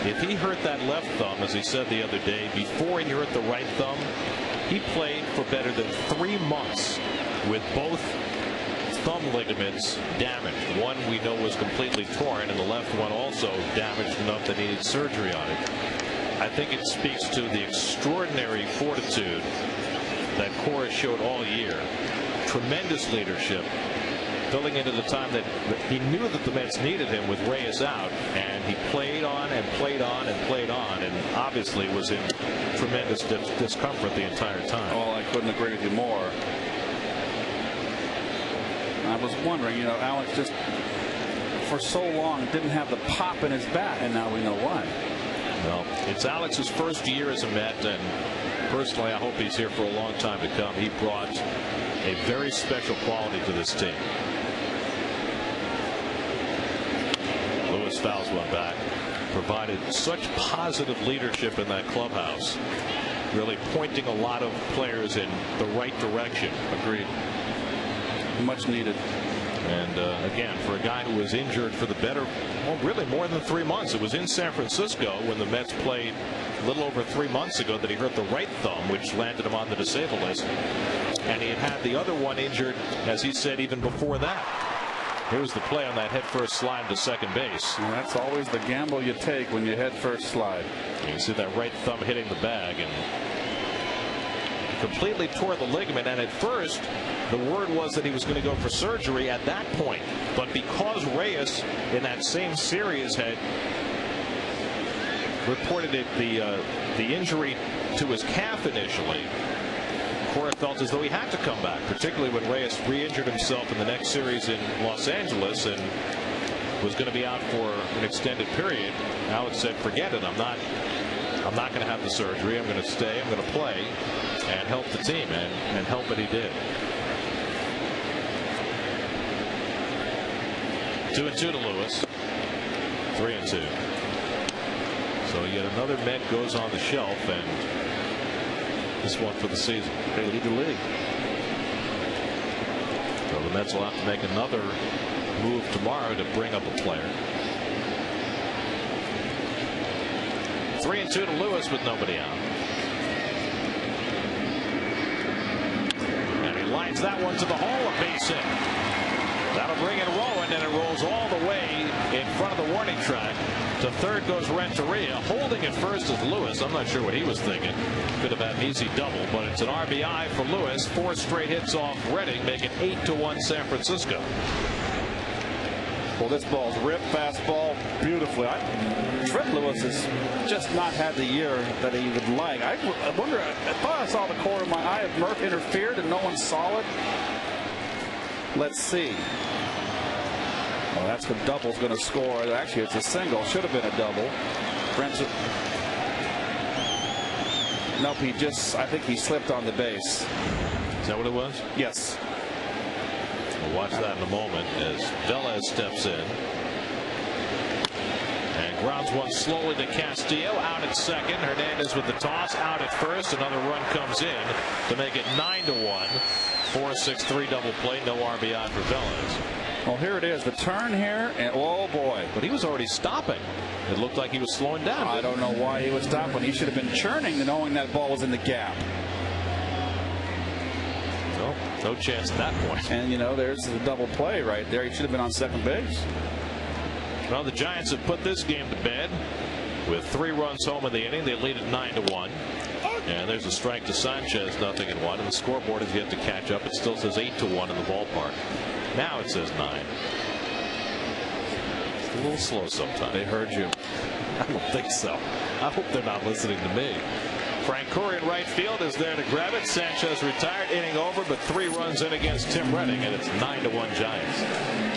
if he hurt that left thumb, as he said the other day, before he hurt the right thumb, he played for better than 3 months with both thumb ligaments damaged. One we know was completely torn, and the left one also damaged enough that he needed surgery on it. I think it speaks to the extraordinary fortitude that Cora showed all year. Tremendous leadership, filling into the time that he knew that the Mets needed him with Reyes out, and he played on and played on and played on, and obviously was in tremendous discomfort the entire time. Oh, I couldn't agree with you more. I was wondering, you know, Alex just for so long didn't have the pop in his bat, and now we know why. Well, it's Alex's first year as a Met, and personally I hope he's here for a long time to come. He brought a very special quality to this team. Lewis fouls one back. Provided such positive leadership in that clubhouse, really pointing a lot of players in the right direction. Agreed. Much needed. And again, for a guy who was injured for the better, well, really more than 3 months. It was in San Francisco when the Mets played a little over 3 months ago that he hurt the right thumb, which landed him on the disabled list. And he had the other one injured, as he said, even before that. Here's the play on that head-first slide to second base. And that's always the gamble you take when you head-first slide. You can see that right thumb hitting the bag and completely tore the ligament. And at first, the word was that he was going to go for surgery at that point. But because Reyes, in that same series, had reported the injury to his calf initially, Cora felt as though he had to come back, particularly when Reyes re-injured himself in the next series in Los Angeles and was going to be out for an extended period. Alex said, forget it, I'm not going to have the surgery. I'm going to stay, I'm going to play and help the team, and help it he did. 2-2 to Lewis. 3-2. So yet another Met goes on the shelf, and this one for the season. They lead the league. So the Mets will have to make another move tomorrow to bring up a player. 3-2 to Lewis with nobody out. And he lines that one to the hole, a base hit. That'll bring it rolling, and it rolls all the way in front of the warning track. To third goes Renteria. Holding at first is Lewis. I'm not sure what he was thinking. Could have had an easy double, but it's an RBI for Lewis. 4 straight hits off Reading, make it 8-1 San Francisco. Well, this ball's ripped fastball beautifully. Fred Lewis has just not had the year that he would like. I wonder, I thought I saw the corner of my eye if Murph interfered and no one saw it. Let's see. Well, that's the double's going to score. Actually, it's a single. Should have been a double. Nope, I think he slipped on the base. Is that what it was? Yes. We'll watch that in a moment as Velez steps in. And grounds one slowly to Castillo. Out at second. Hernandez with the toss. Out at first. Another run comes in to make it 9-1. 4-6-3 double play. No RBI for Velez. Well, here it is, the turn here, and oh boy. But he was already stopping. It looked like he was slowing down. I don't know why he was stopping. He should have been churning, knowing that ball was in the gap. No chance at that point. And, you know, there's the double play right there. He should have been on second base. Well, the Giants have put this game to bed with 3 runs home in the inning. They lead it 9-1. And there's a strike to Sanchez, 0-1. And the scoreboard has yet to catch up. It still says 8-1 in the ballpark. Now it says 9. It's a little slow sometimes. They heard you. I don't think so. I hope they're not listening to me. Frank Curry in right field is there to grab it. Sanchez retired, inning over, but 3 runs in against Tim Redding, and it's 9-1 Giants.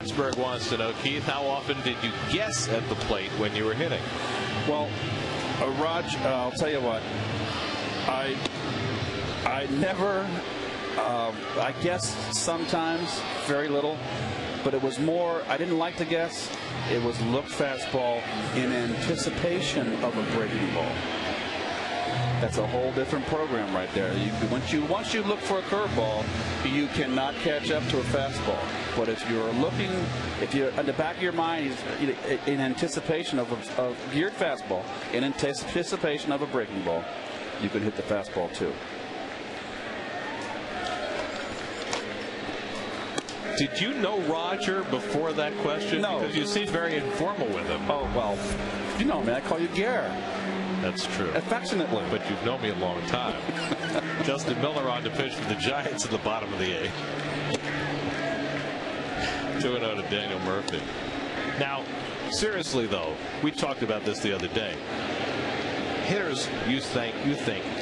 Pittsburgh wants to know, Keith, how often did you guess at the plate when you were hitting? Well, Raj, I'll tell you what. I never, I guessed sometimes, very little, but it was more, I didn't like to guess. It was look fastball in anticipation of a breaking ball. That's a whole different program right there. Once you look for a curveball, you cannot catch up to a fastball. But if you're in the back of your mind, in anticipation of a geared fastball, in anticipation of a breaking ball, you can hit the fastball too. Did you know Roger before that question? No. Because you seem very informal with him. Oh, well, you know me, I call you Gare. That's true. Affectionately. But you've known me a long time. Justin Miller on to pitch for the Giants at the bottom of the 8th. 2-0 to Daniel Murphy. Now, seriously though, we talked about this the other day. Hitters, you think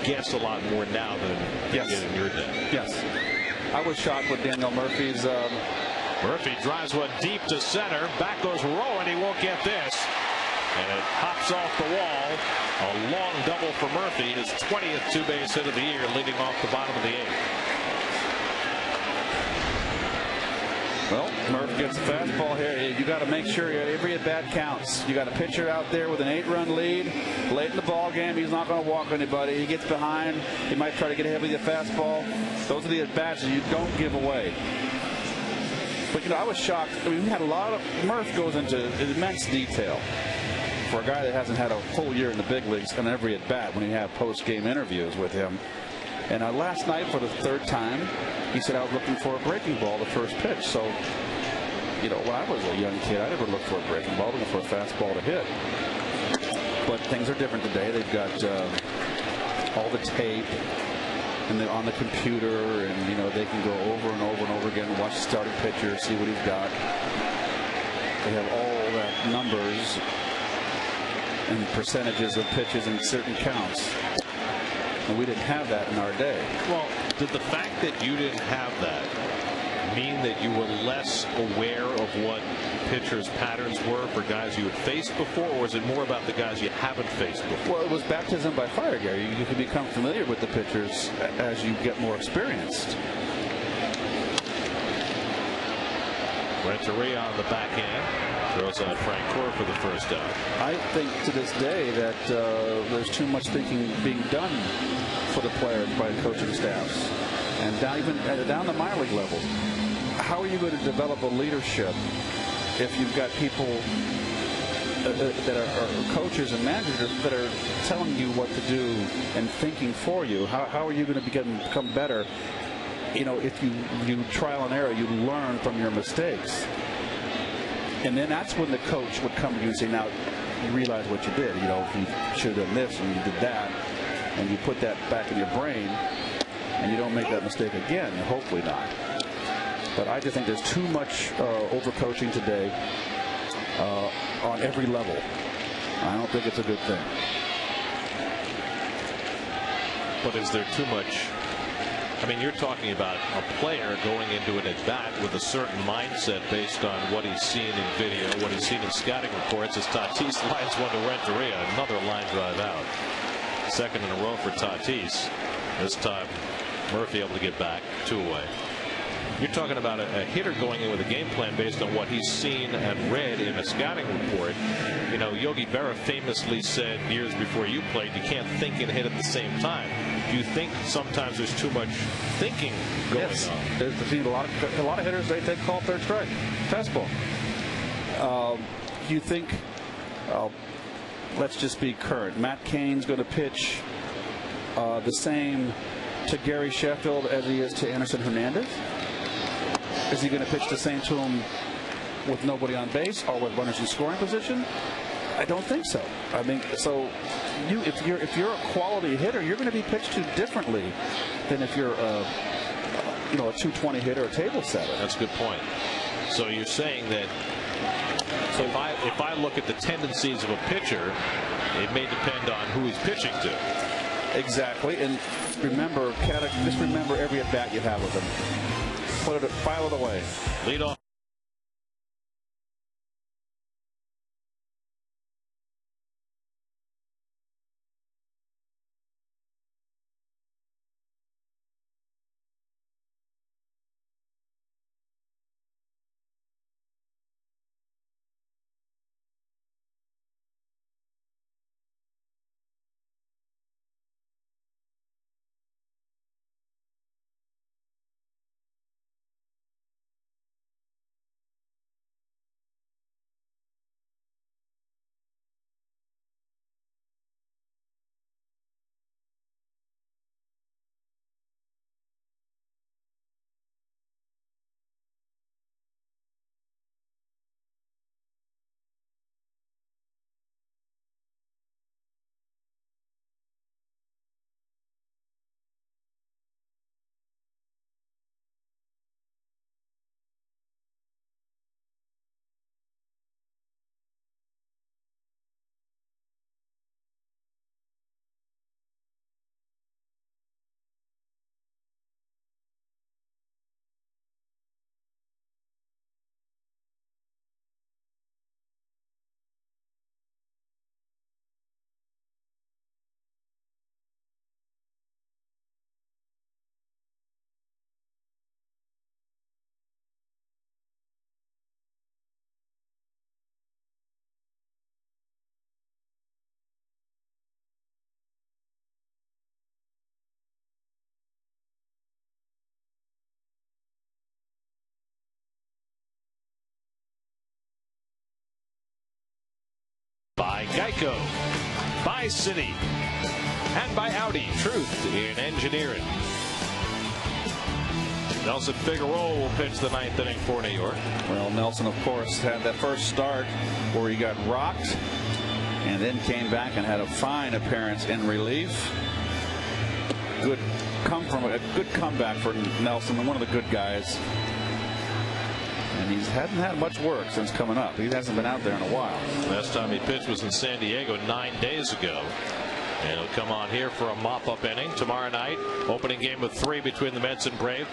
guess a lot more now than they did in your day. Yes. I was shocked with Daniel Murphy's. Murphy drives one deep to center. Back goes Rowan. He won't get this. And it hops off the wall. A long double for Murphy. His 20th 2-base hit of the year, leading off the bottom of the 8th. Well, Murph gets a fastball here. You got to make sure every at bat counts. You got a pitcher out there with an 8-run lead late in the ball game. He's not going to walk anybody. He gets behind. He might try to get ahead with the fastball. Those are the at bats that you don't give away. But you know, I was shocked. I mean, we had a lot of Murph goes into immense detail for a guy that hasn't had a whole year in the big leagues on every at bat when you have post-game interviews with him. And last night, for the 3rd time, he said, I was looking for a breaking ball the first pitch. So, you know, when I was a young kid, I never looked for a breaking ball, looking for a fastball to hit. But things are different today. They've got all the tape and they're on the computer, and, you know, they can go over and over and over again and watch the starting pitcher, see what he's got. They have all that numbers and percentages of pitches in certain counts. And we didn't have that in our day. Well, did the fact that you didn't have that mean that you were less aware of what pitchers' patterns were for guys you had faced before, or was it more about the guys you haven't faced before? Well, it was baptism by fire, Gary. You can become familiar with the pitchers as you get more experienced. Renteria on the back end. Throws out Frank Core for the first out. I think to this day that there's too much thinking being done for the players by the coaching staffs. And even down the minor league level. How are you going to develop a leadership if you've got people that are coaches and managers that are telling you what to do and thinking for you? How are you going to become better? You know, if you trial and error, you learn from your mistakes. And then that's when the coach would come to you and say, now, you realize what you did. You know, you should have done this and you did that. And you put that back in your brain and you don't make that mistake again. Hopefully not. But I just think there's too much overcoaching today on every level. I don't think it's a good thing. But is there too much? I mean, you're talking about a player going into an at-bat with a certain mindset based on what he's seen in video, what he's seen in scouting reports. As Tatis lines one to Renteria, another line drive out. Second in a row for Tatis. This time, Murphy able to get back, 2 away. You're talking about a hitter going in with a game plan based on what he's seen and read in a scouting report. You know, Yogi Berra famously said years before you played, you can't think and hit at the same time. Do you think sometimes there's too much thinking going on? There's a lot of hitters, they call third strike, fastball. You think, let's just be current. Matt Cain's going to pitch the same to Gary Sheffield as he is to Anderson Hernandez? Is he going to pitch the same to him with nobody on base or with runners in scoring position? I don't think so. I mean, so if you're a quality hitter, you're going to be pitched to differently than if you're a 220 hitter or a table setter. That's a good point. So you're saying that if I look at the tendencies of a pitcher, it may depend on who he's pitching to. Exactly, and just remember every at bat you have with him. File it away. Lead off. By Geico, by Citi, and by Audi. Truth in engineering. Nelson Figueroa will pitch the 9th inning for New York. Well, Nelson, of course, had that first start where he got rocked and then came back and had a fine appearance in relief. Good comeback for Nelson, one of the good guys. And he hadn't had much work since coming up. He hasn't been out there in a while. Last time he pitched was in San Diego 9 days ago. And he'll come on here for a mop-up inning tomorrow night. Opening game of 3 between the Mets and Braves.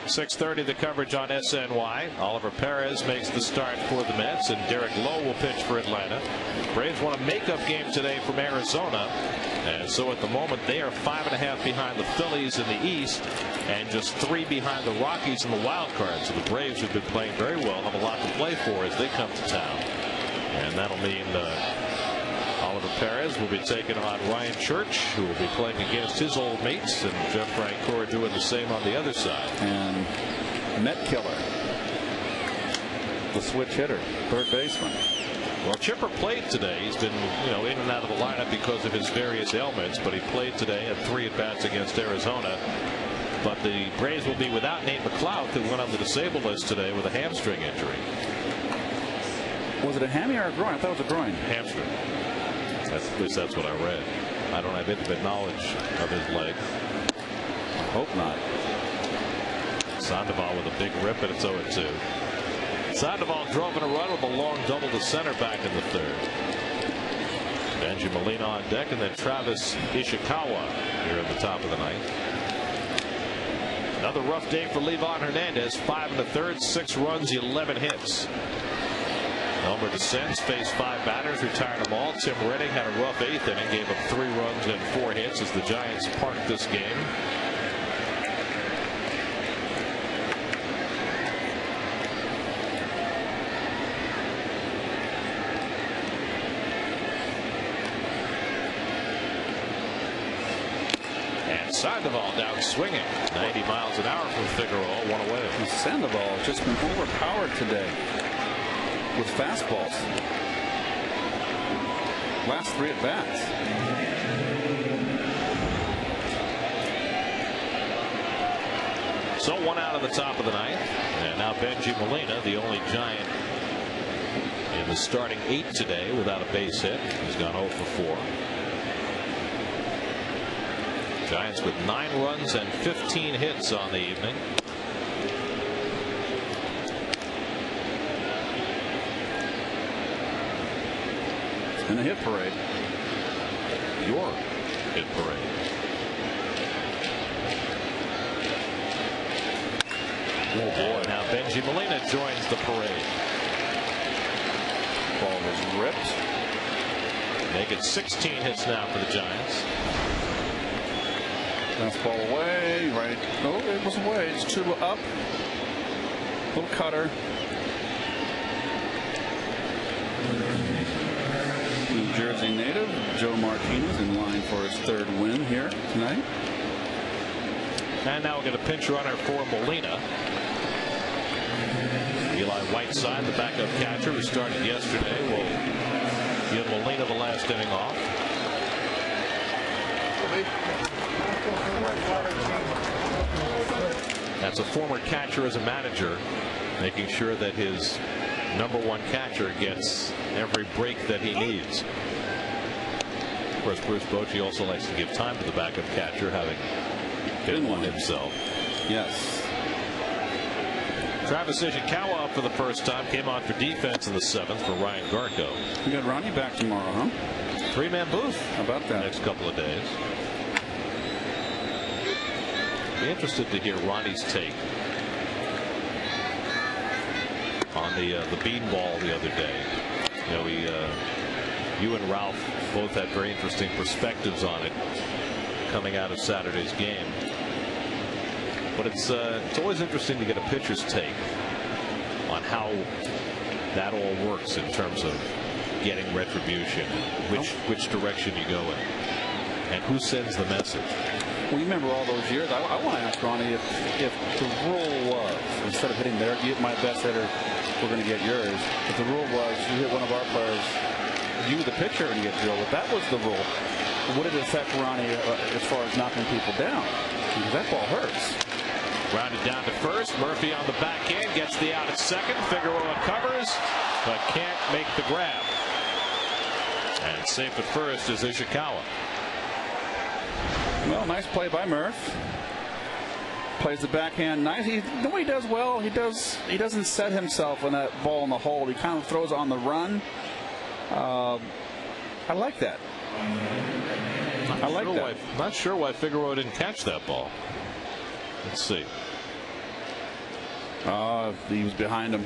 6:30 the coverage on SNY. Oliver Perez makes the start for the Mets, and Derek Lowe will pitch for Atlanta. Braves want a makeup game today from Arizona, and so at the moment they are 5.5 behind the Phillies in the East and just 3 behind the Rockies in the wild card. So the Braves, who've been playing very well, have a lot to play for as they come to town, and that'll mean Oliver Perez will be taking on Ryan Church, who will be playing against his old mates, and Jeff Francoeur doing the same on the other side. And Met Killer, the switch hitter, third baseman. Well, Chipper played today. He's been, in and out of the lineup because of his various ailments, but he played today at 3 at-bats against Arizona. But the Braves will be without Nate McLeod, who went on the disabled list today with a hamstring injury. Was it a hammy or a groin? I thought it was a groin. Hamstring. At least that's what I read. I don't have intimate knowledge of his leg. Hope not. Sandoval with a big rip, and it's 0-2. Sandoval drove in a run with a long double to center back in the 3rd. Benji Molina on deck, and then Travis Ishikawa here at the top of the 9th. Another rough day for Livan Hernandez. 5 1/3, 6 runs, 11 hits. Elmer DeScent faced 5 batters, retired them all. Tim Redding had a rough 8th inning, gave up 3 runs and 4 hits as the Giants parked this game. And Sandoval down swinging. 90 miles an hour from Figueroa, 1 away. Sandoval has just been overpowered today with fastballs. Last 3 at-bats. So 1 out of the top of the 9th. And now Benji Molina, the only Giant in the starting 8 today without a base hit. He's gone 0 for 4. Giants with 9 runs and 15 hits on the evening. In a hit parade. Your hit parade. Oh boy, now Benji Molina joins the parade. Ball was ripped. Make it 16 hits now for the Giants. Fastball away, right. No, it was away. It's 2 up. Little cutter. New Jersey native Joe Martinez in line for his 3rd win here tonight. And now we'll get a pinch runner for Molina. Eli Whiteside, the backup catcher who started yesterday, will give Molina the last inning off. That's a former catcher as a manager, making sure that his #1 catcher gets every break that he needs. Of course, Bruce Bochy also likes to give time to the backup catcher, having been one himself. Yes. Travis Ishikawa up for the first time, came on for defense in the 7th for Ryan Garco. We got Ronnie back tomorrow, huh? 3-man booth. How about that? Next couple of days. Be interested to hear Ronnie's take on the beanball the other day. You and Ralph both had very interesting perspectives on it coming out of Saturday's game. But it's always interesting to get a pitcher's take on how that all works in terms of getting retribution, which direction you go in, and who sends the message. Well, you remember all those years. I want to ask Ronnie if the rule was, instead of hitting their, get my best hitter, we're going to get yours. If the rule was you hit one of our players, you the pitcher, and you get drilled. If that was the rule, would it affect Ronnie as far as knocking people down? Because that ball hurts. Rounded down to first. Murphy on the backhand gets the out at second. Figueroa covers, but can't make the grab. And safe at first is Ishikawa. Well, nice play by Murph. Plays the backhand nice. He does well. He doesn't set himself on that ball in the hole. He kind of throws on the run. I like that. I like that. Not sure why Figueroa didn't catch that ball. Let's see. He was behind him.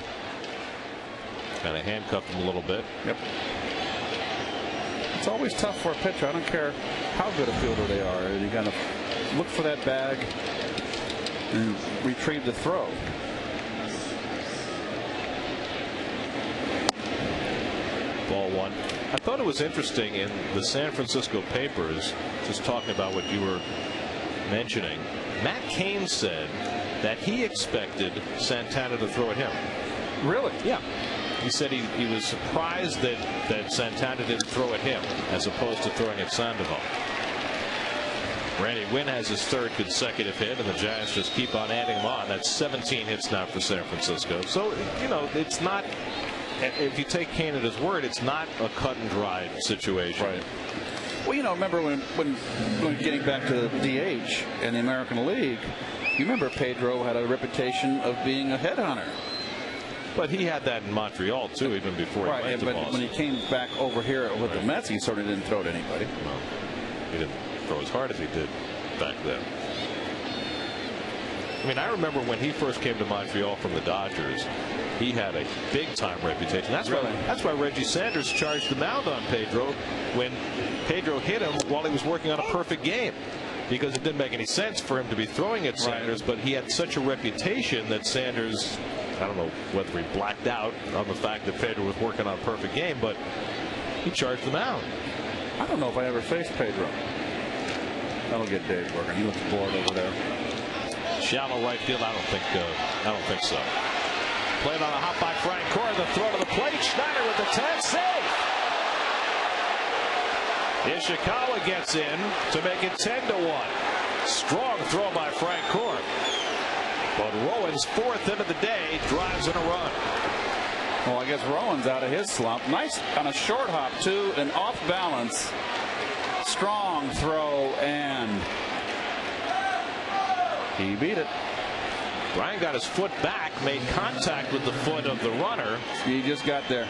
Kind of handcuffed him a little bit. Yep. It's always tough for a pitcher. I don't care how good a fielder they are. You got to look for that bag and retrieve the throw. Ball one. I thought it was interesting in the San Francisco papers, just talking about what you were mentioning. Matt Cain said that he expected Santana to throw at him. Really? Yeah. He said he was surprised that Santana didn't throw at him as opposed to throwing at Sandoval. Randy Wynn has his third consecutive hit, and the Giants just keep on adding him on. That's 17 hits now for San Francisco. So, you know, it's not, if you take Cain at his word, it's not a cut and dried situation. Right. Well, you know, remember when getting back to DH in the American League, you remember Pedro had a reputation of being a headhunter. But he had that in Montreal, too, even before he went to but Boston. when he came back over here with the Mets, he certainly didn't throw to anybody. Well, he didn't throw as hard as he did back then. I mean, I remember when he first came to Montreal from the Dodgers, he had a big-time reputation. That's why Reggie Sanders charged the mound on Pedro when Pedro hit him while he was working on a perfect game. Because it didn't make any sense for him to be throwing at Sanders, but he had such a reputation that Sanders, I don't know whether he blacked out on the fact that Pedro was working on a perfect game, but he charged the mound. I don't know if I ever faced Pedro. That'll get Dave working. He looks bored over there. Shallow right field. I don't think so. Played on a hop by Frank Cora. The throw to the plate. Schneider with the 10 save. Ishikawa gets in to make it 10-1. Strong throw by Frank Cora. But Rowan's fourth hit of the day drives in a run. Well, I guess Rowan's out of his slump. Nice on a short hop, too, and off balance. Strong throw, and he beat it. Brian got his foot back, made contact with the foot of the runner. He just got there.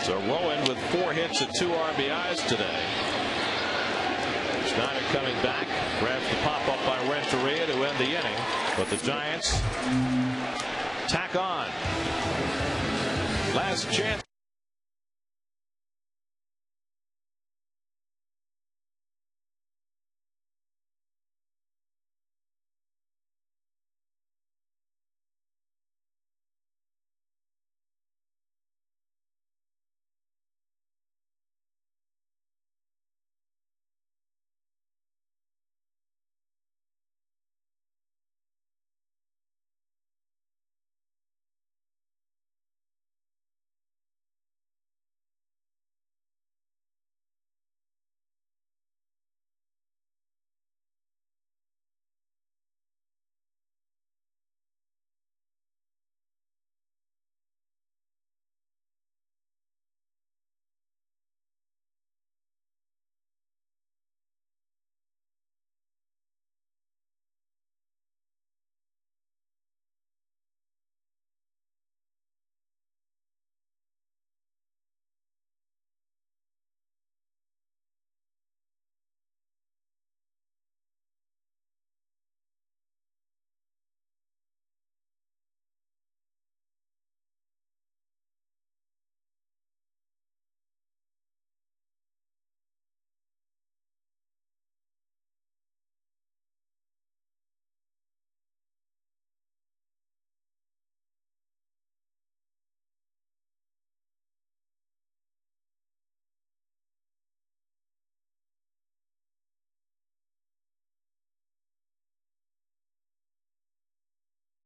So Rowan with 4 hits and 2 RBIs today. Schneider coming back, grabs the pop-up by Renteria to end the inning. But the Giants tack on. Last chance.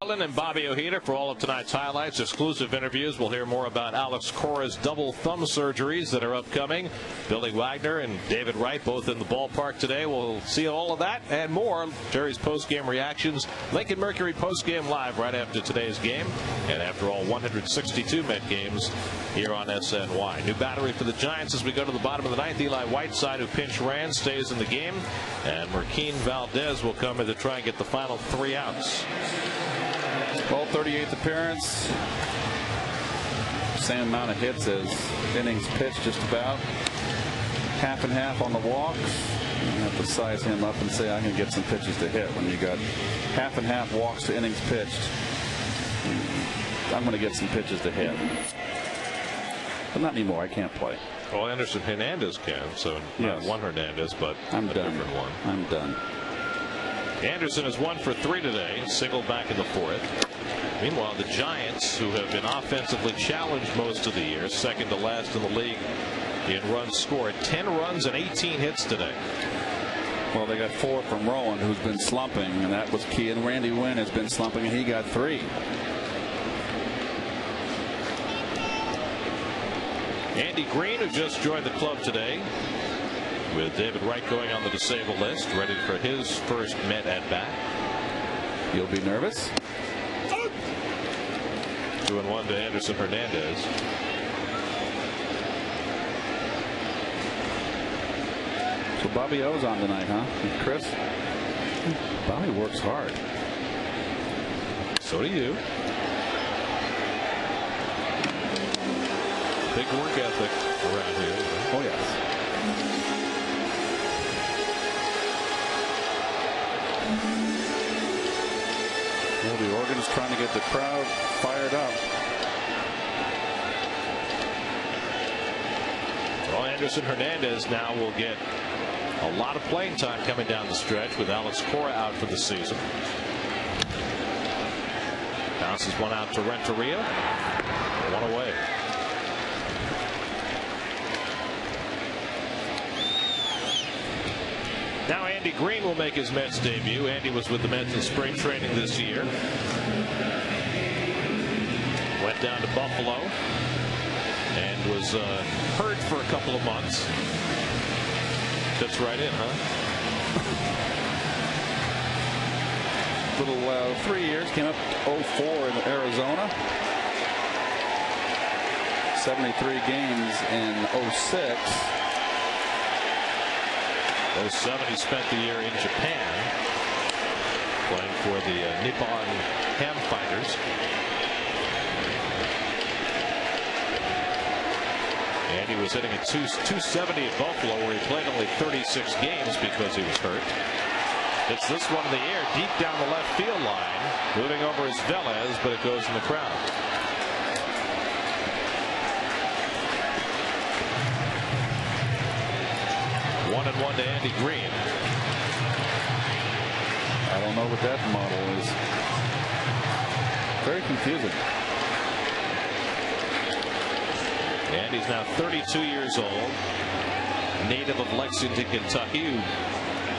And Bobby Ojeda for all of tonight's highlights, exclusive interviews. We'll hear more about Alex Cora's double thumb surgeries that are upcoming. Billy Wagner and David Wright both in the ballpark today. We'll see all of that and more. Jerry's post-game reactions. Lincoln Mercury post-game live right after today's game. And after all 162 Met games here on SNY. New battery for the Giants as we go to the bottom of the ninth. Eli Whiteside, who pinch ran, stays in the game. And Marquín Valdez will come in to try and get the final 3 outs. Well, 38th appearance. Same amount of hits as innings pitched, just about. Half and half on the walks. You have to size him up and say, I can get some pitches to hit. When you got half and half walks to innings pitched, I'm going to get some pitches to hit. But not anymore. I can't play. Well, Anderson Hernandez can, so not one Hernandez, but I'm a done. different one. I'm done. Anderson is 1 for 3 today, single back in the 4th. Meanwhile, the Giants, who have been offensively challenged most of the year, second to last in the league in runs scored, 10 runs and 18 hits today. Well, they got 4 from Rowan, who's been slumping, and that was key. And Randy Wynn has been slumping, and he got 3. Andy Green, who just joined the club today, with David Wright going on the disabled list, ready for his first Met at bat. You'll be nervous. 2-1 to Anderson Hernandez. So Bobby O's on tonight, huh? And Chris? Bobby works hard. So do you. Big work ethic around here. Oh, yes. Well, the organ's trying to get the crowd fired up. Well, Anderson Hernandez now will get a lot of playing time coming down the stretch with Alex Cora out for the season. Bounces one out to Renteria. 1 away. Now Andy Green will make his Mets debut. Andy was with the Mets in spring training this year. Went down to Buffalo and was hurt for a couple of months. Fits right in, huh? Little 3 years, came up 04 in Arizona. 73 games in 06. 07, he spent the year in Japan playing for the Nippon Ham Fighters. And he was hitting at 270 at Buffalo, where he played only 36 games because he was hurt. It's this one in the air, deep down the left field line. Moving over is Velez, but it goes in the crowd. One and 1 to Andy Green. I don't know what that model is. Very confusing. Andy's now 32 years old, native of Lexington, Kentucky, who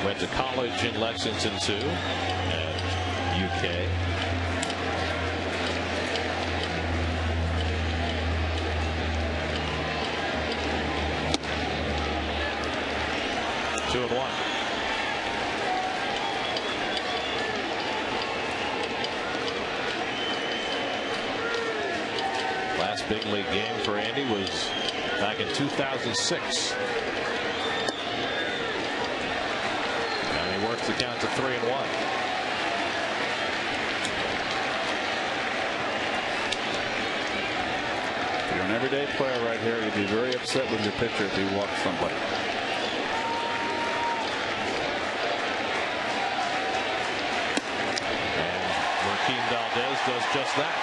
went to college in Lexington too, and UK. Two and 1. Last big league game for Andy was back in 2006. And he works the count to 3 and 1. If you're an everyday player right here, you'd be very upset with your pitcher if he walked somebody. Marquín Valdez does just that.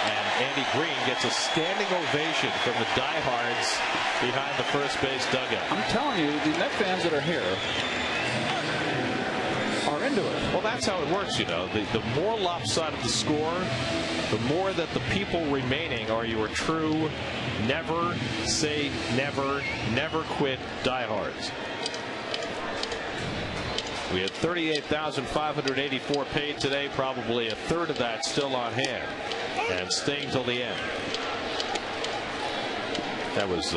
And Andy Green gets a standing ovation from the diehards behind the first base dugout. I'm telling you, the Met fans that are here are into it. Well, that's how it works, you know. The more lopsided the score, the more that the people remaining are your true never say never, never quit diehards. We had $38,584 paid today, probably a third of that still on hand and staying till the end. That was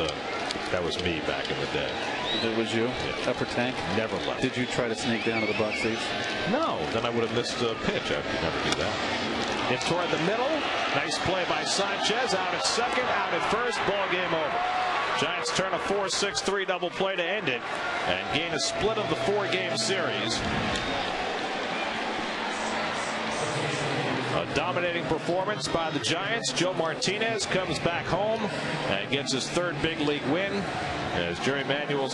me back in the day. It was you? Yeah. Upper tank? Never left. Did you try to sneak down to the box seats? No, then I would have missed a pitch. I could never do that. It's toward the middle. Nice play by Sanchez. Out at second, out at first. Ball game over. Giants turn a 4-6-3 double play to end it and gain a split of the 4-game series. A dominating performance by the Giants. Joe Martinez comes back home and gets his third big league win as Jerry Manuel's